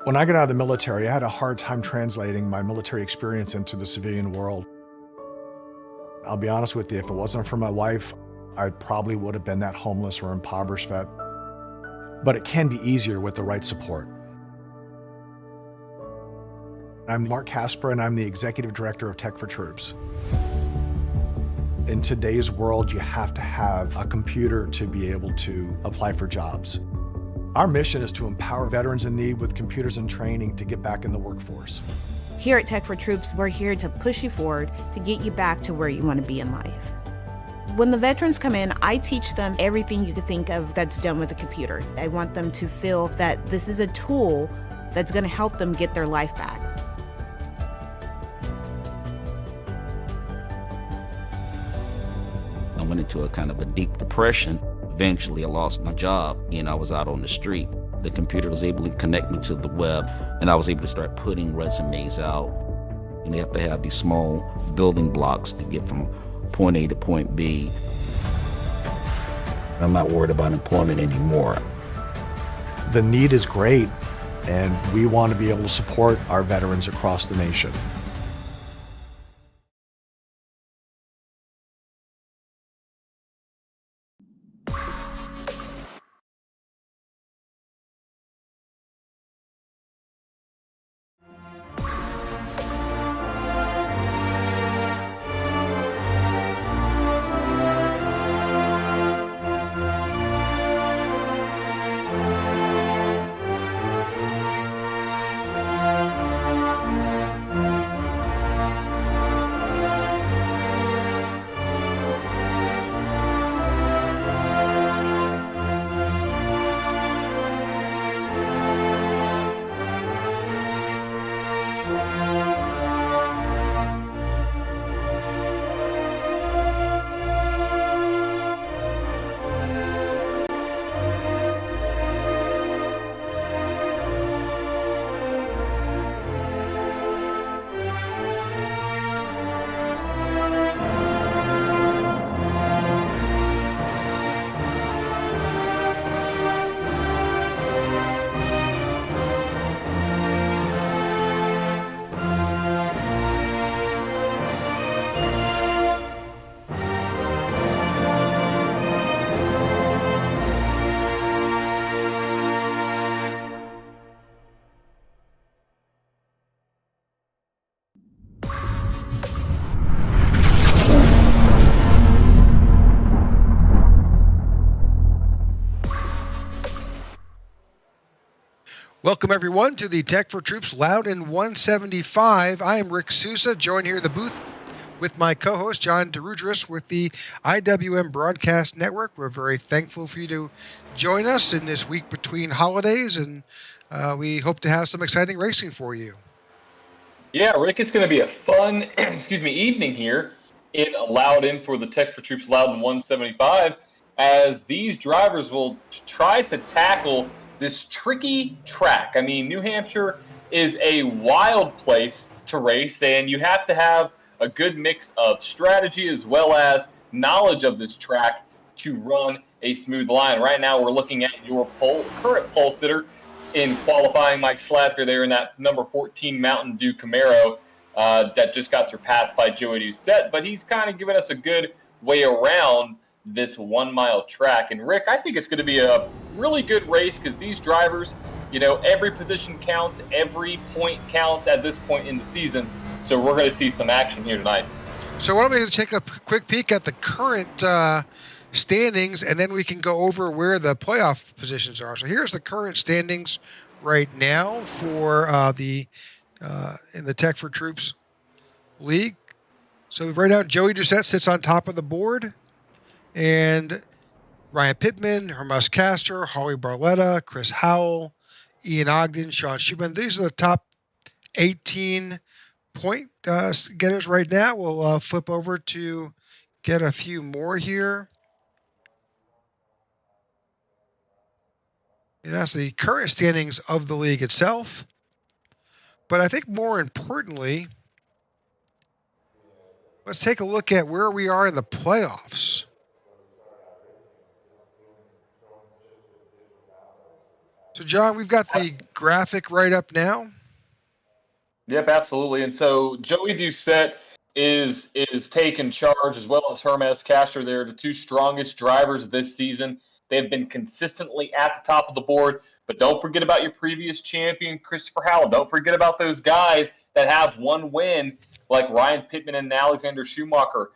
When I got out of the military, I had a hard time translating my military experience into the civilian world. I'll be honest with you, if it wasn't for my wife, I probably would have been that homeless or impoverished vet. But it can be easier with the right support. I'm Mark Casper, and I'm the Executive Director of Tech4Troops. In today's world, you have to have a computer to be able to apply for jobs. Our mission is to empower veterans in need with computers and training to get back in the workforce. Here at Tech4Troops, we're here to push you forward to get you back to where you want to be in life. When the veterans come in, I teach them everything you could think of that's done with a computer. I want them to feel that this is a tool that's going to help them get their life back. I went into a kind of a deep depression. Eventually, I lost my job and I was out on the street. The computer was able to connect me to the web, and I was able to start putting resumes out. And you have to have these small building blocks to get from point A to point B. I'm not worried about employment anymore. The need is great, and we want to be able to support our veterans across the nation. Welcome, everyone, to the Tech4Troops Loudon 175. I am Rick Sousa, joined here in the booth with my co-host, John DeRudris, with the IWM Broadcast Network. We're very thankful for you to join us in this week between holidays, and we hope to have some exciting racing for you. Yeah, Rick, it's going to be a fun evening here in Loudon for the Tech4Troops Loudon 175, as these drivers will try to tackle this tricky track. I mean, New Hampshire is a wild place to race, and you have to have a good mix of strategy as well as knowledge of this track to run a smooth line. Right now, we're looking at your current pole sitter in qualifying, Mike Slatker, there in that number 14 Mountain Dew Camaro that just got surpassed by Joey Doucette, but he's kind of given us a good way around this 1 mile track. And Rick, I think it's going to be a really good race because these drivers, you know, every position counts, every point counts at this point in the season. So we're going to see some action here tonight. So why don't we take a quick peek at the current standings, and then we can go over where the playoff positions are. So here's the current standings right now for in the Tech4Troops League. So right now, Joey Doucette sits on top of the board, and Ryan Pittman, Hermas Castor, Holly Barletta, Chris Howell, Ian Ogden, Sean Schumann. These are the top 18 point getters right now. We'll flip over to get a few more here. And that's the current standings of the league itself. But I think more importantly, let's take a look at where we are in the playoffs. So, John, we've got the graphic right up now. Yep, absolutely. And so Joey Doucette is taking charge, as well as Hermes Castro. They're the two strongest drivers this season. They've been consistently at the top of the board. But don't forget about your previous champion, Christopher Howell. Don't forget about those guys that have one win, like Ryan Pittman and Alexander Schumacher.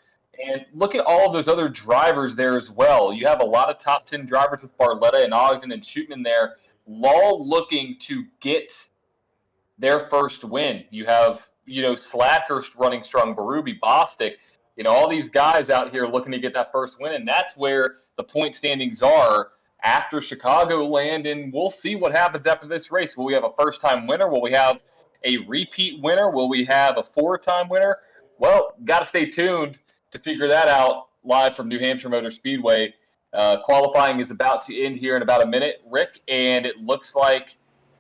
And look at all of those other drivers there as well. You have a lot of top 10 drivers with Barletta and Ogden and Schoutman there, all looking to get their first win. You have, Slacker running strong, Berube, Bostic, all these guys out here looking to get that first win. And that's where the point standings are after Chicagoland. And we'll see what happens after this race. Will we have a first-time winner? Will we have a repeat winner? Will we have a four-time winner? Well, got to stay tuned to figure that out live from New Hampshire Motor Speedway. Qualifying is about to end here in about a minute, Rick, and it looks like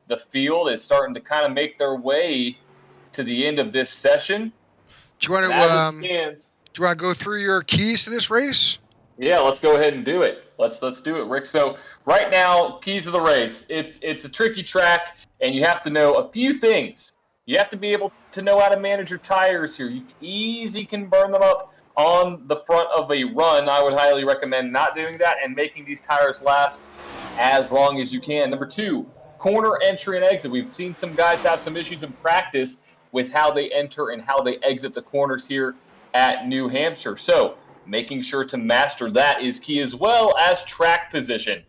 the field is starting to kind of make their way to the end of this session. Do you want to go through your keys to this race? Yeah, let's go ahead and do it. Let's do it, Rick. So right now, keys to the race. It's a tricky track, and you have to know a few things. You have to be able to know how to manage your tires here. You easy can burn them up on the front of a run. I would highly recommend not doing that and making these tires last as long as you can. Number two, corner entry and exit. We've seen some guys have some issues in practice with how they enter and how they exit the corners here at New Hampshire. So making sure to master that is key, as well as track position.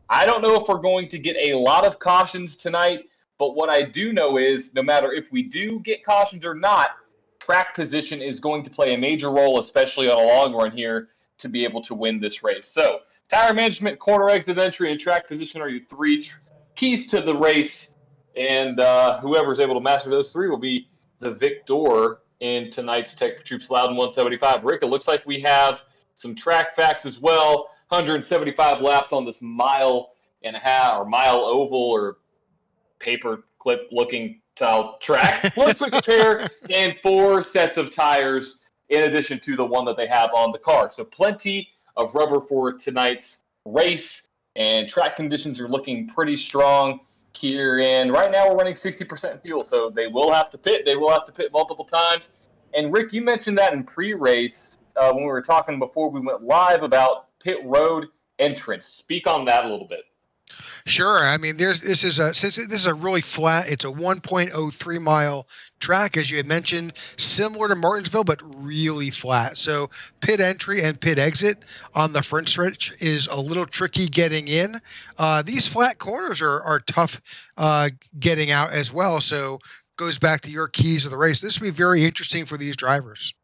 I don't know if we're going to get a lot of cautions tonight, but what I do know is no matter if we do get cautions or not, track position is going to play a major role, especially on a long run here, to be able to win this race. So tire management, corner exit entry, and track position are your three keys to the race, and whoever's able to master those three will be the victor in tonight's Tech4Troops Loudon 175. Rick, it looks like we have some track facts as well. 175 laps on this mile and a half, or mile oval, or paper clip looking style track. One quick repair and 4 sets of tires in addition to the one that they have on the car. So plenty of rubber for tonight's race, and track conditions are looking pretty strong here. And right now we're running 60% fuel, so they will have to pit. They will have to pit multiple times. And Rick, you mentioned that in pre-race when we were talking before we went live about pit road entrance. Speak on that a little bit. Sure. I mean, since this is a really flat, it's a 1.03 mile track, as you had mentioned, similar to Martinsville, but really flat. So pit entry and pit exit on the front stretch is a little tricky getting in. These flat corners are tough getting out as well. So goes back to your keys of the race. This will be very interesting for these drivers.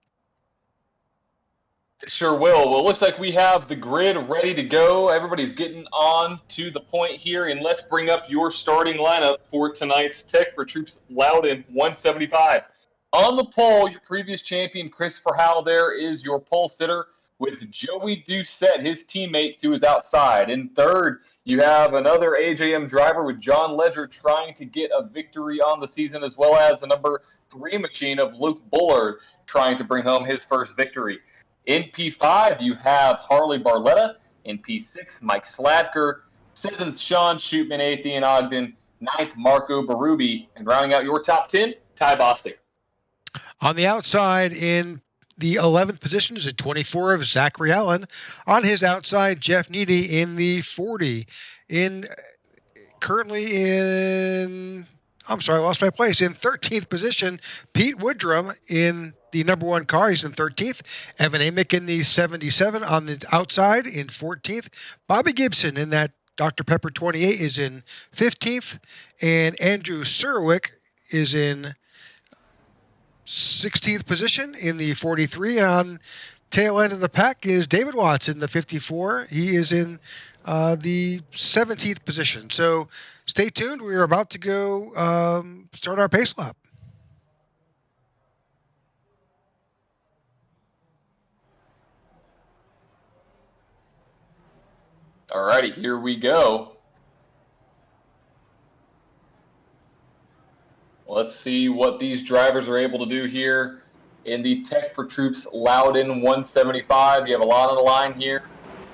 It sure will. Well, it looks like we have the grid ready to go. Everybody's getting on to the point here, and let's bring up your starting lineup for tonight's Tech4Troops Loudon 175. On the pole, your previous champion, Christopher Howell, there is your pole sitter with Joey Doucette, his teammate, to his outside. In third, you have another AJM driver with John Ledger trying to get a victory on the season, as well as the number 3 machine of Luke Bullard trying to bring home his first victory. In P5, you have Harley Barletta. In P6, Mike Sladker. 7th, Sean Schoutman. 8th, Ian Ogden. 9th, Marco Berube. And rounding out your top 10, Ty Bostic. On the outside, in the 11th position is a 24 of Zachary Allen. On his outside, Jeff Needy in the 40. I lost my place. In 13th position, Pete Woodrum in the number 1 car. He's in 13th. Evan Amick in the 77 on the outside in 14th. Bobby Gibson in that Dr. Pepper 28 is in 15th. And Andrew Surwick is in 16th position in the 43. On tail end of the pack is David Watts in the 54. He is in the 17th position. So stay tuned. We are about to go start our pace lap. All righty, here we go. Let's see what these drivers are able to do here in the Tech4Troops Loudon 175. You have a lot on the line here,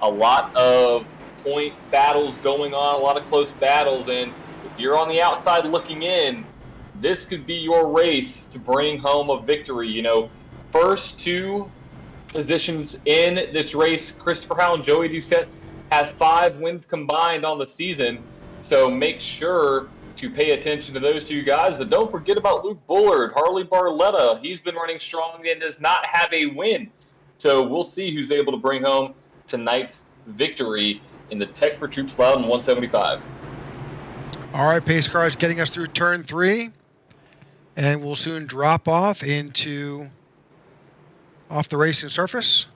a lot of point battles going on, a lot of close battles, and if you're on the outside looking in, this could be your race to bring home a victory. You know, first two positions in this race, Christopher Howell and Joey Doucette have 5 wins combined on the season, so make sure to pay attention to those two guys. But don't forget about Luke Bullard, Harley Barletta. He's been running strong and does not have a win. So we'll see who's able to bring home tonight's victory in the Tech4Troops Loudon 175. All right, pace cars getting us through turn 3, and we'll soon drop off off the racing surface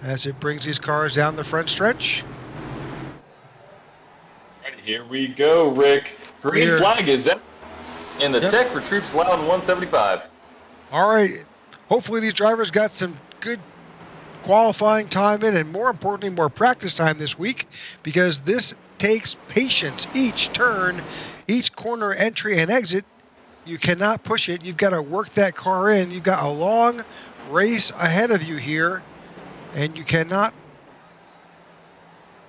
as it brings these cars down the front stretch. Here we go, Rick. Green flag is up in the Tech4Troops Loudon 175. All right. Hopefully these drivers got some good qualifying time in, and more importantly, more practice time this week, because this takes patience. Each turn, each corner entry and exit, you cannot push it. You've got to work that car in. You've got a long race ahead of you here, and you cannot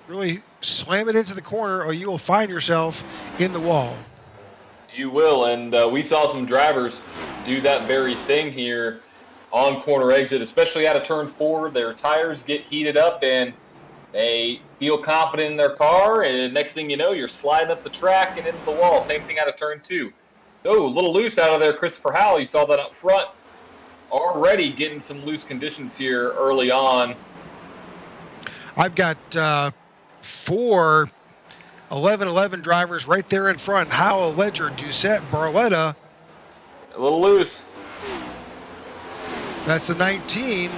really slam it into the corner, or you will find yourself in the wall. You will, and we saw some drivers do that very thing here on corner exit, especially out of turn 4. Their tires get heated up, and they feel confident in their car, and next thing you know, you're sliding up the track and into the wall. Same thing out of turn 2. Oh, a little loose out of there, Christopher Howell. You saw that up front. Already getting some loose conditions here early on. I've got 4 11-11 drivers right there in front. Howell, Ledger, Doucette, Barletta. A little loose. That's the 19.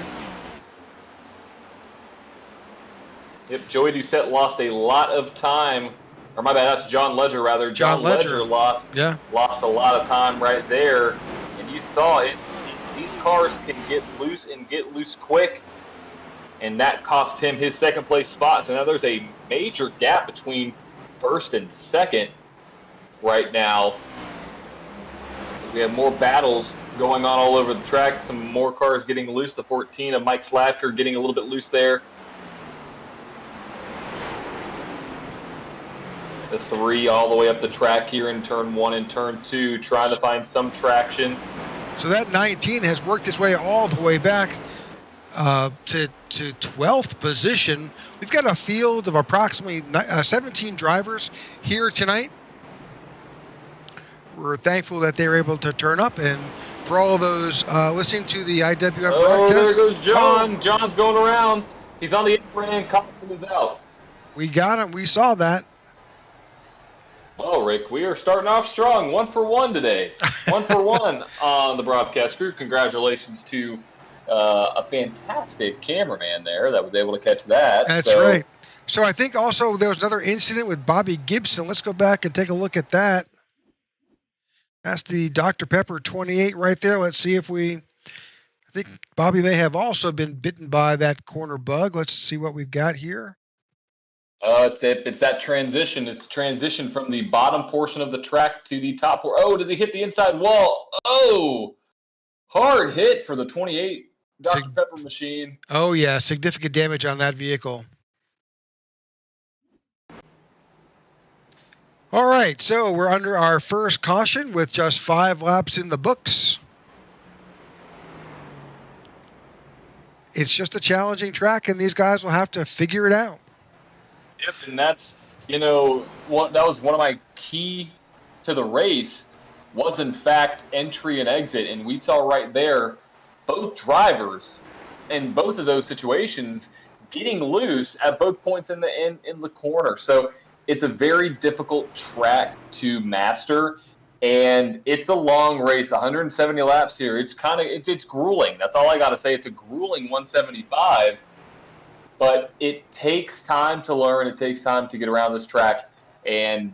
Yep, Joey Doucette lost a lot of time. Or my bad, that's John Ledger, rather. John Ledger lost a lot of time right there. And you saw these cars can get loose and get loose quick. And that cost him his second place spot. So now there's a major gap between first and second right now. We have more battles going on all over the track. Some more cars getting loose. The 14 of Mike Slatker getting a little bit loose there. The 3 all the way up the track here in turn 1 and turn 2, trying to find some traction. So that 19 has worked its way all the way back to 12th position. We've got a field of approximately 17 drivers here tonight. We're thankful that they were able to turn up, and for all of those listening to the IWM broadcast. There goes John. John's going around. He's on the upper end. Caution is out. We got him. We saw that. Oh, Rick, we are starting off strong. 1 for 1 today. 1 for 1 on the broadcast crew. Congratulations to a fantastic cameraman there that was able to catch that. That's right. So I think also there was another incident with Bobby Gibson. Let's go back and take a look at that. That's the Dr. Pepper 28 right there. Let's see if I think Bobby may have also been bitten by that corner bug. Let's see what we've got here. It's that transition. It's transition from the bottom portion of the track to the top. Oh, does he hit the inside wall? Oh, hard hit for the 28 Dr. Pepper machine. Oh, yeah, significant damage on that vehicle. All right, so we're under our first caution with just 5 laps in the books. It's just a challenging track, and these guys will have to figure it out. Yep, and that's, that was one of my key to the race was, in fact, entry and exit. And we saw right there both drivers in both of those situations getting loose at both points in the corner. So it's a very difficult track to master, and it's a long race, 170 laps here. It's it's grueling. That's all I got to say. It's a grueling 175. But it takes time to learn. It takes time to get around this track. And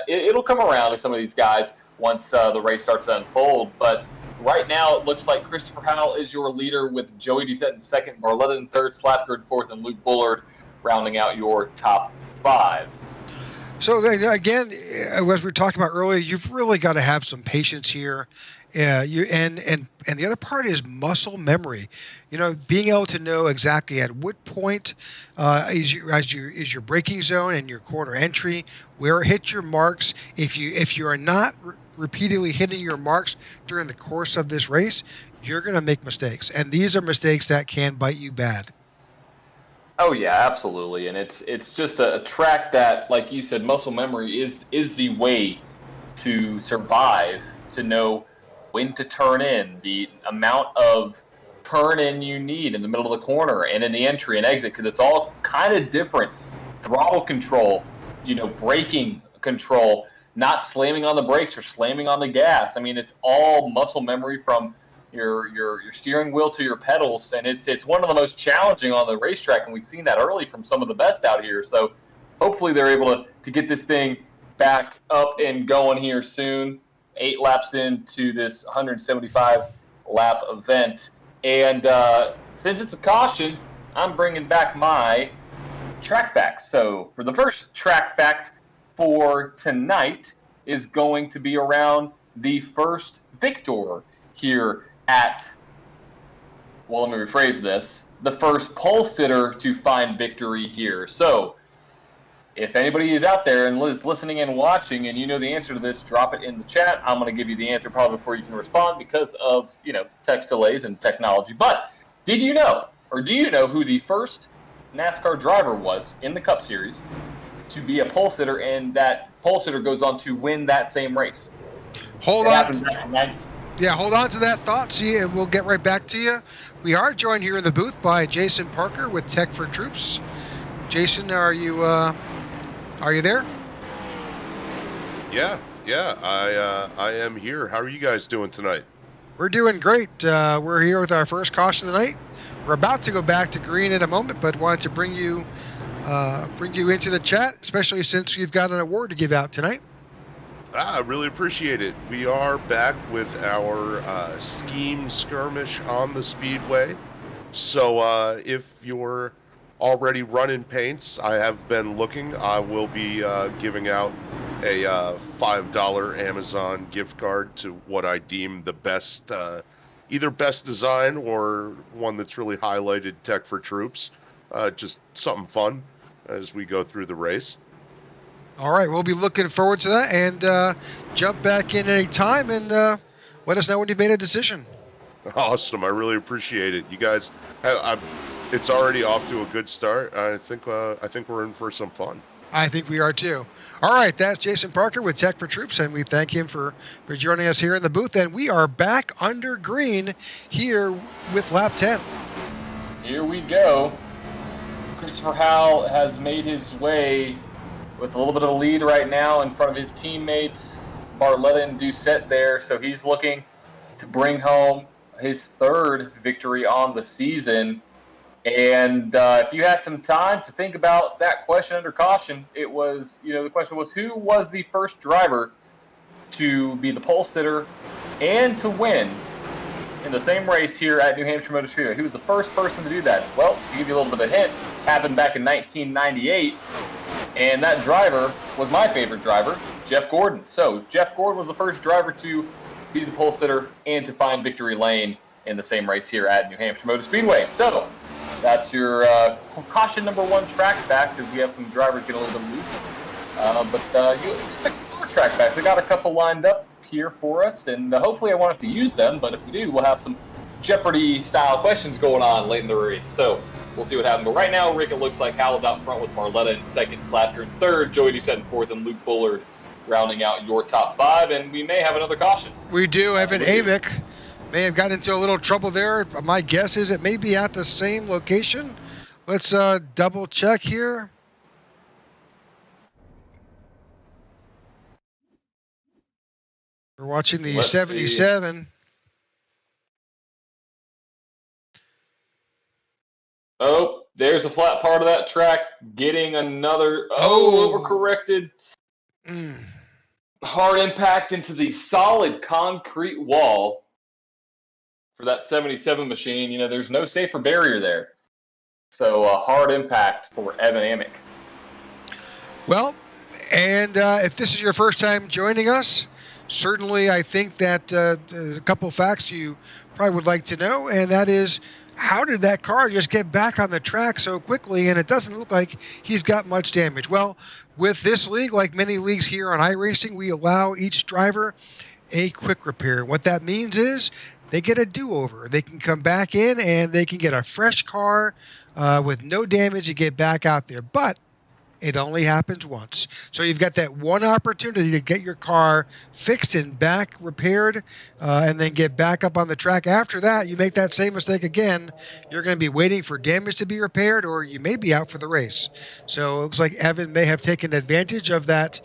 it'll come around to some of these guys once the race starts to unfold. But right now, it looks like Christopher Howell is your leader with Joey Doucette in second, Barletta in third, Slatker in fourth, and Luke Bullard rounding out your top 5. So again, as we were talking about earlier, you've really got to have some patience here. And the other part is muscle memory. Being able to know exactly at what point is your braking zone and your corner entry, where it hits your marks. If you are not repeatedly hitting your marks during the course of this race, you're going to make mistakes, and these are mistakes that can bite you bad. Oh yeah, absolutely, and it's just a track that, like you said, muscle memory is the way to survive, to know when to turn in, the amount of turn in you need in the middle of the corner and in the entry and exit, because it's all kind of different. Throttle control, braking control, not slamming on the brakes or slamming on the gas. I mean, it's all muscle memory from your steering wheel to your pedals, and it's one of the most challenging on the racetrack, and we've seen that early from some of the best out here. So hopefully they're able to get this thing back up and going here soon. 8 laps into this 175 lap event, and since it's a caution, I'm bringing back my track facts. So for the first track fact for tonight is going to be around the first victor here at, well, let me rephrase this, the first pole sitter to find victory here. So if anybody is out there and is listening and watching and you know the answer to this, drop it in the chat. I'm going to give you the answer probably before you can respond because of, text delays and technology. But did you know, or do you know who the first NASCAR driver was in the Cup Series to be a pole sitter, and that pole sitter goes on to win that same race? Hold on to that thought. See, we'll get right back to you. We are joined here in the booth by Jason Parker with Tech4Troops. Jason, are you there? Yeah, I am here. How are you guys doing tonight? We're doing great. We're here with our first caution tonight. We're about to go back to green in a moment, but wanted to bring you into the chat, especially since you've got an award to give out tonight. I really appreciate it. We are back with our scheme skirmish on the Speedway. So if you're already running paints, I have been looking. I will be giving out a $5 Amazon gift card to what I deem the best, either best design or one that's really highlighted Tech4Troops. Just something fun as we go through the race. All right, we'll be looking forward to that, and jump back in any time and let us know when you've made a decision. Awesome, I really appreciate it. You guys, it's already off to a good start. I think we're in for some fun. I think we are too. All right, that's Jason Parker with Tech4Troops, and we thank him for joining us here in the booth. And we are back under green here with lap 10. Here we go. Christopher Howell has made his way with a little bit of a lead right now in front of his teammates, Barletta and Doucette there. So he's looking to bring home his third victory on the season. And if you had some time to think about that question under caution, it was, the question was, who was the first driver to be the pole sitter and to win in the same race here at New Hampshire Motor Speedway? Who was the first person to do that? Well, to give you a little bit of a hint, happened back in 1998, and that driver was my favorite driver, Jeff Gordon. So Jeff Gordon was the first driver to be the pole sitter and to find victory lane in the same race here at New Hampshire Motor Speedway. So that's your caution number one track fact, because we have some drivers get a little bit loose. But you expect some more track facts. I got a couple lined up here for us, and hopefully I won't have to use them, but if we do, we'll have some Jeopardy-style questions going on late in the race. So we'll see what happens. But right now, Rick, it looks like Howell's out front with Barletta in second, Slapter in third, Joey Doucette in fourth, and Luke Bullard rounding out your top five, and we may have another caution. We do. Evan Amick may have gotten into a little trouble there. My guess is it may be at the same location. Let's double check here. We're watching the 77. See. Oh, there's a flat part of that track getting another overcorrected. Hard impact into the solid concrete wall for that 77 machine. There's no safer barrier there. So a hard impact for Evan Amick. Well, And if this is your first time joining us, certainly I think that a couple facts you probably would like to know, and that is, how did that car just get back on the track so quickly, and it doesn't look like he's got much damage? Well, with this league, like many leagues here on iRacing, we allow each driver a quick repair. What that means is they get a do-over. They can come back in and they can get a fresh car with no damage to get back out there. But it only happens once. So you've got that one opportunity to get your car fixed and back repaired, and then get back up on the track. After that, you make that same mistake again, you're going to be waiting for damage to be repaired, or you may be out for the race. So it looks like Evan may have taken advantage of that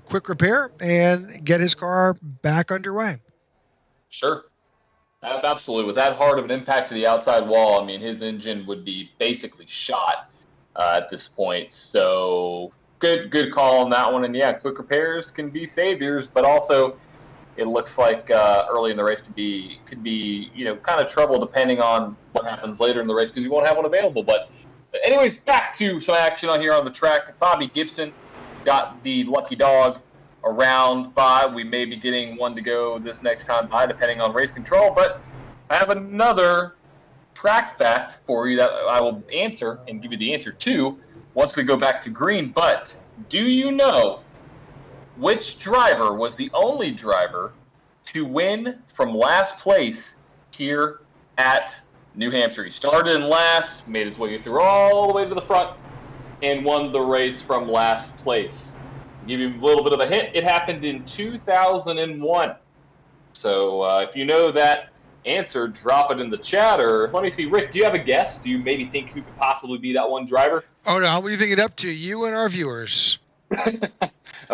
quick repair and get his car back underway. Sure. Absolutely. With that hard of an impact to the outside wall, I mean, his engine would be basically shot at this point. So good call on that one. And yeah, quick repairs can be saviors, but also it looks like early in the race could be kind of trouble depending on what happens later in the race, because you won't have one available. But anyways, back to some action on here on the track. Bobby Gibson got the lucky dog around 5. We may be getting one to go this next time by, depending on race control. But I have another track fact for you that I will answer and give you the answer to once we go back to green. But do you know which driver was the only driver to win from last place here at New Hampshire? He started in last, made his way through all the way to the front, and won the race from last place. I'll give you a little bit of a hint. It happened in 2001. So if you know that answer, drop it in the chat. Or let me see, Rick, do you have a guess? Do you maybe think who could possibly be that one driver? Oh no, I'm leaving it up to you and our viewers.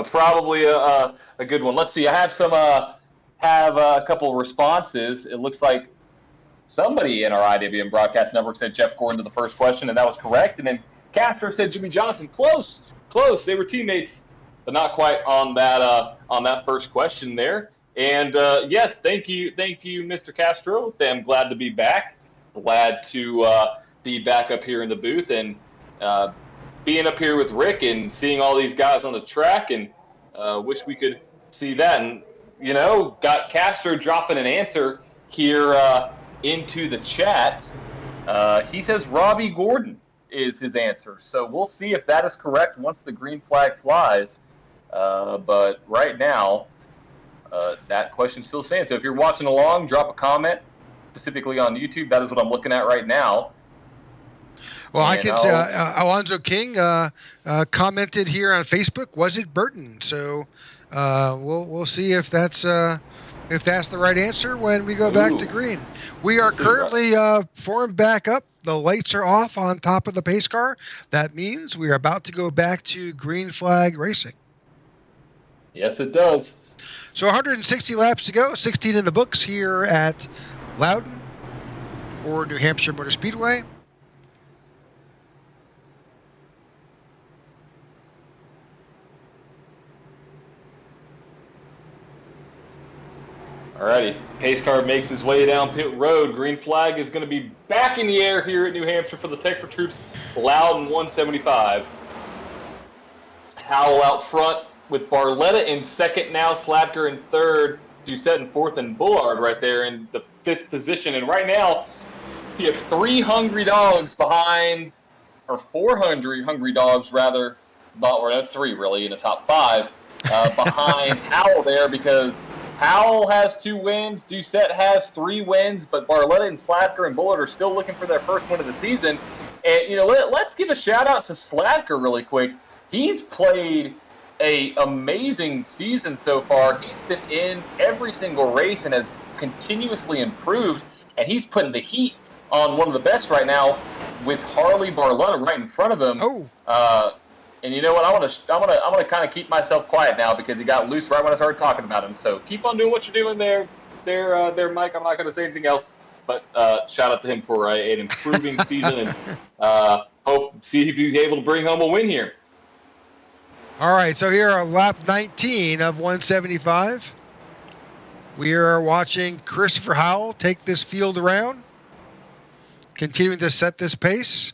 Probably a good one. Let's see. I have a couple of responses. It looks like somebody in our IWM broadcast network said Jeff Gordon to the first question, and that was correct. And then Castro said Jimmy Johnson. Close. They were teammates, but not quite on that first question there. And yes, thank you, Mr. Castro. I'm glad to be back. Glad to be back up here in the booth and being up here with Rick and seeing all these guys on the track. And wish we could see that. And got Castro dropping an answer here into the chat. He says Robbie Gordon is his answer. So we'll see if that is correct once the green flag flies. But right now, that question still stands. So if you're watching along, drop a comment, specifically on YouTube. That is what I'm looking at right now. Well, I can say Alonzo King commented here on Facebook. Was it Burton? So we'll see if that's the right answer when we go back to green. We are currently formed back up. The lights are off on top of the pace car. That means we are about to go back to green flag racing. Yes, it does. So 160 laps to go, 16 in the books here at Loudon or New Hampshire Motor Speedway. Alrighty, pace car makes his way down pit road. Green flag is going to be back in the air here at New Hampshire for the Tech4Troops Loudon 175. Howell out front with Barletta in second now, Slatker in third, Doucette in fourth, and Bullard right there in the fifth position. And right now, you have 3 hungry dogs behind, or 4 hungry dogs rather, or 3 really in the top 5 behind Howell there, because Howell has 2 wins, Doucette has 3 wins, but Barletta and Slatker and Bullard are still looking for their first win of the season. And let's give a shout out to Slatker really quick. He's played an amazing season so far. He's been in every single race and has continuously improved, and he's putting the heat on one of the best right now with Harley Barletta right in front of him. And you know what? I'm gonna kind of keep myself quiet now because he got loose right when I started talking about him. So keep on doing what you're doing there, Mike. I'm not gonna say anything else, but shout out to him for an improving season, and see if he's able to bring home a win here. All right, so here are lap 19 of 175. We are watching Christopher Howell take this field around, continuing to set this pace.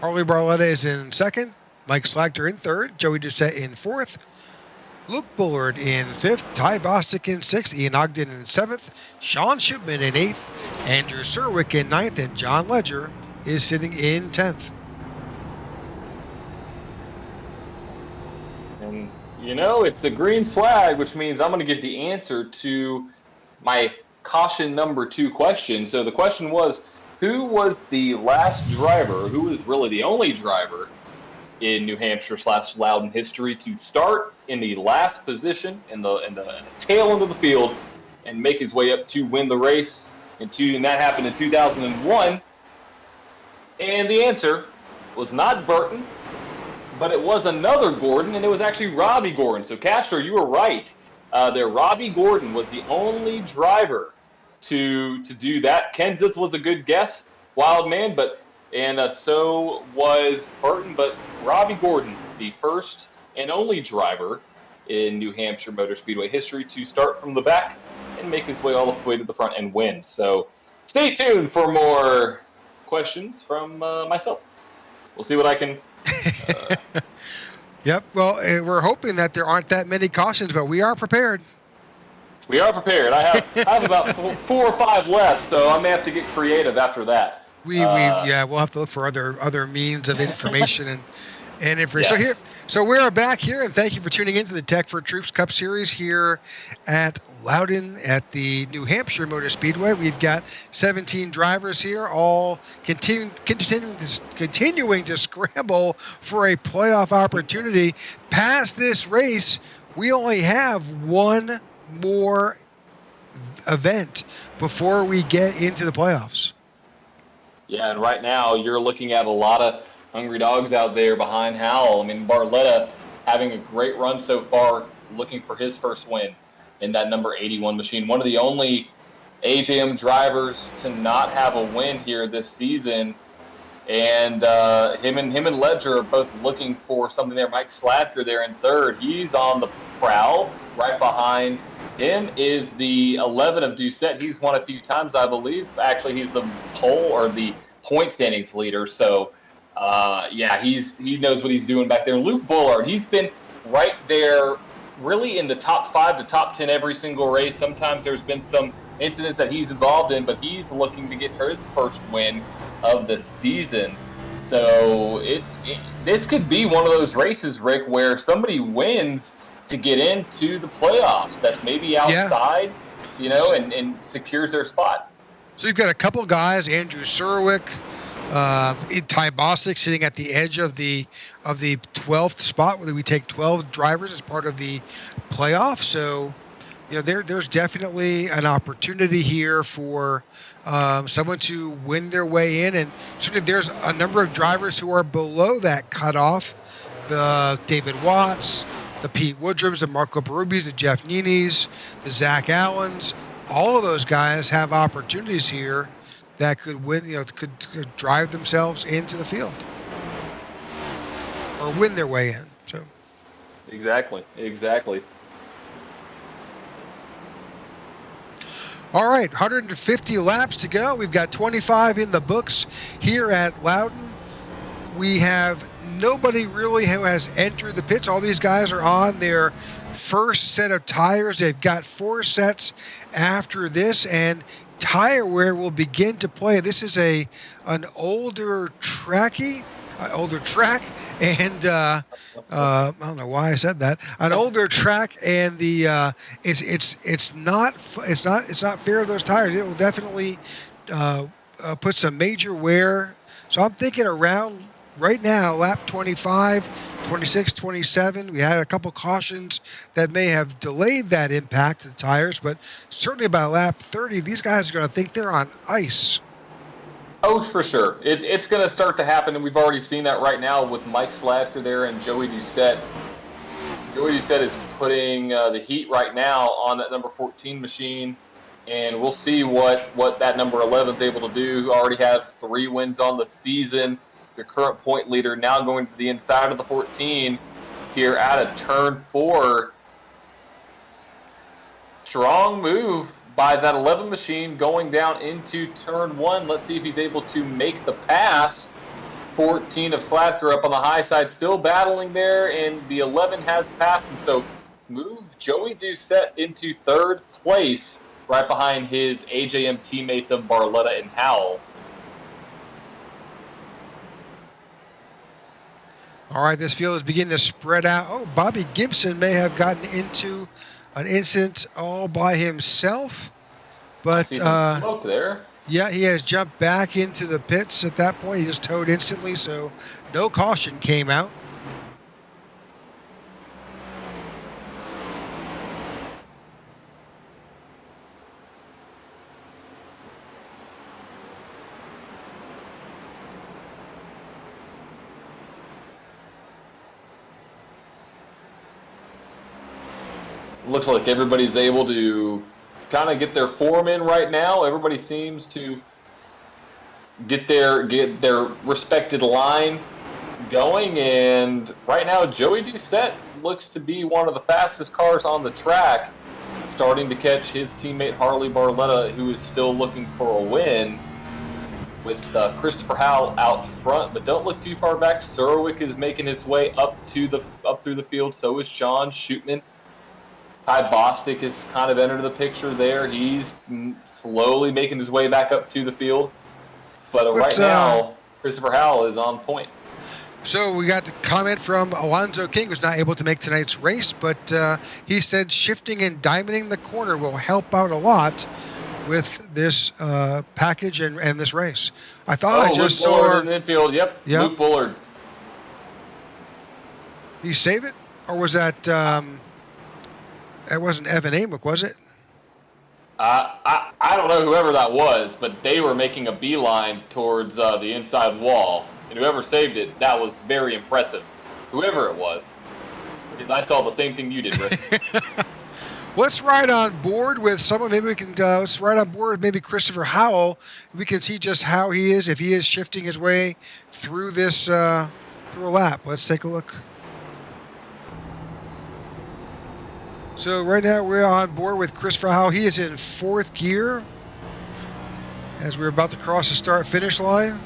Harley Barletta is in second. Mike Slagter in third. Joey Doucette in fourth. Luke Bullard in fifth. Ty Bostic in sixth. Ian Ogden in seventh. Sean Shipman in eighth. Andrew Serwick in ninth. And John Ledger is sitting in 10th. And, it's a green flag, which means I'm going to give the answer to my caution number 2 question. So the question was, who was the last driver, who was really the only driver in New Hampshire / Loudon history to start in the last position in the tail end of the field and make his way up to win the race? And that happened in 2001. And the answer was not Burton, but it was another Gordon, and it was actually Robbie Gordon. So, Castro, you were right. Robbie Gordon was the only driver to do that. Kenseth was a good guess, wild man, and so was Burton. But Robbie Gordon, the first and only driver in New Hampshire Motor Speedway history to start from the back and make his way all the way to the front and win. So, stay tuned for more questions from myself. We'll see what I can. Yep. Well, we're hoping that there aren't that many cautions, but we are prepared. We are prepared. I have about 4 or 5 left, so I may have to get creative after that. We'll have to look for other means of information and information. Yes. So we are back here, and thank you for tuning in to the Tech4Troops Cup Series here at Loudon at the New Hampshire Motor Speedway. We've got 17 drivers here, all continuing to scramble for a playoff opportunity. Past this race, we only have one more event before we get into the playoffs. Yeah, and right now you're looking at a lot of hungry dogs out there behind Howell. I mean, Barletta having a great run so far, looking for his first win in that number 81 machine. One of the only AJM drivers to not have a win here this season. And him and Ledger are both looking for something there. Mike Slatker there in third. He's on the prowl. Right behind him is the 11 of Doucette. He's won a few times, I believe. Actually, he's the pole or the point standings leader. So, he knows what he's doing back there. Luke Bullard, he's been right there really in the top 5 to top 10 every single race. Sometimes there's been some incidents that he's involved in, but he's looking to get his first win of the season. So this could be one of those races, Rick, where somebody wins to get into the playoffs that's maybe outside, and secures their spot. So you've got a couple guys, Andrew Serwick, Ty Bostic sitting at the edge of the 12th spot, where we take 12 drivers as part of the playoff. So, there's definitely an opportunity here for someone to win their way in, and certainly there's a number of drivers who are below that cutoff. The David Watts, the Pete Woodrums, the Marco Berubis, the Jeff Ninis, the Zach Allens. All of those guys have opportunities here that could win, could drive themselves into the field or win their way in. So Exactly. All right, 150 laps to go. We've got 25 in the books here at Loudon. We have nobody really who has entered the pits. All these guys are on their first set of tires. They've got 4 sets after this, and tire wear will begin to play. This is an older track, and I don't know why I said that. An older track, and the it's not fair to those tires. It will definitely put some major wear. So I'm thinking around right now, lap 25, 26, 27. We had a couple cautions that may have delayed that impact to the tires, but certainly by lap 30, these guys are going to think they're on ice. Oh, for sure. It's going to start to happen, and we've already seen that right now with Mike Slatker there and Joey Doucette. Joey Doucette is putting the heat right now on that number 14 machine, and we'll see what that number 11 is able to do. Who already has 3 wins on the season. Your current point leader now going to the inside of the 14 here out of turn 4. Strong move by that 11 machine going down into turn 1. Let's see if he's able to make the pass 14 of Slacker up on the high side, still battling there, and the 11 has passed him. So move Joey Doucette into third place, right behind his AJM teammates of Barletta and Howell. All right, this field is beginning to spread out. Oh, Bobby Gibson may have gotten into an incident all by himself, but smoke there. Yeah, he has jumped back into the pits at that point. He just towed instantly, so no caution came out. Looks like everybody's able to kind of get their form in right now. Everybody seems to get their respected line going, and right now Joey Doucette looks to be one of the fastest cars on the track, starting to catch his teammate Harley Barletta, who is still looking for a win, with Christopher Howell out front. But don't look too far back. Surwick is making his way up through the field. So is Sean Shootman. Ty Bostic has kind of entered the picture there. He's slowly making his way back up to the field. But right now, Christopher Howell is on point. So we got the comment from Alonzo King, who's not able to make tonight's race, but he said shifting and diamonding the corner will help out a lot with this package and this race. I thought I just Luke saw... Bullard in the infield. Yep. Luke Bullard. Did he save it? Or was that... that wasn't Evan Amick, was it? I don't know whoever that was, but they were making a beeline towards the inside wall. And whoever saved it, that was very impressive. Whoever it was. Because I saw the same thing you did, Rick. Let's ride on board with someone. Maybe we can, let's ride on board with maybe Christopher Howell. We can see just how he is, if he is shifting his way through this, through a lap. Let's take a look. So right now we're on board with Christopher Howell. He is in fourth gear as we're about to cross the start-finish line.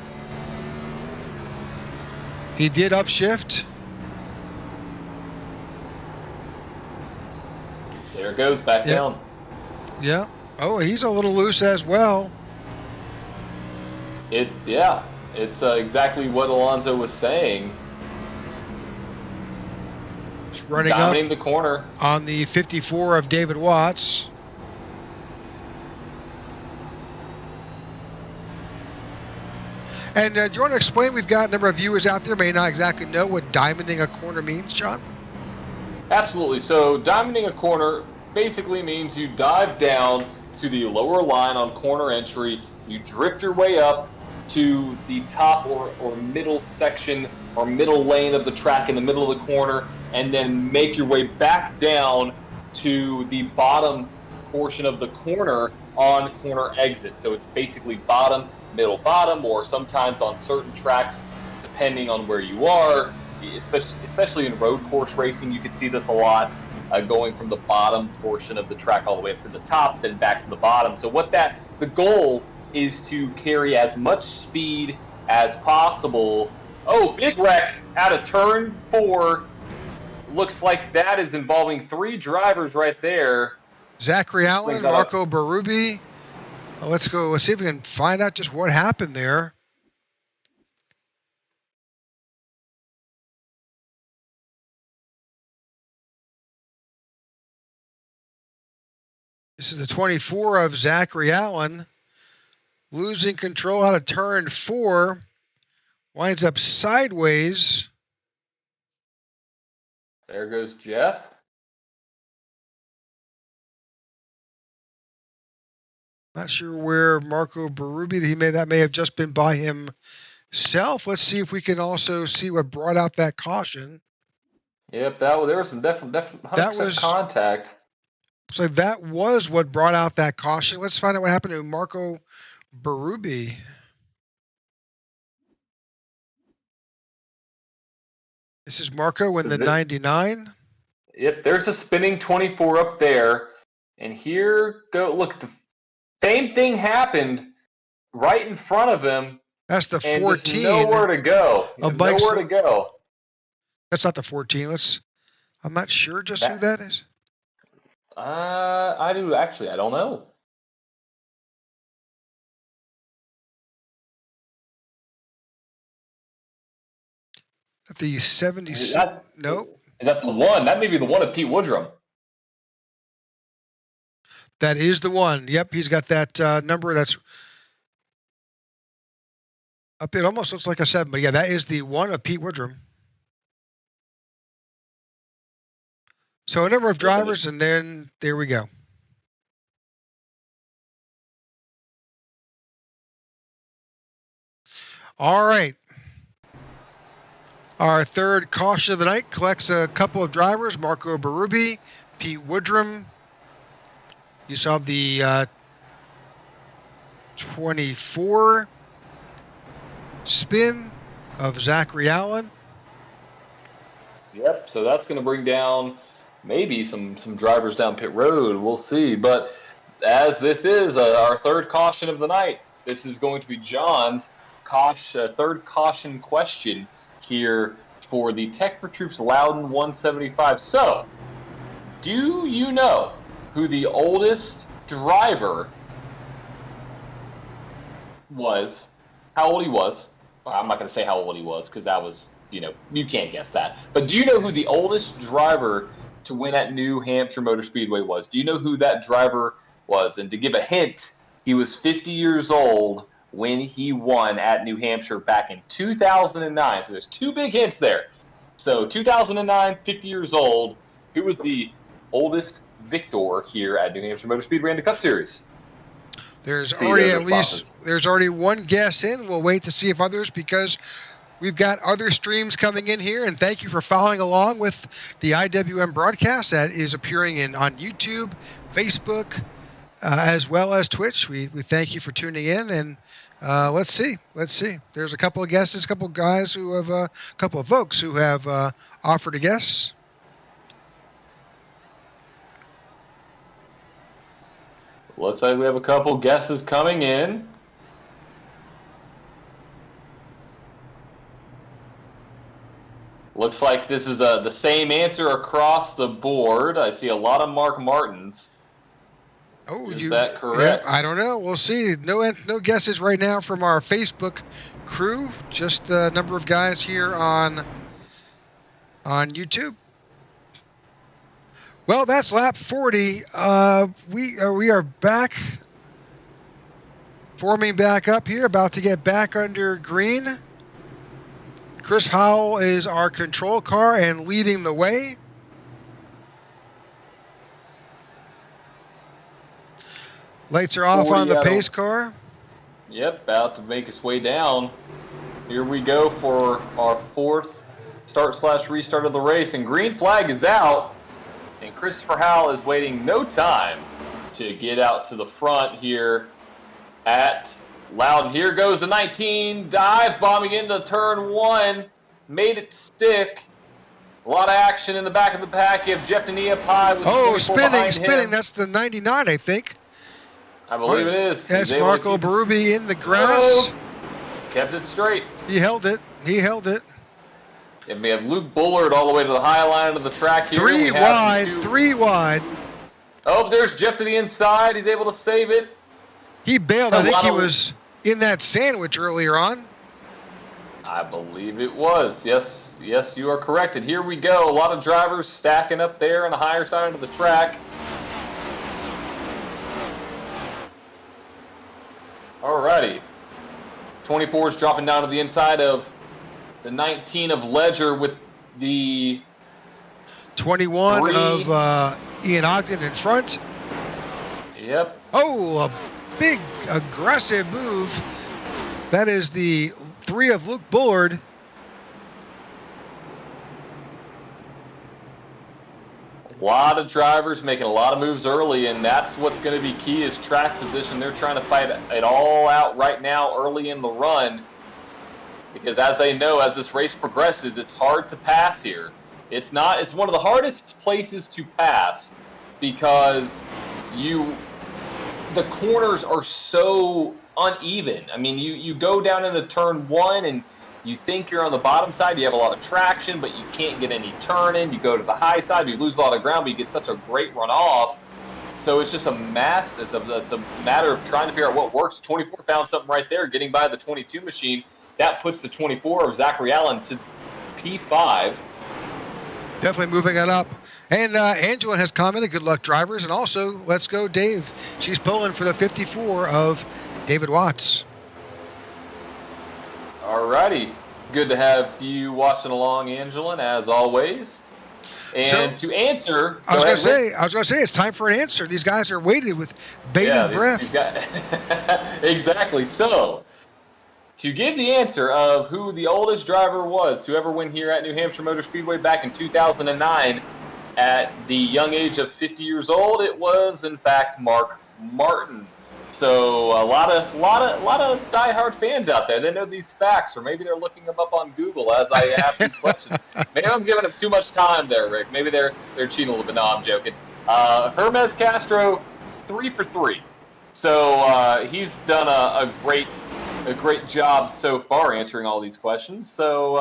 He did upshift. There it goes, back down. Yeah. Oh, he's a little loose as well. It's exactly what Alonso was saying. Running dominating up the corner on the 54 of David Watts. And do you want to explain? We've got a number of viewers out there may not exactly know what diamonding a corner means, John. Absolutely. So diamonding a corner basically means you dive down to the lower line on corner entry, you drift your way up to the top or middle section or middle lane of the track in the middle of the corner, and then make your way back down to the bottom portion of the corner on corner exit. So it's basically bottom, middle, bottom, or sometimes on certain tracks, depending on where you are, especially in road course racing, you can see this a lot, going from the bottom portion of the track all the way up to the top, then back to the bottom. So the goal is to carry as much speed as possible. Oh, big wreck out of turn 4. Looks like that is involving 3 drivers right there. Zachary Allen, Marco Berube. Let's go. Let's see if we can find out just what happened there. This is the 24 of Zachary Allen. Losing control out of turn 4. Winds up sideways. There goes Jeff. Not sure where Marco Berube, that may have just been by himself. Let's see if we can also see what brought out that caution. Yep, there was some definite 100% contact. So that was what brought out that caution. Let's find out what happened to Marco Berube. This is Marco in the 99. Yep, there's a spinning 24 up there. And here, look, the same thing happened right in front of him That's the and 14. just nowhere to go. Nowhere to go. That's not the 14. I'm not sure just who that is. I do actually. I don't know. The 76. Nope. Is that the one? That may be the one of Pete Woodrum. That is the one. Yep, he's got that number that's up. It almost looks like a 7, but yeah, that is the one of Pete Woodrum. So a number of drivers, and then there we go. All right. Our third caution of the night collects a couple of drivers, Marco Berube, Pete Woodrum. You saw the 24 spin of Zachary Allen. Yep, so that's going to bring down maybe some drivers down pit road. We'll see. But as this is our third caution of the night, this is going to be John's third caution question here for the Tech4Troops Loudon 175. So, do you know who the oldest driver was? How old he was? Well, I'm not going to say how old he was because that was, you can't guess that. But do you know who the oldest driver to win at New Hampshire Motor Speedway was? Do you know who that driver was? And to give a hint, he was 50 years old when he won at New Hampshire back in 2009. So there's two big hints there. So 2009, 50 years old. Who was the oldest victor here at New Hampshire Motor Speedway in the Cup Series? There's already one guess in. We'll wait to see if others, because we've got other streams coming in here, and thank you for following along with the IWM broadcast that is appearing on YouTube, Facebook, as well as Twitch. We thank you for tuning in, and let's see. There's a couple of guesses, a couple of guys who have, a couple of folks who have offered a guess. Looks like we have a couple guesses coming in. Looks like this is the same answer across the board. I see a lot of Mark Martins. Oh, is that correct? Yeah, I don't know. We'll see. No guesses right now from our Facebook crew. Just a number of guys here on YouTube. Well, that's lap 40. We are back, forming back up here, about to get back under green. Chris Howell is our control car and leading the way. Lights are off on the pace car. Yep, about to make its way down. Here we go for our fourth start/restart of the race, and green flag is out. And Christopher Howell is waiting no time to get out to the front here at Loudon. Here goes the 19, dive bombing into turn 1, made it stick. A lot of action in the back of the pack. You have Jeff Dania Pye. Spinning. That's the 99, I think. I believe it is. That's Marco Berube in the grass. Kept it straight. He held it. And we have Luke Bullard all the way to the high line of the track here. Three wide. Oh, there's Jeff to the inside. He's able to save it. He bailed. I think he was in that sandwich earlier on. I believe it was. Yes, you are correct. And here we go. A lot of drivers stacking up there on the higher side of the track. Alrighty. 24 is dropping down to the inside of the 19 of Ledger with the 21 of Ian Ogden in front. Yep. Oh, a big aggressive move. That is the 3 of Luke Bullard. A lot of drivers making a lot of moves early, and that's what's going to be key is track position. They're trying to fight it all out right now early in the run, because as they know, as this race progresses, it's hard to pass here. It's one of the hardest places to pass because you the corners are so uneven. I mean, you go down into turn 1 and you think you're on the bottom side, you have a lot of traction, but you can't get any turn in. You go to the high side, you lose a lot of ground, but you get such a great run off. So it's just a mess. It's a matter of trying to figure out what works. 24 found something right there, getting by the 22 machine. That puts the 24 of Zachary Allen to P5. Definitely moving it up. And Angela has commented, good luck, drivers. And also, let's go, Dave. She's pulling for the 54 of David Watts. Alrighty. Good to have you watching along, Angela, as always. And to answer... I was going to say, it's time for an answer. These guys are waiting with bated breath. Exactly. So, to give the answer of who the oldest driver was to ever win here at New Hampshire Motor Speedway back in 2009 at the young age of 50 years old, it was, in fact, Mark Martin. So a lot of diehard fans out there. They know these facts, or maybe they're looking them up on Google as I ask these questions. Maybe I'm giving them too much time there, Rick. Maybe they're cheating a little bit. No, I'm joking. Hermes Castro, 3 for 3. So he's done a great job so far answering all these questions. So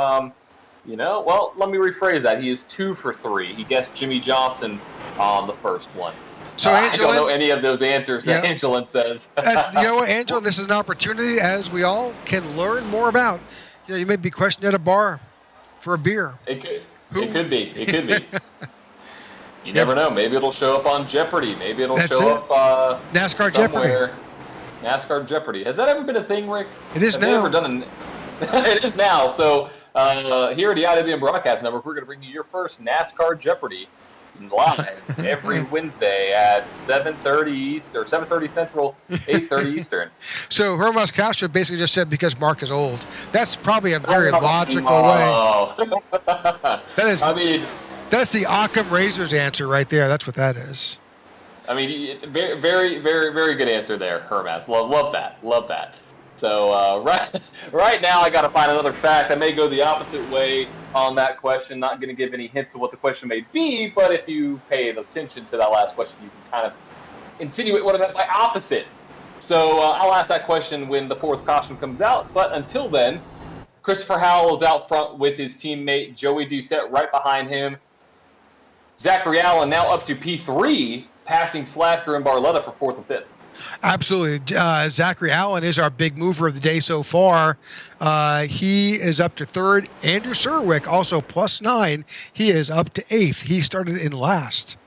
well, let me rephrase that. He is 2 for 3. He guessed Jimmy Johnson on the first one. So, I don't know any of those answers that Angelin says. You know what, Angelin, this is an opportunity, as we all can learn more about. You may be questioned at a bar for a beer. It could be. You never know. Maybe it'll show up on Jeopardy. Maybe it'll show up NASCAR somewhere. Jeopardy. NASCAR Jeopardy. Has that ever been a thing, Rick? It is now. It is now. So here at the IWM Broadcast Network, we're going to bring you your first NASCAR Jeopardy live every Wednesday at 7:30 East or 7:30 Central, 8:30 Eastern. So Hermes Castro basically just said because Mark is old. That's probably a very logical way. That's the Occam Razors answer right there. That's what that is. I mean, very, very, very, very good answer there, Hermes. Love that. So right now, I got to find another fact. I may go the opposite way on that question. Not going to give any hints to what the question may be, but if you pay attention to that last question, you can kind of insinuate what I meant by opposite. So I'll ask that question when the fourth caution comes out. But until then, Christopher Howell is out front with his teammate Joey Doucette right behind him. Zachary Allen now up to P3, passing Slacker and Barletta for fourth and fifth. Absolutely. Zachary Allen is our big mover of the day so far. He is up to third. Andrew Serwick, also +9. He is up to eighth. He started in last.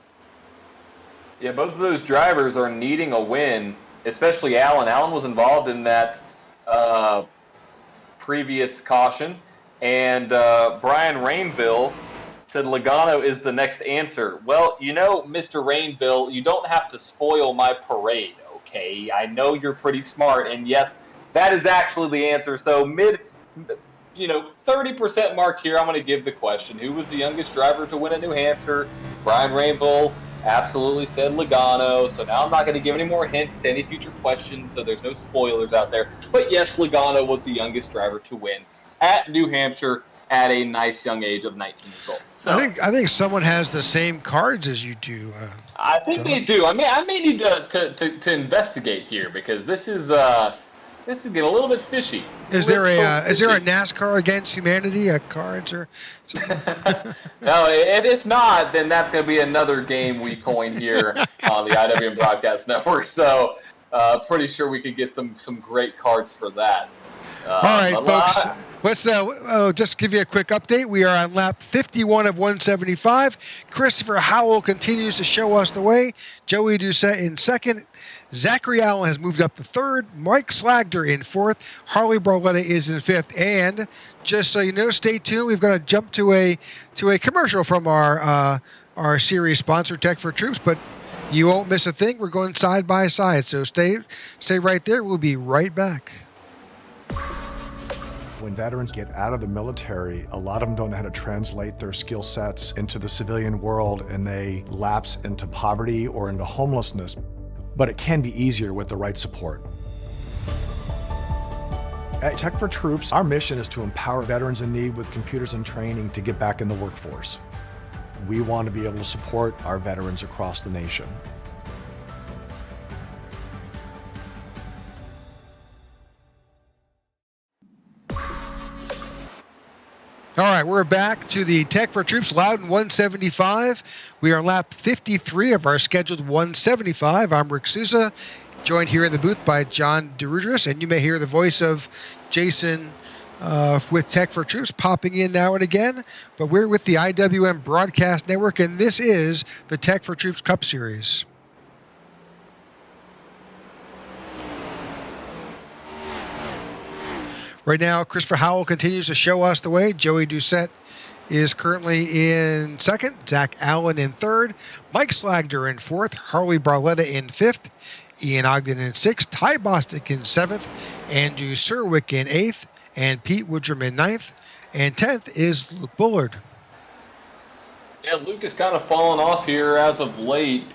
Yeah, both of those drivers are needing a win, especially Allen. Allen was involved in that previous caution. And Brian Rainville said Logano is the next answer. Well, Mr. Rainville, you don't have to spoil my parade. Okay, I know you're pretty smart, and yes, that is actually the answer. So 30% mark here, I'm going to give the question. Who was the youngest driver to win at New Hampshire? Brian Rainville absolutely said Logano. So now I'm not going to give any more hints to any future questions, so there's no spoilers out there. But yes, Logano was the youngest driver to win at New Hampshire at a nice young age of 19 years old. So, I think someone has the same cards as you do. I think they do. I may need to investigate here because this is getting a little bit fishy. Is there a NASCAR Against Humanity cards or? No, if not, then that's going to be another game we coin here on the IWM Broadcast Network. So pretty sure we could get some great cards for that. All right, folks, let's just give you a quick update. We are on lap 51 of 175. Christopher Howell continues to show us the way. Joey Doucette in second. Zachary Allen has moved up to third. Mike Slagder in fourth. Harley Barletta is in fifth. And just so you know, stay tuned. We've got to jump to a commercial from our series sponsor, Tech4Troops, but you won't miss a thing. We're going side by side, so stay right there. We'll be right back. When veterans get out of the military, a lot of them don't know how to translate their skill sets into the civilian world, and they lapse into poverty or into homelessness. But it can be easier with the right support. At Tech4Troops, our mission is to empower veterans in need with computers and training to get back in the workforce. We want to be able to support our veterans across the nation. All right, we're back to the Tech4Troops Loudon 175. We are on lap 53 of our scheduled 175. I'm Rick Souza, joined here in the booth by John DeRudris, and you may hear the voice of Jason with Tech4Troops popping in now and again. But we're with the IWM Broadcast Network, and this is the Tech4Troops Cup Series. Right now, Christopher Howell continues to show us the way. Joey Doucette is currently in second. Zach Allen in third. Mike Slagder in fourth. Harley Barletta in fifth. Ian Ogden in sixth. Ty Bostic in seventh. Andrew Serwick in eighth. And Pete Woodrum in ninth. And 10th is Luke Bullard. Yeah, Luke has kind of fallen off here as of late.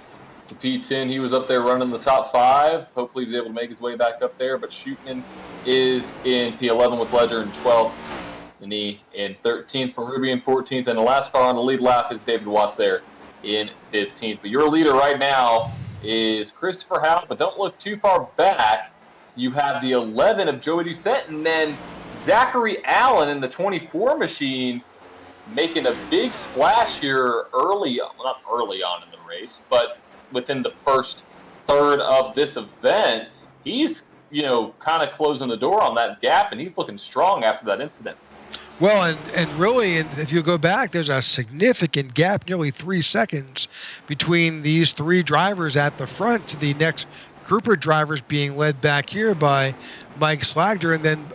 The P10, he was up there running the top 5. Hopefully he's able to make his way back up there. But Shootman is in P11 with Ledger in 12th. Nani in 13th. Peruvian 14th. And the last car on the lead lap is David Watts there in 15th. But your leader right now is Christopher Howell. But don't look too far back. You have the 11 of Joey Doucette. And then Zachary Allen in the 24 machine making a big splash here early, well, not early on in the race, but within the first third of this event. He's, kind of closing the door on that gap, and he's looking strong after that incident. Well, and really, if you go back, there's a significant gap, nearly 3 seconds, between these three drivers at the front to the next group of drivers being led back here by Mike Slagder. And then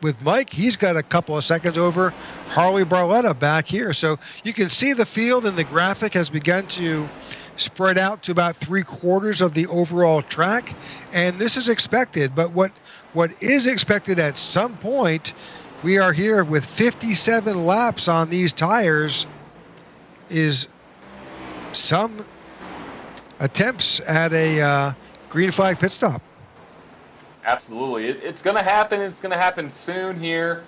with Mike, he's got a couple of seconds over Harley Barletta back here. So you can see the field, and the graphic has begun to spread out to about 3/4 of the overall track, and this is expected. But what is expected at some point, we are here with 57 laps on these tires, is some attempts at a green flag pit stop. Absolutely. It's going to happen. It's going to happen soon here,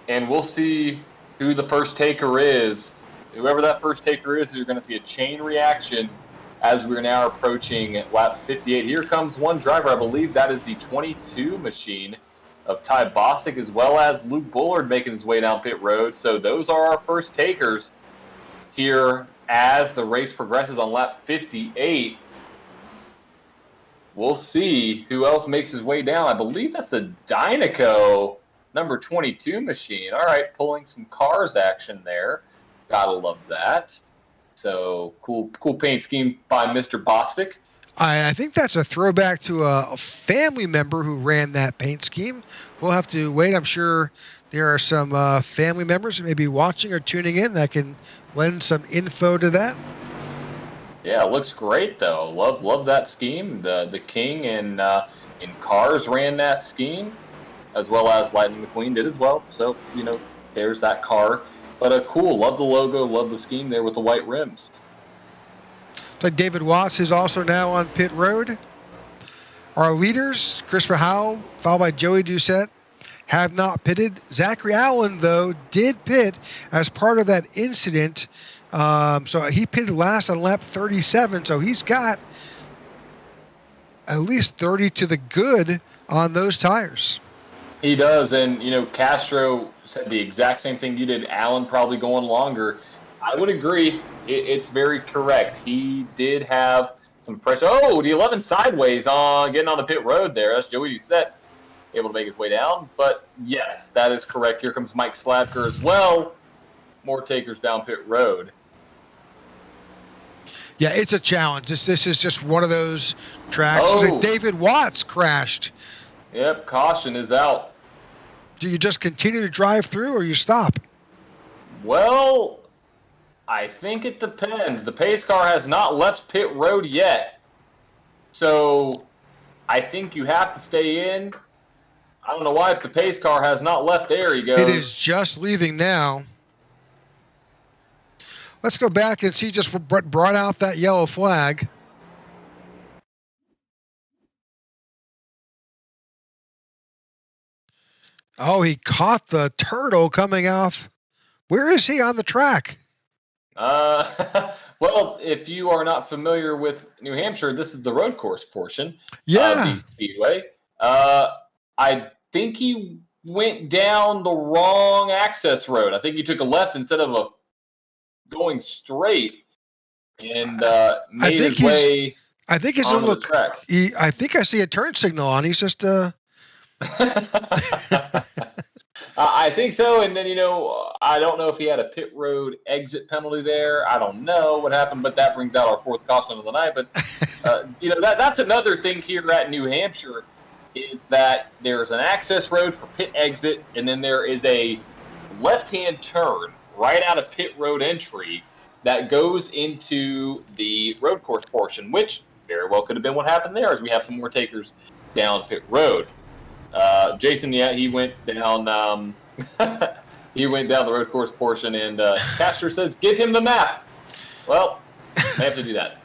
and we'll see who the first taker is. Whoever that first taker is, you're going to see a chain reaction as we're now approaching lap 58. Here comes one driver. I believe that is the 22 machine of Ty Bostic, as well as Luke Bullard making his way down pit road. So those are our first takers here as the race progresses on lap 58. We'll see who else makes his way down. I believe that's a Dynaco number 22 machine. All right, pulling some cars action there. Gotta love that. So cool paint scheme by Mr. Bostic. I think that's a throwback to a family member who ran that paint scheme. We'll have to wait. I'm sure there are some family members who may be watching or tuning in that can lend some info to that. Yeah, it looks great though. Love that scheme. The King and Cars ran that scheme, as well as Lightning McQueen did as well. So there's that car. But cool, love the logo, love the scheme there with the white rims. Like David Watts is also now on pit road. Our leaders, Christopher Howell, followed by Joey Doucette, have not pitted. Zachary Allen, though, did pit as part of that incident. So he pitted last on lap 37, so he's got at least 30 to the good on those tires. He does, and Castro said the exact same thing you did. Allen probably going longer. I would agree. It's very correct. He did have some fresh. Oh, the 11 sideways getting on the pit road there. That's Joey Doucette able to make his way down. But yes, that is correct. Here comes Mike Slagder as well. More takers down pit road. Yeah, it's a challenge. This is just one of those tracks. Oh. David Watts crashed. Yep, caution is out. Do you just continue to drive through or you stop? Well, I think it depends. The pace car has not left pit road yet. So I think you have to stay in. I don't know why if the pace car has not left. There he goes. It is just leaving now. Let's go back and see just what brought out that yellow flag. Oh, he caught the turtle coming off. Where is he on the track? Well, if you are not familiar with New Hampshire, this is the road course portion of Yeah. the Speedway. I think he went down the wrong access road. I think he took a left instead of going straight, and made his way. I think it's a onto the look. track. I think I see a turn signal on. He's just I think so, and then I don't know if he had a pit road exit penalty there. I don't know what happened, but that brings out our fourth caution of the night. But that's another thing here at New Hampshire, is that there's an access road for pit exit, and then there is a left-hand turn right out of pit road entry that goes into the road course portion, which very well could have been what happened there, as we have some more takers down pit road. Jason, he went down. He went down the road course portion, and Castro says, "Give him the map." Well, I have to do that.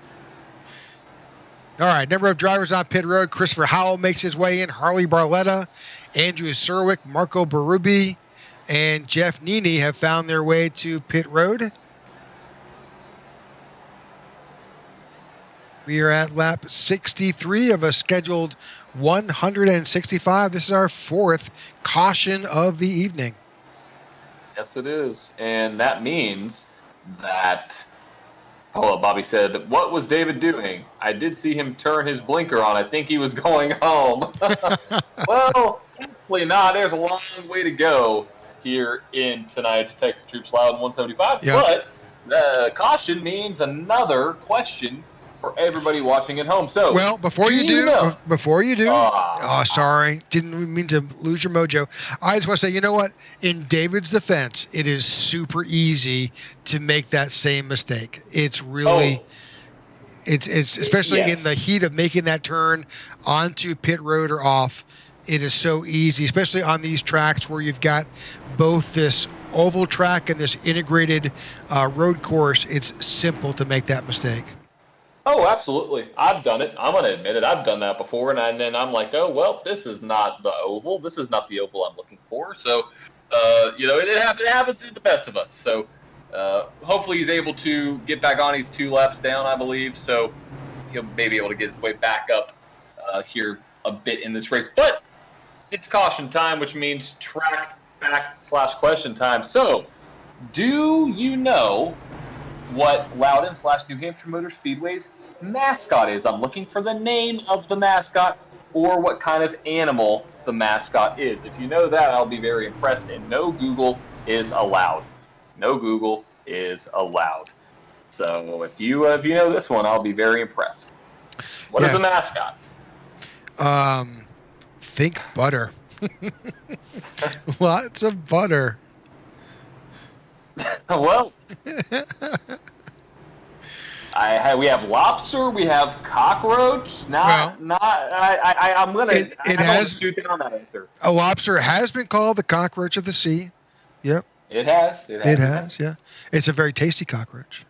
All right, number of drivers on pit road. Christopher Howell makes his way in. Harley Barletta, Andrew Serwick, Marco Berube, and Jeff Nini have found their way to pit road. We are at lap 63 of a scheduled 165. This is our fourth caution of the evening. Yes, it is. And that means that, Bobby said, what was David doing? I did see him turn his blinker on. I think he was going home. Well, hopefully not. There's a long way to go here in tonight's Tech4Troops Loudon 175. Yep. But caution means another question for everybody watching at home. So, well, before you do, sorry, didn't mean to lose your mojo. I just want to say, you know what? In David's defense, it is super easy to make that same mistake. It's really, it's especially in the heat of making that turn onto pit road or off. It is so easy, especially on these tracks where you've got both this oval track and this integrated road course. It's simple to make that mistake. Oh, absolutely. I've done it. I'm going to admit it. I've done that before, and then I'm like, oh, well, this is not the oval. This is not the oval I'm looking for. So, it happens to the best of us. So, hopefully he's able to get back on. He's 2 laps down, I believe. So, he'll maybe able to get his way back up here a bit in this race. But it's caution time, which means track fact / question time. So, do you know what Loudon / New Hampshire Motor Speedway's mascot is? I'm looking for the name of the mascot or what kind of animal the mascot is. If you know that, I'll be very impressed. And no Google is allowed. No Google is allowed. So if you know this one, I'll be very impressed. What is the mascot? Think butter. Lots of butter. Well, we have lobster, we have cockroach. I'm gonna shoot down that answer. A lobster has been called the cockroach of the sea. Yep. It has. Yeah. It's a very tasty cockroach.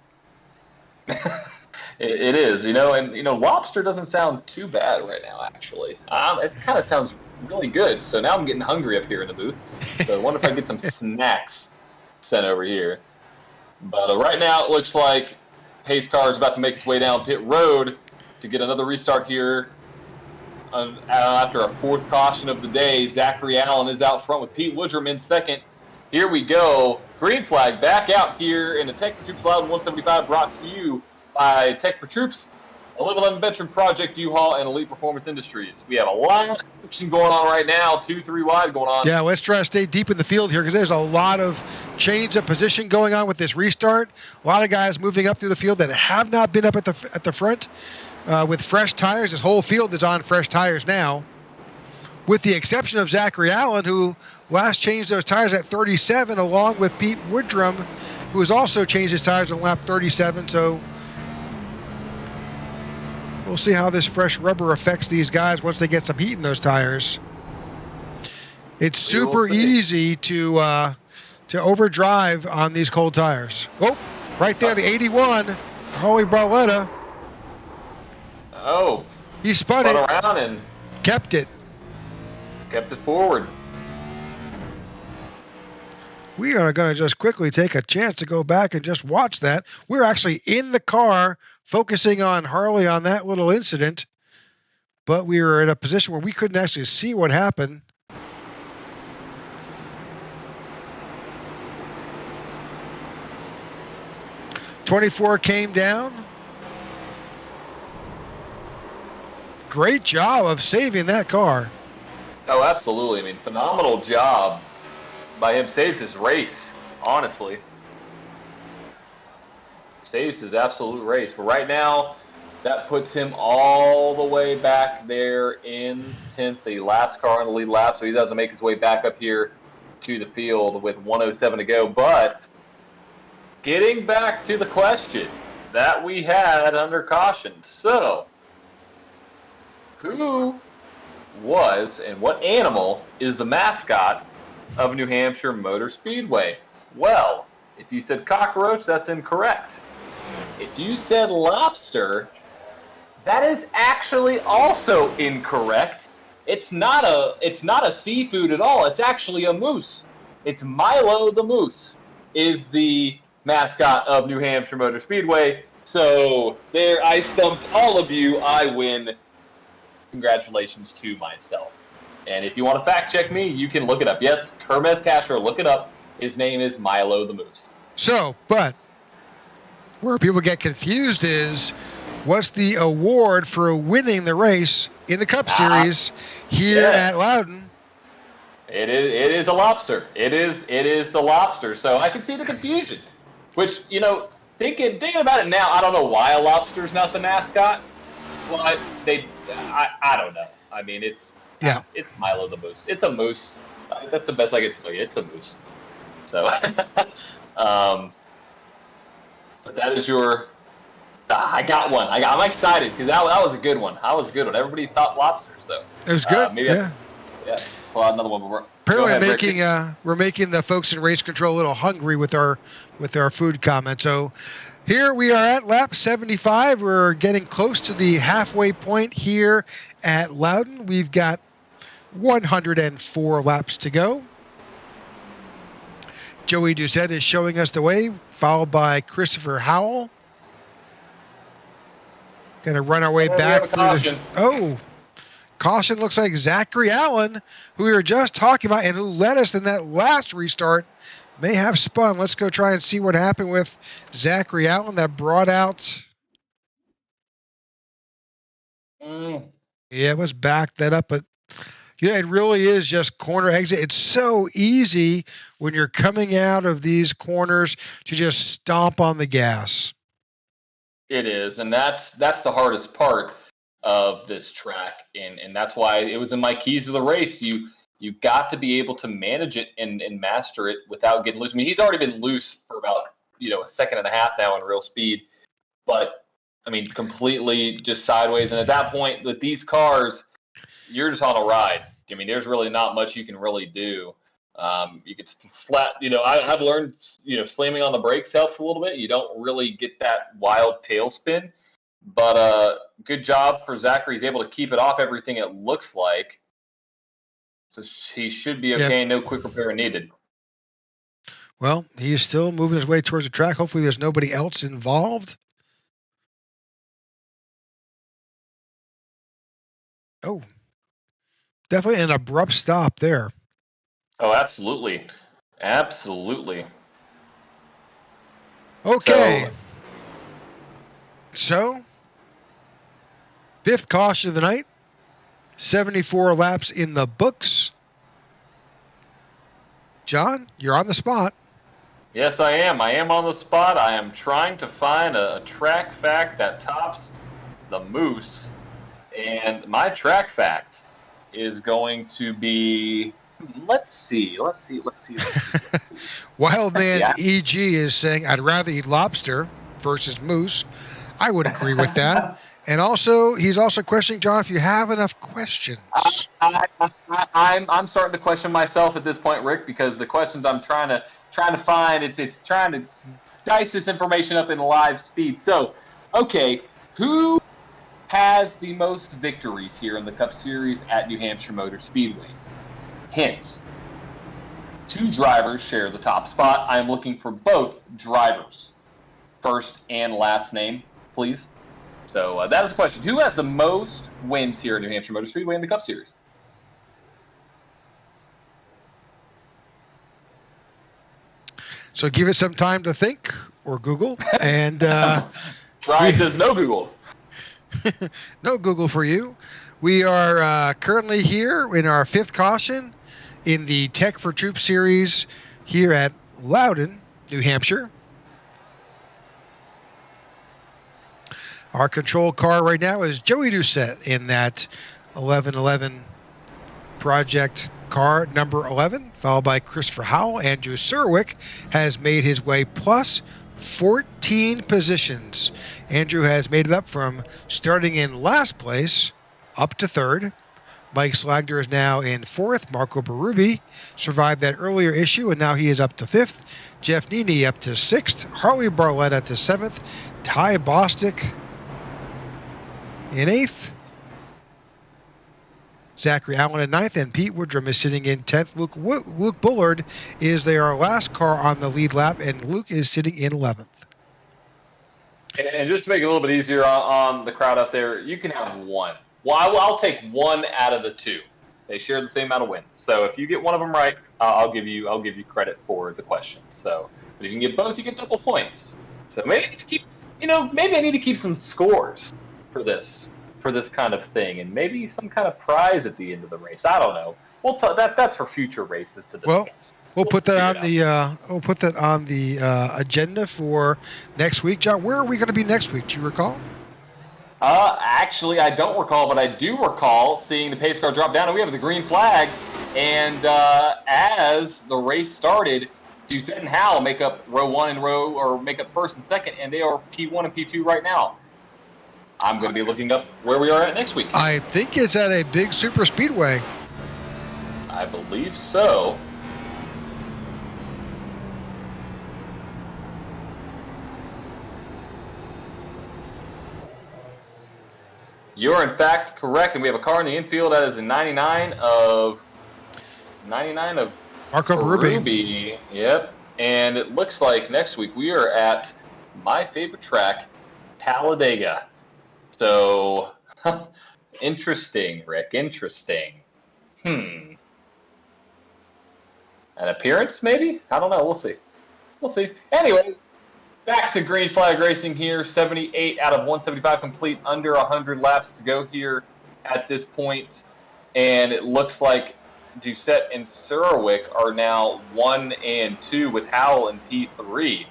It is, and lobster doesn't sound too bad right now. Actually, it kind of sounds really good. So now I'm getting hungry up here in the booth. So I wonder if I can get some snacks sent over here. But right now it looks like pace car is about to make its way down pit road to get another restart here after a fourth caution of the day. Zachary Allen is out front with Pete Woodrum in second. Here we go. Green flag back out here in the Tech4Troops Loudon 175, brought to you by Tech4Troops, a Live 11 Veteran Project, U-Haul, and Elite Performance Industries. We have a lot of action going on right now, 2-3 wide going on. Yeah, let's try to stay deep in the field here because there's a lot of change of position going on with this restart. A lot of guys moving up through the field that have not been up at the front with fresh tires. This whole field is on fresh tires now, with the exception of Zachary Allen, who last changed those tires at 37, along with Pete Woodrum, who has also changed his tires on lap 37. So we'll see how this fresh rubber affects these guys once they get some heat in those tires. It's super easy to overdrive on these cold tires. Oh, right there, the 81, Harley Barletta. Oh, he spun it around and kept it forward. We are going to just quickly take a chance to go back and just watch that. We're actually in the car focusing on Harley on that little incident, but we were in a position where we couldn't actually see what happened. 24 came down. Great job of saving that car. Oh, absolutely. I mean, phenomenal job by him. Saves his race, honestly. Saves his absolute race. But right now, that puts him all the way back there in 10th, the last car on the lead lap. So he has to make his way back up here to the field with 1:07 to go. But getting back to the question that we had under caution. So, who was and what animal is the mascot of New Hampshire Motor Speedway? Well, if you said cockroach, that's incorrect. If you said lobster, that is actually also incorrect. It's not a seafood at all. It's actually a moose. It's Milo the Moose is the mascot of New Hampshire Motor Speedway. So there, I stumped all of you. I win. Congratulations to myself. And if you want to fact check me, you can look it up. Yes, Hermes Castro, look it up. His name is Milo the Moose. So, but where people get confused is, what's the award for winning the race in the Cup Series here at Loudon? It is a lobster. It is the lobster. So I can see the confusion. Which, you know, thinking about it now, I don't know why a lobster's not the mascot. Well, I don't know. I mean, it's Milo the Moose. It's a moose. That's the best I can tell you. It's a moose. So, but that is your. I got one. I'm excited because that was a good one. Everybody thought lobster, so it was good. Maybe pull out another one. Apparently, we're making the folks in race control a little hungry with our food comment. So here we are at lap 75. We're getting close to the halfway point here at Loudon. We've got 104 laps to go. Joey Doucette is showing us the way, followed by Christopher Howell. Going to run our way back through caution looks like Zachary Allen, who we were just talking about and who led us in that last restart, may have spun. Let's go try and see what happened with Zachary Allen that brought out. Yeah, let's back that up. But yeah, it really is just corner exit. It's so easy when you're coming out of these corners to just stomp on the gas. It is, and that's the hardest part of this track, and that's why it was in my keys to the race. You got to be able to manage it and master it without getting loose. I mean, he's already been loose for about a second and a half now in real speed, but I mean, completely just sideways. And at that point, with these cars, you're just on a ride. I mean, there's really not much you can really do. You could slap. I've learned slamming on the brakes helps a little bit. You don't really get that wild tail spin. But good job for Zachary. He's able to keep it off everything, it looks like. So he should be okay. No quick repair needed. Well, he's still moving his way towards the track. Hopefully there's nobody else involved. Oh, definitely an abrupt stop there. Oh, absolutely. Absolutely. Okay. So, fifth caution of the night, 74 laps in the books. John, you're on the spot. Yes, I am. I am on the spot. I am trying to find a track fact that tops the Moose. And my track fact is going to be, let's see. Wildman EG is saying, I'd rather eat lobster versus moose. I would agree with that. And also, he's also questioning, John, if you have enough questions. I'm starting to question myself at this point, Rick, because the questions I'm trying to find, it's trying to dice this information up in live speed. So, okay, who has the most victories here in the Cup Series at New Hampshire Motor Speedway? Hint: 2 drivers share the top spot. I am looking for both drivers. First and last name, please. So that is the question. Who has the most wins here at New Hampshire Motor Speedway in the Cup Series? So give it some time to think or Google. And Brian says no Google. no Google for you. We are currently here in our 5th caution in the Tech4Troops series here at Loudon, New Hampshire. Our control car right now is Joey Doucette in that 1111 project car number 11, followed by Christopher Howell. Andrew Serwick has made his way plus 14 positions. Andrew has made it up from starting in last place up to 3rd. Mike Slagner is now in 4th. Marco Berube survived that earlier issue, and now he is up to 5th. Jeff Nini up to 6th. Harley Barletta to 7th. Ty Bostic in 8th. Zachary Allen in 9th, and Pete Woodrum is sitting in 10th. Luke Bullard is our last car on the lead lap, and Luke is sitting in 11th. And just to make it a little bit easier on the crowd out there, you can have one. Well, I'll take one out of the 2. They share the same amount of wins. So if you get one of them right, I'll give you credit for the question. So if you can get both, you get double points. So maybe I need to keep some scores for this kind of thing, and maybe some kind of prize at the end of the race. I don't know. That's for future races to discuss. Well, we'll put that on the agenda for next week. John, where are we going to be next week? Do you recall? Actually, I don't recall, but I do recall seeing the pace car drop down, and we have the green flag. And as the race started, Doucette and Howell make up make up 1st and 2nd, and they are P1 and P2 right now. I'm going to be looking up where we are at next week. I think it's at a big super speedway. I believe so. You're in fact correct, and we have a car in the infield that is a 99 of Marco Berube. Yep. And it looks like next week we are at my favorite track, Talladega. So, interesting, Rick. Interesting. An appearance, maybe? I don't know. We'll see. Anyway, back to green flag racing here. 78 out of 175 complete. Under 100 laps to go here at this point. And it looks like Doucette and Serwick are now 1 and 2 with Howell in P3.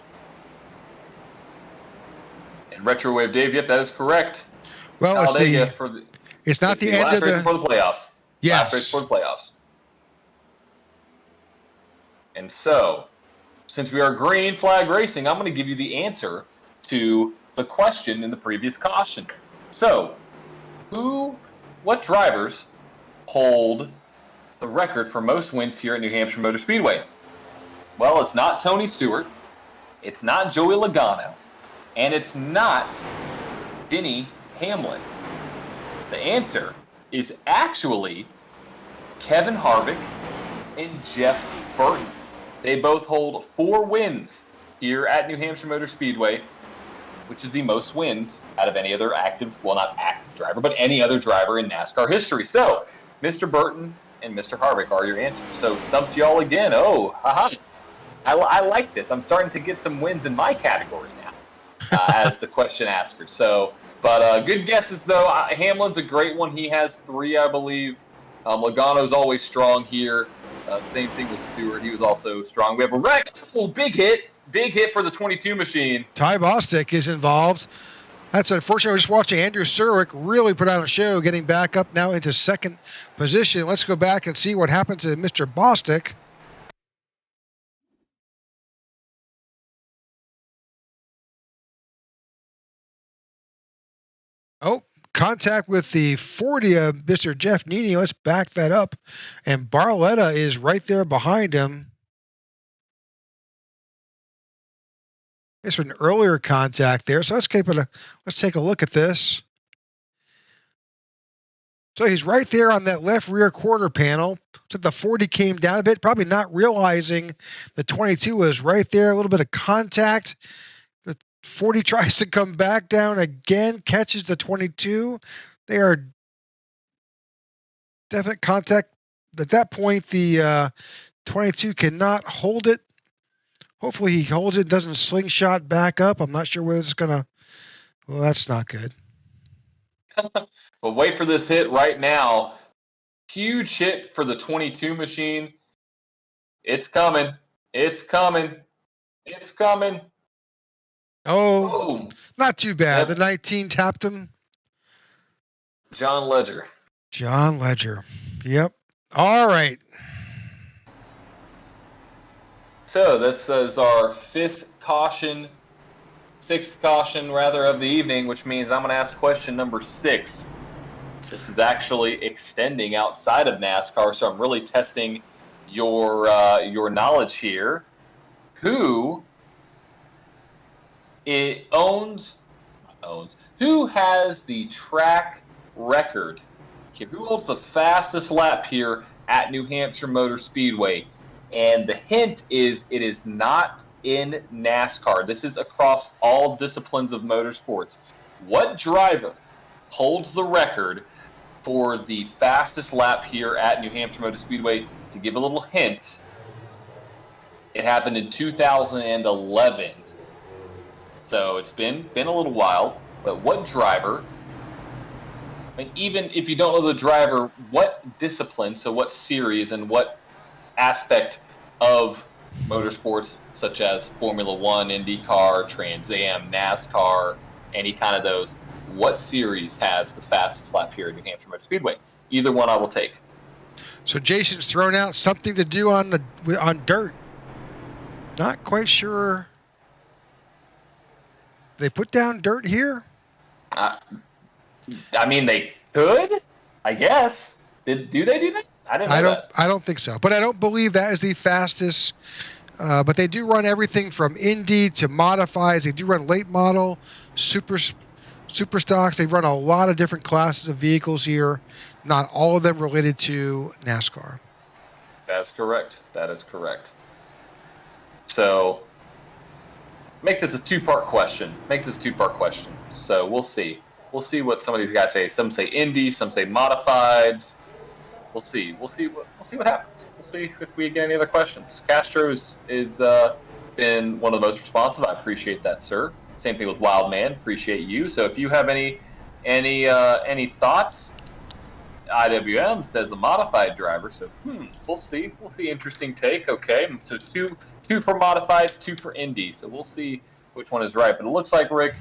And Retrowave Dave, yep, that is correct. Well, it's not the end of the for the playoffs. Yes. Last race for the playoffs. And so, since we are green flag racing, I'm going to give you the answer to the question in the previous caution. So, what drivers hold the record for most wins here at New Hampshire Motor Speedway? Well, it's not Tony Stewart, it's not Joey Logano, and it's not Denny Hamlin. The answer is actually Kevin Harvick and Jeff Burton. They both hold 4 wins here at New Hampshire Motor Speedway, which is the most wins out of any other not active driver, but any other driver in NASCAR history. So, Mr. Burton and Mr. Harvick are your answers. So, stumped y'all again. Oh, haha. I like this. I'm starting to get some wins in my category now as the question asker. So, but good guesses, though. Hamlin's a great one. He has 3, I believe. Logano's always strong here. Same thing with Stewart. He was also strong. We have a wreck. Oh, big hit for the 22 machine. Ty Bostic is involved. That's unfortunate. We're just watching Andrew Serwick really put on a show, getting back up now into 2nd position. Let's go back and see what happened to Mr. Bostic. Oh, contact with the 40 of Mr. Jeff Nini. Let's back that up. And Barletta is right there behind him. It's an earlier contact there. So let's take a look at this. So he's right there on that left rear quarter panel. So the 40 came down a bit, probably not realizing the 22 was right there. A little bit of contact. The 40 tries to come back down again, catches the 22. They are definite contact. At that point, the 22 cannot hold it Hopefully he holds it, doesn't slingshot back up. I'm not sure whether it's going to. Well, that's not good. But wait for this hit right now. Huge hit for the 22 machine. It's coming. It's coming. It's coming. Oh, not too bad. Yep. The 19 tapped him. John Ledger. John Ledger. Yep. All right. So this is our sixth caution rather of the evening, which means I'm going to ask question number 6. This is actually extending outside of NASCAR, so I'm really testing your knowledge here. Who who has the track record? Okay, who holds the fastest lap here at New Hampshire Motor Speedway? And the hint is it is not in NASCAR. This is across all disciplines of motorsports. What driver holds the record for the fastest lap here at New Hampshire Motor Speedway? To give a little hint, it happened in 2011. So it's been a little while. But what driver, I mean, even if you don't know the driver, what discipline, so what series and what aspect of motorsports, such as Formula One, IndyCar, Trans Am, NASCAR, any kind of those, what series has the fastest lap here at New Hampshire Motor Speedway? Either one I will take. So Jason's thrown out something to do on dirt. Not quite sure. They put down dirt here? I mean, they could, I guess. Do they do that? I didn't know that. I don't think so. But I don't believe that is the fastest. But they do run everything from Indy to modifieds. They do run late model, super stocks. They run a lot of different classes of vehicles here. Not all of them related to NASCAR. That's correct. That is correct. So make this a two-part question. So we'll see. We'll see what some of these guys say. Some say Indy, some say modifieds. We'll see. We'll see what happens. We'll see if we get any other questions. Castro is been one of the most responsive. I appreciate that, sir. Same thing with Wildman. Appreciate you. So if you have any thoughts, IWM says a modified driver. So we'll see. We'll see. Interesting take. Okay. So two for modifieds, 2 for Indy. So we'll see which one is right. But it looks like, Rick,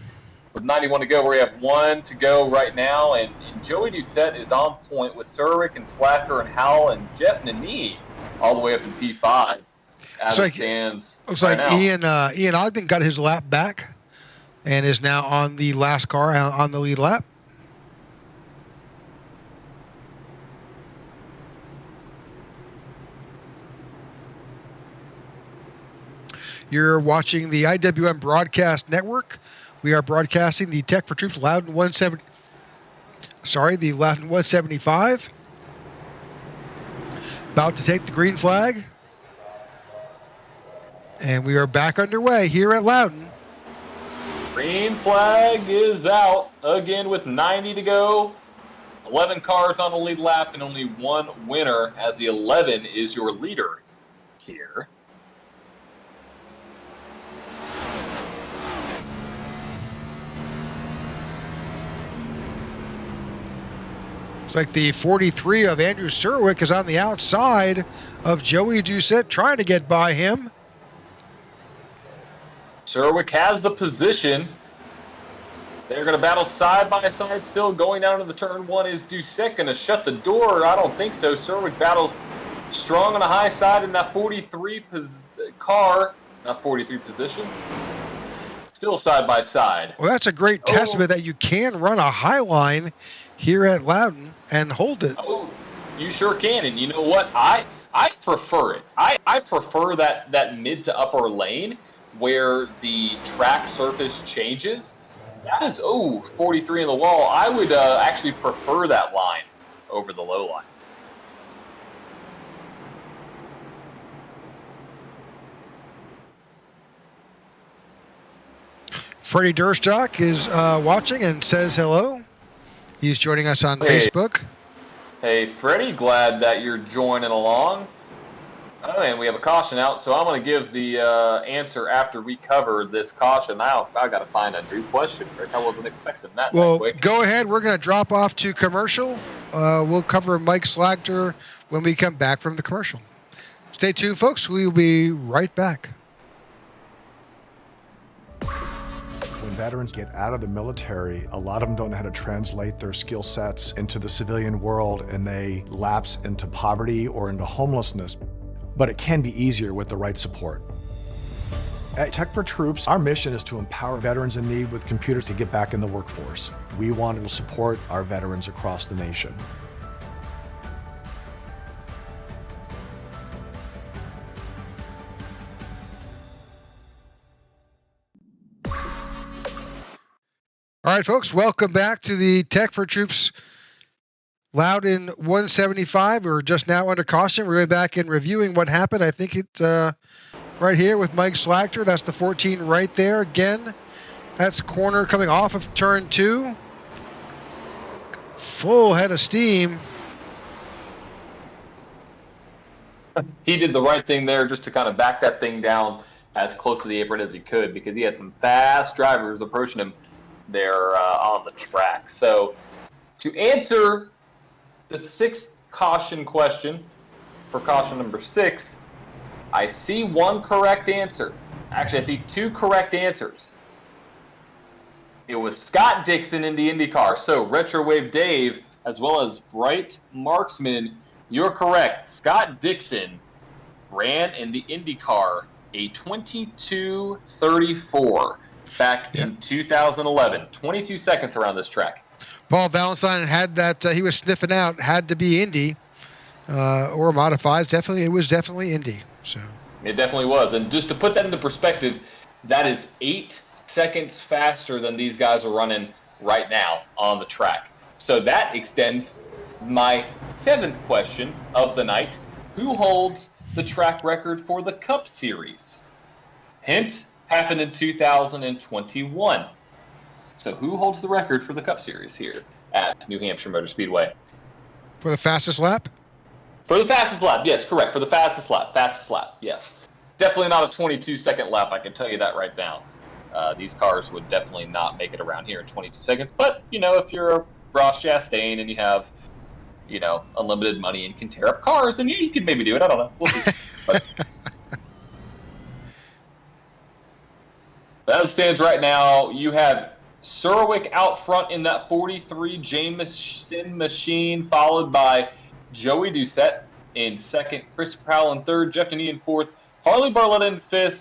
with 91 to go, we have 1 to go right now, and Joey Doucette is on point with Surrick and Slacker and Howell and Jeff Nani all the way up in P5 as it stands. Looks like Ian Ogden got his lap back and is now on the last car on the lead lap. You're watching the IWM Broadcast Network. We are broadcasting the Tech4Troops Loudon 175. About to take the green flag. And we are back underway here at Loudon. Green flag is out again with 90 to go. 11 cars on the lead lap and only 1 winner, as the 11 is your leader here. It's like the 43 of Andrew Surwick is on the outside of Joey Doucette, trying to get by him. Surwick has the position. They're going to battle side by side still. Going down to the turn 1 is Doucette going to shut the door. I don't think so. Surwick battles strong on the high side in that 43 car. Not 43 position. Still side by side. Well, that's a great testament that you can run a high line here at Loudon and hold it. Oh, you sure can. And you know what? I prefer it. I prefer that mid to upper lane where the track surface changes. That is, 43 in the wall. I would actually prefer that line over the low line. Freddie Durstock is watching and says hello. He's joining us on Facebook. Hey, Freddie, glad that you're joining along. Oh, and we have a caution out, so I'm going to give the answer after we cover this caution. Now, I got to find a new question, Rick. I wasn't expecting that quick. Go ahead. We're going to drop off to commercial. We'll cover Mike Slagter when we come back from the commercial. Stay tuned, folks. We'll be right back. When veterans get out of the military, a lot of them don't know how to translate their skill sets into the civilian world, and they lapse into poverty or into homelessness. But it can be easier with the right support. At Tech4Troops, our mission is to empower veterans in need with computers to get back in the workforce. We want to support our veterans across the nation. All right, folks, welcome back to the Tech4Troops Loudon 175. We're just now under caution. We're going back and reviewing what happened. I think it's right here with Mike Slagter. That's the 14 right there. Again, that's corner coming off of turn 2. Full head of steam. He did the right thing there just to kind of back that thing down as close to the apron as he could, because he had some fast drivers approaching him there on the track. So to answer the 6th caution question, for caution number 6, I see one correct answer. Actually, I see 2 correct answers. It was Scott Dixon in the IndyCar. So Retrowave Dave, as well as Bright Marksman, you're correct. Scott Dixon ran in the IndyCar a 22:34 back in 2011. 22 seconds around this track. Paul Valentine had that he was sniffing out, had to be Indy or modified. It was definitely Indy. So it definitely was. And just to put that into perspective, that is 8 seconds faster than these guys are running right now on the track. So that extends my 7th question of the night. Who holds the track record for the Cup Series? Hint, happened in 2021. So who holds the record for the Cup Series here at New Hampshire Motor Speedway? For the fastest lap? For the fastest lap, yes, correct. For the fastest lap, yes. Definitely not a 22-second lap, I can tell you that right now. These cars would definitely not make it around here in 22 seconds. But, if you're a Ross Chastain and you have, unlimited money and can tear up cars, and you can maybe do it. I don't know. We'll see. But as it stands right now, you have Surwick out front in that 43 Jameson machine, followed by Joey Doucette in 2nd, Chris Powell in 3rd, Jeff Denny in 4th, Harley Barletta in 5th,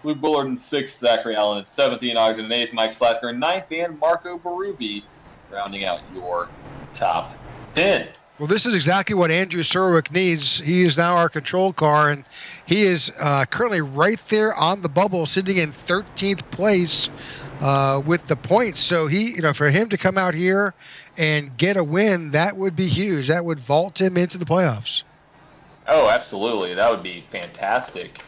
Luke Bullard in 6th, Zachary Allen in 7th, Ian Ogden in 8th, Mike Slacker in 9th, and Marco Berube rounding out your top 10. Well, this is exactly what Andrew Surwick needs. He is now our control car, and he is currently right there on the bubble, sitting in 13th place with the points. So for him to come out here and get a win, that would be huge. That would vault him into the playoffs. Oh, absolutely. That would be fantastic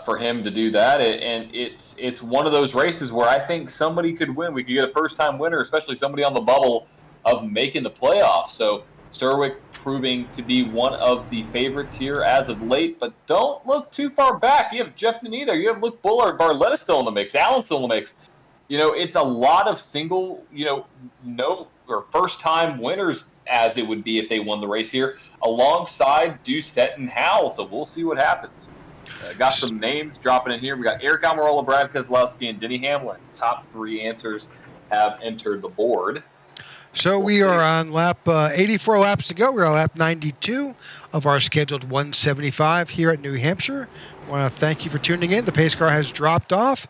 for him to do that. And it's one of those races where I think somebody could win. We could get a first-time winner, especially somebody on the bubble of making the playoffs. So Surwick proving to be one of the favorites here as of late, but don't look too far back. You have Jeff Denny there. You have Luke Bullard, Barletta still in the mix, Allen still in the mix. It's a lot of single, no or first-time winners, as it would be if they won the race here, alongside Doucette and Howell. So we'll see what happens. Got some names dropping in here. We got Eric Almirola, Brad Keselowski, and Denny Hamlin. Top 3 answers have entered the board. So we are on lap 84 laps to go. We're on lap 92 of our scheduled 175 here at New Hampshire. I want to thank you for tuning in. The pace car has dropped off,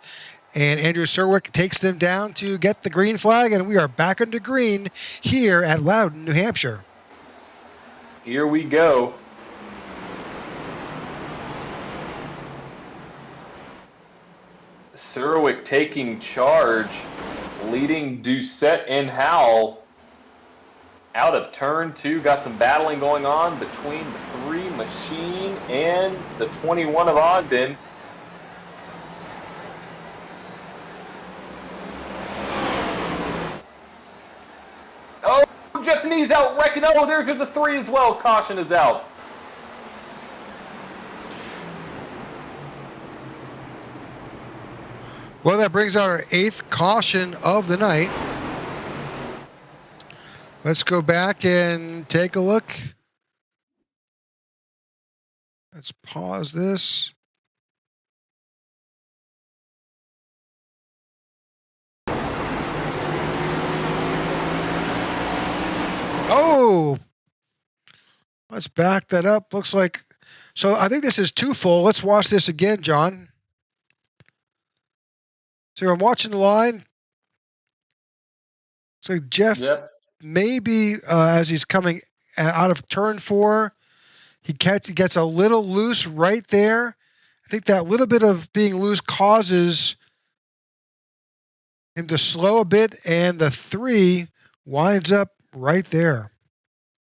and Andrew Surwick takes them down to get the green flag, and we are back under green here at Loudon, New Hampshire. Here we go. Surwick taking charge, leading Doucette and Howell out of turn 2. Got some battling going on between the 3 machine and the 21 of Ogden. Oh, Jeff Denny's out wrecking. Oh, there goes a 3 as well. Caution is out. Well, that brings our 8th caution of the night. Let's go back and take a look. Let's pause this. Oh, let's back that up. Looks like, so I think this is too full. Let's watch this again, John. So I'm watching the line. So Jeff, maybe as he's coming out of turn 4, he gets a little loose right there. I think that little bit of being loose causes him to slow a bit, and the 3 winds up right there.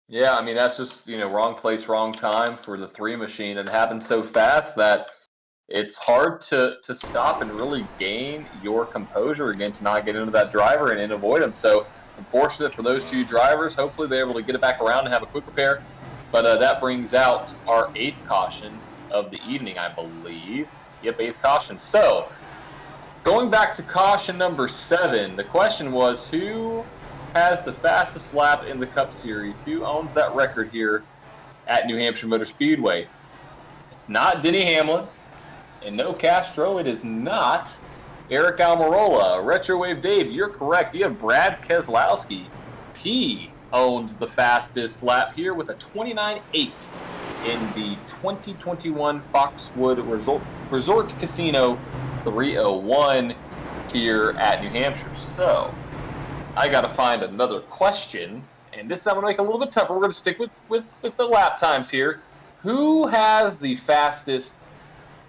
Yeah, I mean, that's just, wrong place, wrong time for the 3 machine. And it happened so fast that it's hard to stop and really gain your composure again to not get into that driver and avoid him. So unfortunate for those 2 drivers. Hopefully they're able to get it back around and have a quick repair. But that brings out our 8th caution of the evening, I believe. Yep, 8th caution. So going back to caution number 7, the question was, who has the fastest lap in the Cup Series? Who owns that record here at New Hampshire Motor Speedway? It's not Denny Hamlin, and no Castro. It is not Eric Almirola. Retrowave Dave, you're correct. You have Brad Keselowski. He owns the fastest lap here with a 29.8 in the 2021 Foxwood Resort Casino 301 here at New Hampshire. So I got to find another question, and this I'm going to make a little bit tougher. We're going to stick with the lap times here. Who has the fastest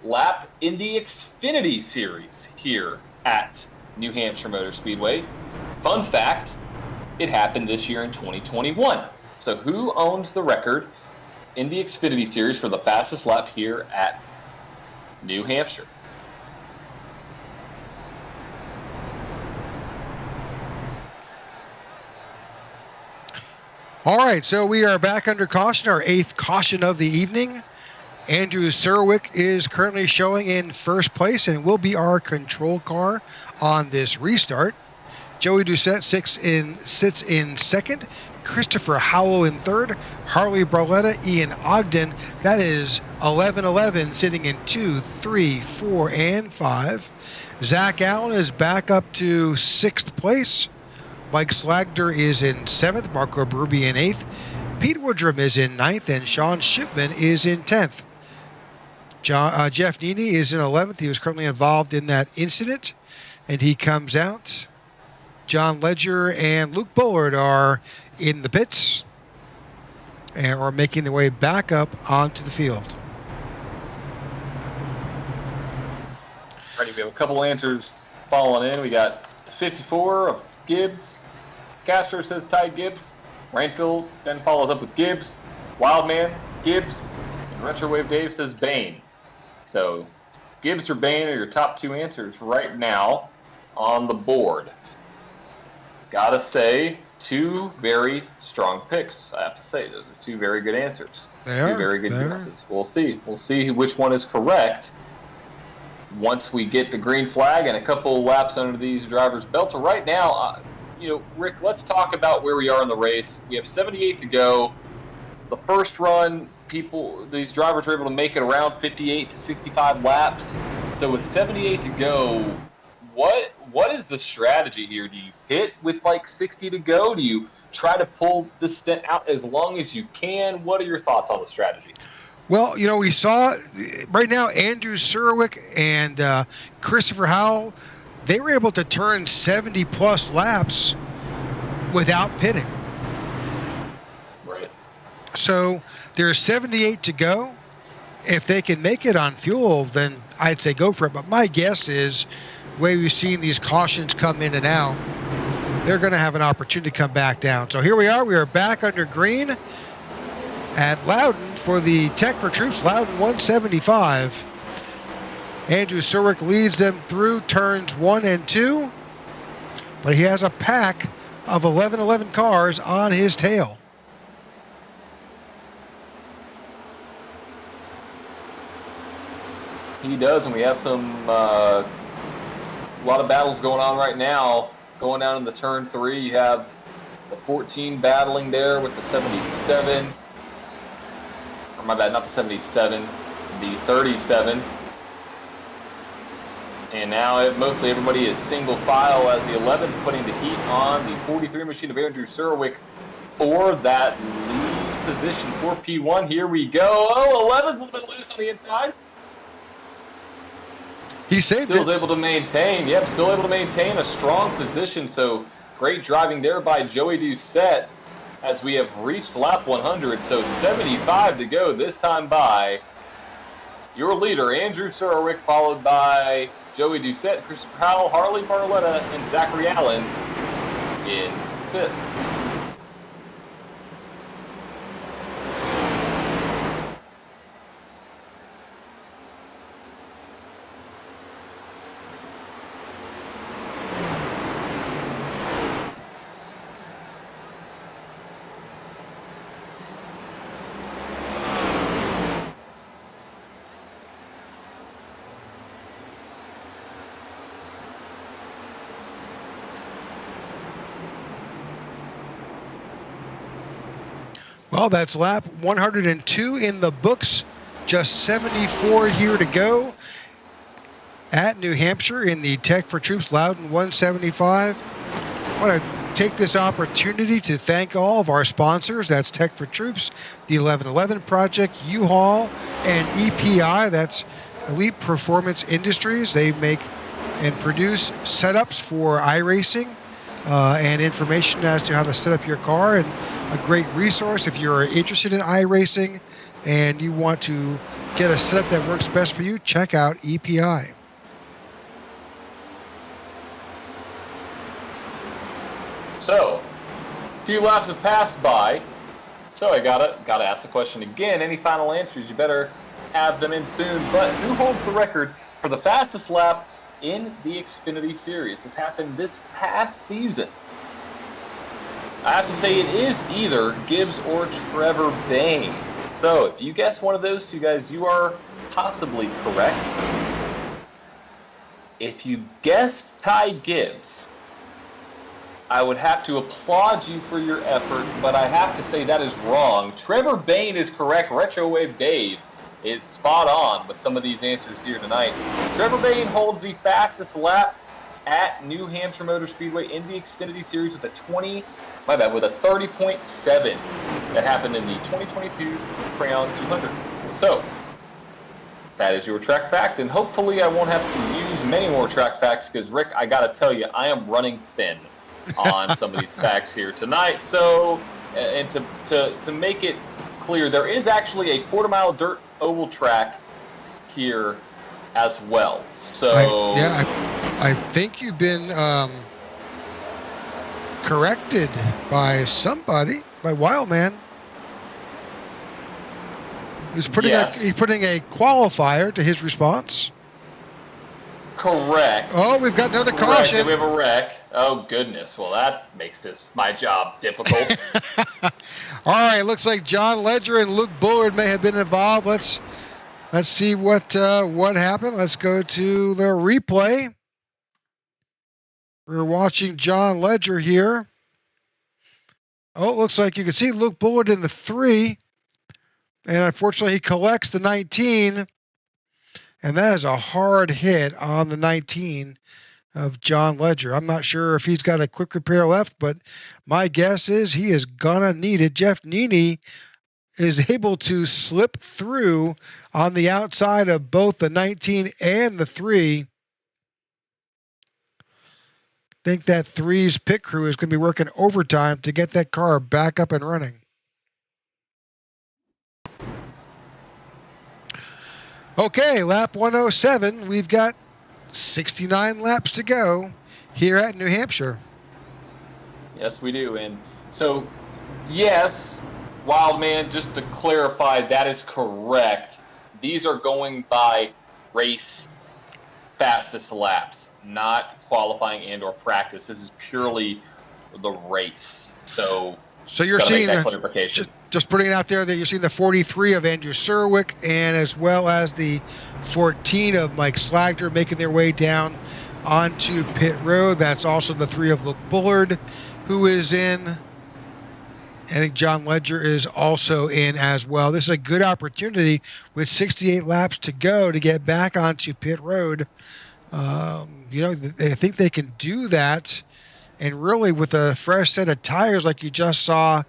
lap in the Xfinity Series here at New Hampshire Motor Speedway? Fun fact, it happened this year in 2021. So who owns the record in the Xfinity Series for the fastest lap here at New Hampshire? All right, so we are back under caution, our 8th caution of the evening. Andrew Serwick is currently showing in first place and will be our control car on this restart. Joey Doucette sits in second. Christopher Howell in third. Harley Barletta, Ian Ogden. That is 11-11 sitting in 2, 3, 4, and 5. Zach Allen is back up to 6th place. Mike Slagder is in 7th. Marco Berube in 8th. Pete Woodrum is in 9th. And Sean Shipman is in 10th. Jeff Neely is in 11th. He was currently involved in that incident, and he comes out. John Ledger and Luke Bullard are in the pits and are making their way back up onto the field. All right, we have a couple answers falling in. We got 54 of Gibbs. Castro says Ty Gibbs. Rainfield then follows up with Gibbs. Wildman, Gibbs. And Retrowave Dave says Bain. So Gibbs or Bain are your top 2 answers right now on the board. Gotta say, 2 very strong picks. I have to say, those are 2 very good answers. They 2 are. very good They guesses. We'll see. We'll see which one is correct once we get the green flag and a couple laps under these drivers' belts. So right now, Rick, let's talk about where we are in the race. We have 78 to go. The first run, these drivers were able to make it around 58 to 65 laps. So with 78 to go, what is the strategy here? Do you hit with like 60 to go? Do you try to pull the stint out as long as you can? What are your thoughts on the strategy? Well, we saw right now Andrew Serwick and Christopher Howell, they were able to turn 70-plus laps without pitting. Right. So there's 78 to go. If they can make it on fuel, then I'd say go for it. But my guess is, the way we've seen these cautions come in and out, they're going to have an opportunity to come back down. So here we are. We are back under green at Loudon for the Tech4Troops Loudon 175. Andrew Serwick leads them through turns 1 and 2, but he has a pack of 11 cars on his tail. He does, and we have some lot of battles going on right now. Going down in the turn 3, you have the 14 battling there with the 77. Or my bad, not the 77, the 37. And now mostly everybody is single file as the 11 putting the heat on the 43 machine of Andrew Surwick for that lead position for P1. Here we go. Oh, 11's a little bit loose on the inside. He saved Still it. able to maintain. Yep, still able to maintain a strong position. So great driving there by Joey Doucette as we have reached lap 100. So 75 to go this time by your leader, Andrew Surwick, followed by Joey Doucette, Christopher Howell, Harley Barletta, and Zachary Allen in 5th. Well, that's lap 102 in the books. Just 74 here to go at New Hampshire in the Tech4Troops Loudon 175. I want to take this opportunity to thank all of our sponsors. That's Tech4Troops, the 1111 Project, U-Haul, and EPI. That's Elite Performance Industries. They make and produce setups for iRacing and information as to how to set up your car, and a great resource if you're interested in iRacing and you want to get a setup that works best for you. Check out EPI. So, a few laps have passed by. So I gotta ask the question again. Any final answers? You better have them in soon. But who holds the record for the fastest lap in the Xfinity Series? This happened this past season. I have to say it is either Gibbs or Trevor Bayne. So if you guess one of those two guys, you are possibly correct. If you guessed Ty Gibbs, I would have to applaud you for your effort, but I have to say that is wrong. Trevor Bayne is correct. Retrowave Dave is spot on with some of these answers here tonight. Trevor Bayne holds the fastest lap at New Hampshire Motor Speedway in the Xfinity Series with a 30.7 that happened in the 2022 Crayon 200. So that is your track fact, and hopefully I won't have to use many more track facts because, Rick, I got to tell you, I am running thin on some of these facts here tonight. So, and to make it clear, there is actually a quarter-mile dirt oval track here as well. So I think you've been corrected by somebody, by Wildman. He's putting he's putting a qualifier to his response. Correct. Oh, we've got another caution. We have a wreck. Oh, goodness. Well, that makes my job difficult. All right, looks like John Ledger and Luke Bullard may have been involved. Let's see what happened. Let's go to the replay. We're watching John Ledger here. Oh, it looks like you can see Luke Bullard in the 3. And unfortunately, he collects the 19. And that is a hard hit on the 19 of John Ledger. I'm not sure if he's got a quick repair left, but my guess is he is going to need it. Jeff Nini is able to slip through on the outside of both the 19 and the 3. I think that 3's pit crew is going to be working overtime to get that car back up and running. Okay, lap 107. We've got 69 laps to go here at New Hampshire. Yes, we do. And so, yes, Wildman, just to clarify, that is correct. These are going by race fastest laps, not qualifying and or practice. This is purely the race. So you're seeing that clarification. Just putting it out there that you're seeing the 43 of Andrew Surwick and as well as the 14 of Mike Slagter making their way down onto pit road. That's also the 3 of Luke Bullard, who is in. I think John Ledger is also in as well. This is a good opportunity with 68 laps to go to get back onto pit road. I think they can do that. And really, with a fresh set of tires like you just saw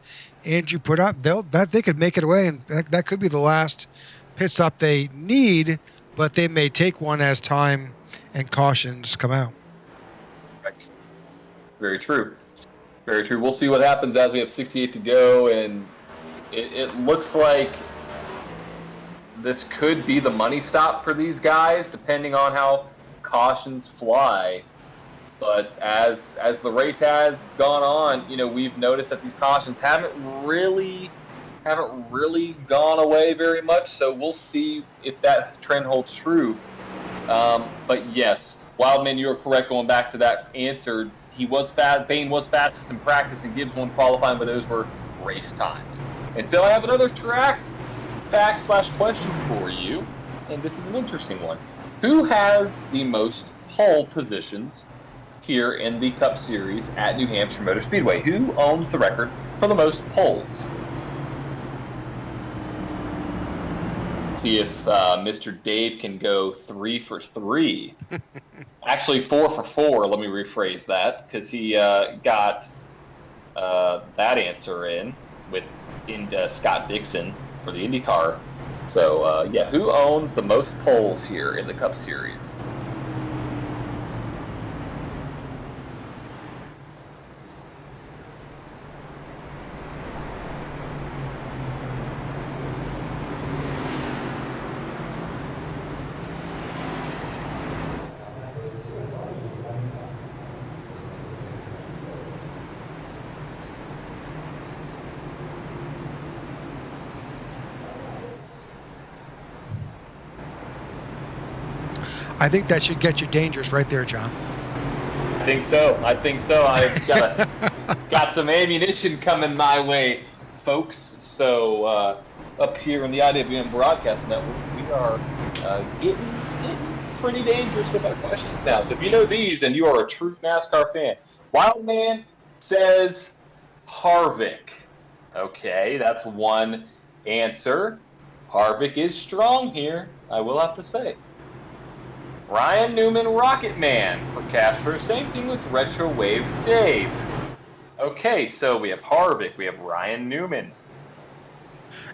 Andrew put up, they could make it away. And that could be the last pit stop they need, but they may take one as time and cautions come out. Right. Very true. Very true. We'll see what happens as we have 68 to go, and it looks like this could be the money stop for these guys, depending on how cautions fly. But as the race has gone on, we've noticed that these cautions haven't really gone away very much. So we'll see if that trend holds true. But yes, Wildman, you're correct. Going back to that answer, he was fast. Bain was fastest in practice, and Gibbs won qualifying, but those were race times. And so I have another track fact/question for you, and this is an interesting one. Who has the most pole positions here in the Cup Series at New Hampshire Motor Speedway? Who owns the record for the most poles? See if Mr. Dave can go 3 for 3. Actually, 4 for 4. Let me rephrase that, because he got that answer in with Scott Dixon for the IndyCar. So, who owns the most poles here in the Cup Series? I think that should get you dangerous right there, John. I think so. I've got some ammunition coming my way, folks. So up here in the IWM Broadcast Network, we are getting pretty dangerous with our questions now. So if you know these, then you are a true NASCAR fan. Wildman says Harvick. Okay, that's one answer. Harvick is strong here, I will have to say. Ryan Newman, Rocket Man for Castro. Same thing with Retro Wave Dave. Okay, so we have Harvick, we have Ryan Newman.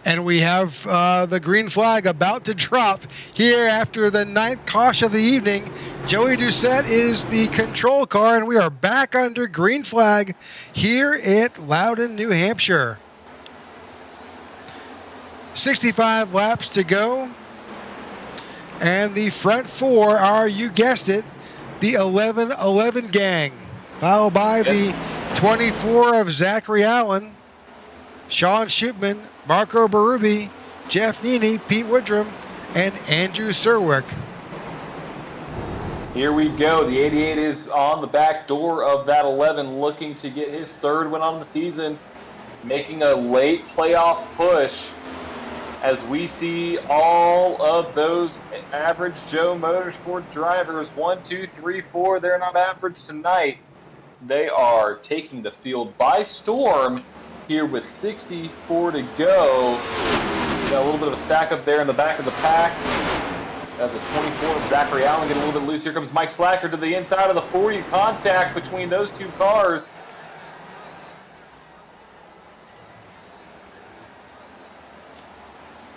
And we have the green flag about to drop here after the 9th caution of the evening. Joey Doucette is the control car, and we are back under green flag here at Loudon, New Hampshire. 65 laps to go. And the front 4 are, you guessed it, the 11-11 gang, followed by the 24 of Zachary Allen, Sean Shipman, Marco Berube, Jeff Nini, Pete Woodrum, and Andrew Serwick. Here we go. The 88 is on the back door of that 11, looking to get his 3rd win on the season, making a late playoff push. As we see all of those average Joe Motorsport drivers, 1, 2, 3, 4, they're not average tonight. They are taking the field by storm here with 64 to go. Got a little bit of a stack up there in the back of the pack. As the 24 of Zachary Allen get a little bit loose. Here comes Mike Slacker to the inside of the 40. Contact between those two cars.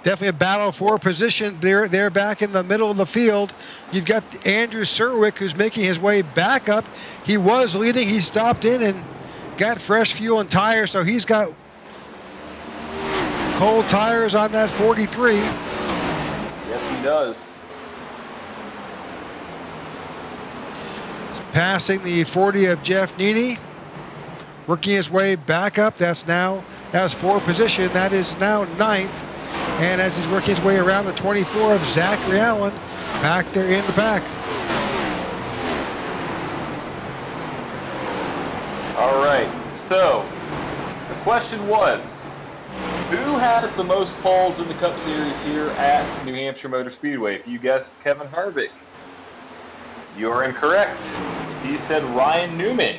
Definitely a battle for position. They're back in the middle of the field. You've got Andrew Serwick, who's making his way back up. He was leading. He stopped in and got fresh fuel and tires, so he's got cold tires on that 43. Yes, he does. Passing the 40 of Jeff Nini. Working his way back up. That was 4 position. That is now 9th. And as he's working his way around the 24 of Zachary Allen, back there in the pack. All right, so the question was, who has the most poles in the Cup Series here at New Hampshire Motor Speedway? If you guessed Kevin Harvick, You're incorrect. He said Ryan Newman.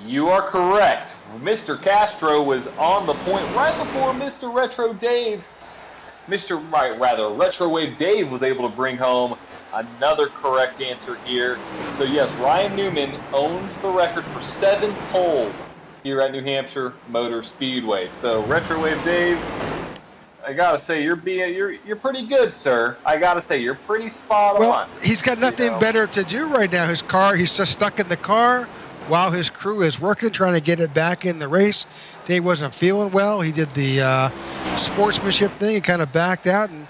You are correct. Mr. Castro was on the point right before Mr. Retro Wave Dave was able to bring home another correct answer here. So yes, Ryan Newman owns the record for 7 poles here at New Hampshire Motor Speedway. So Retro Wave Dave, I gotta say you're pretty good, sir. I gotta say you're pretty spot on. Well, he's got nothing better to do right now. He's just stuck in the car while his crew is working, trying to get it back in the race. Dave wasn't feeling well. He did the sportsmanship thing. He kind of backed out, and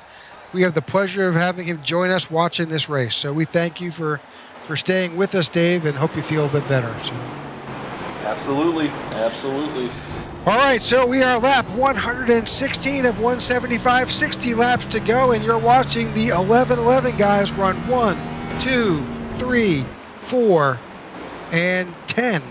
we have the pleasure of having him join us watching this race. So we thank you for staying with us, Dave, and hope you feel a bit better. So. Absolutely. All right, so we are lap 116 of 175, 60 laps to go, and you're watching the 11-11 guys run 1, 2, 3, 4, and 10.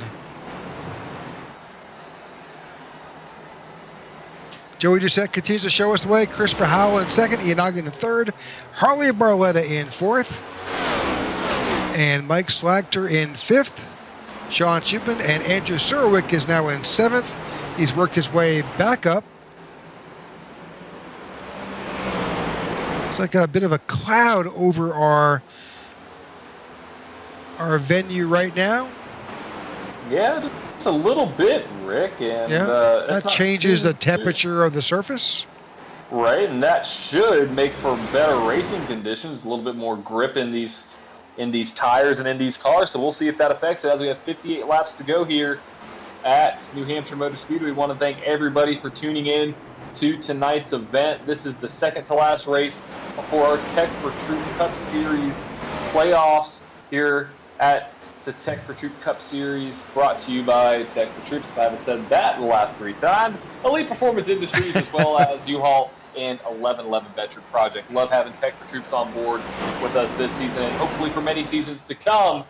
Joey Doucette continues to show us the way. Christopher Howell in second, Ian Ogden in third, Harley Barletta in fourth, and Mike Slagter in fifth. Sean Shupin and Andrew Surwick is now in seventh. He's worked his way back up. It's like a bit of a cloud over our venue right now. Yeah, it's a little bit, Rick. And that changes the temperature of the surface. Right, and that should make for better racing conditions, a little bit more grip in these tires and in these cars. So we'll see if that affects it as we have 58 laps to go here at New Hampshire Motor Speedway. We want to thank everybody for tuning in to tonight's event. This is the second to last race before our Tech4Troops Cup Series playoffs here at the Tech4Troops Cup Series, brought to you by Tech4Troops. If I haven't said that the last 3 times, Elite Performance Industries, as well as U-Haul and 1111 Veteran Project. Love having Tech4Troops on board with us this season, and hopefully for many seasons to come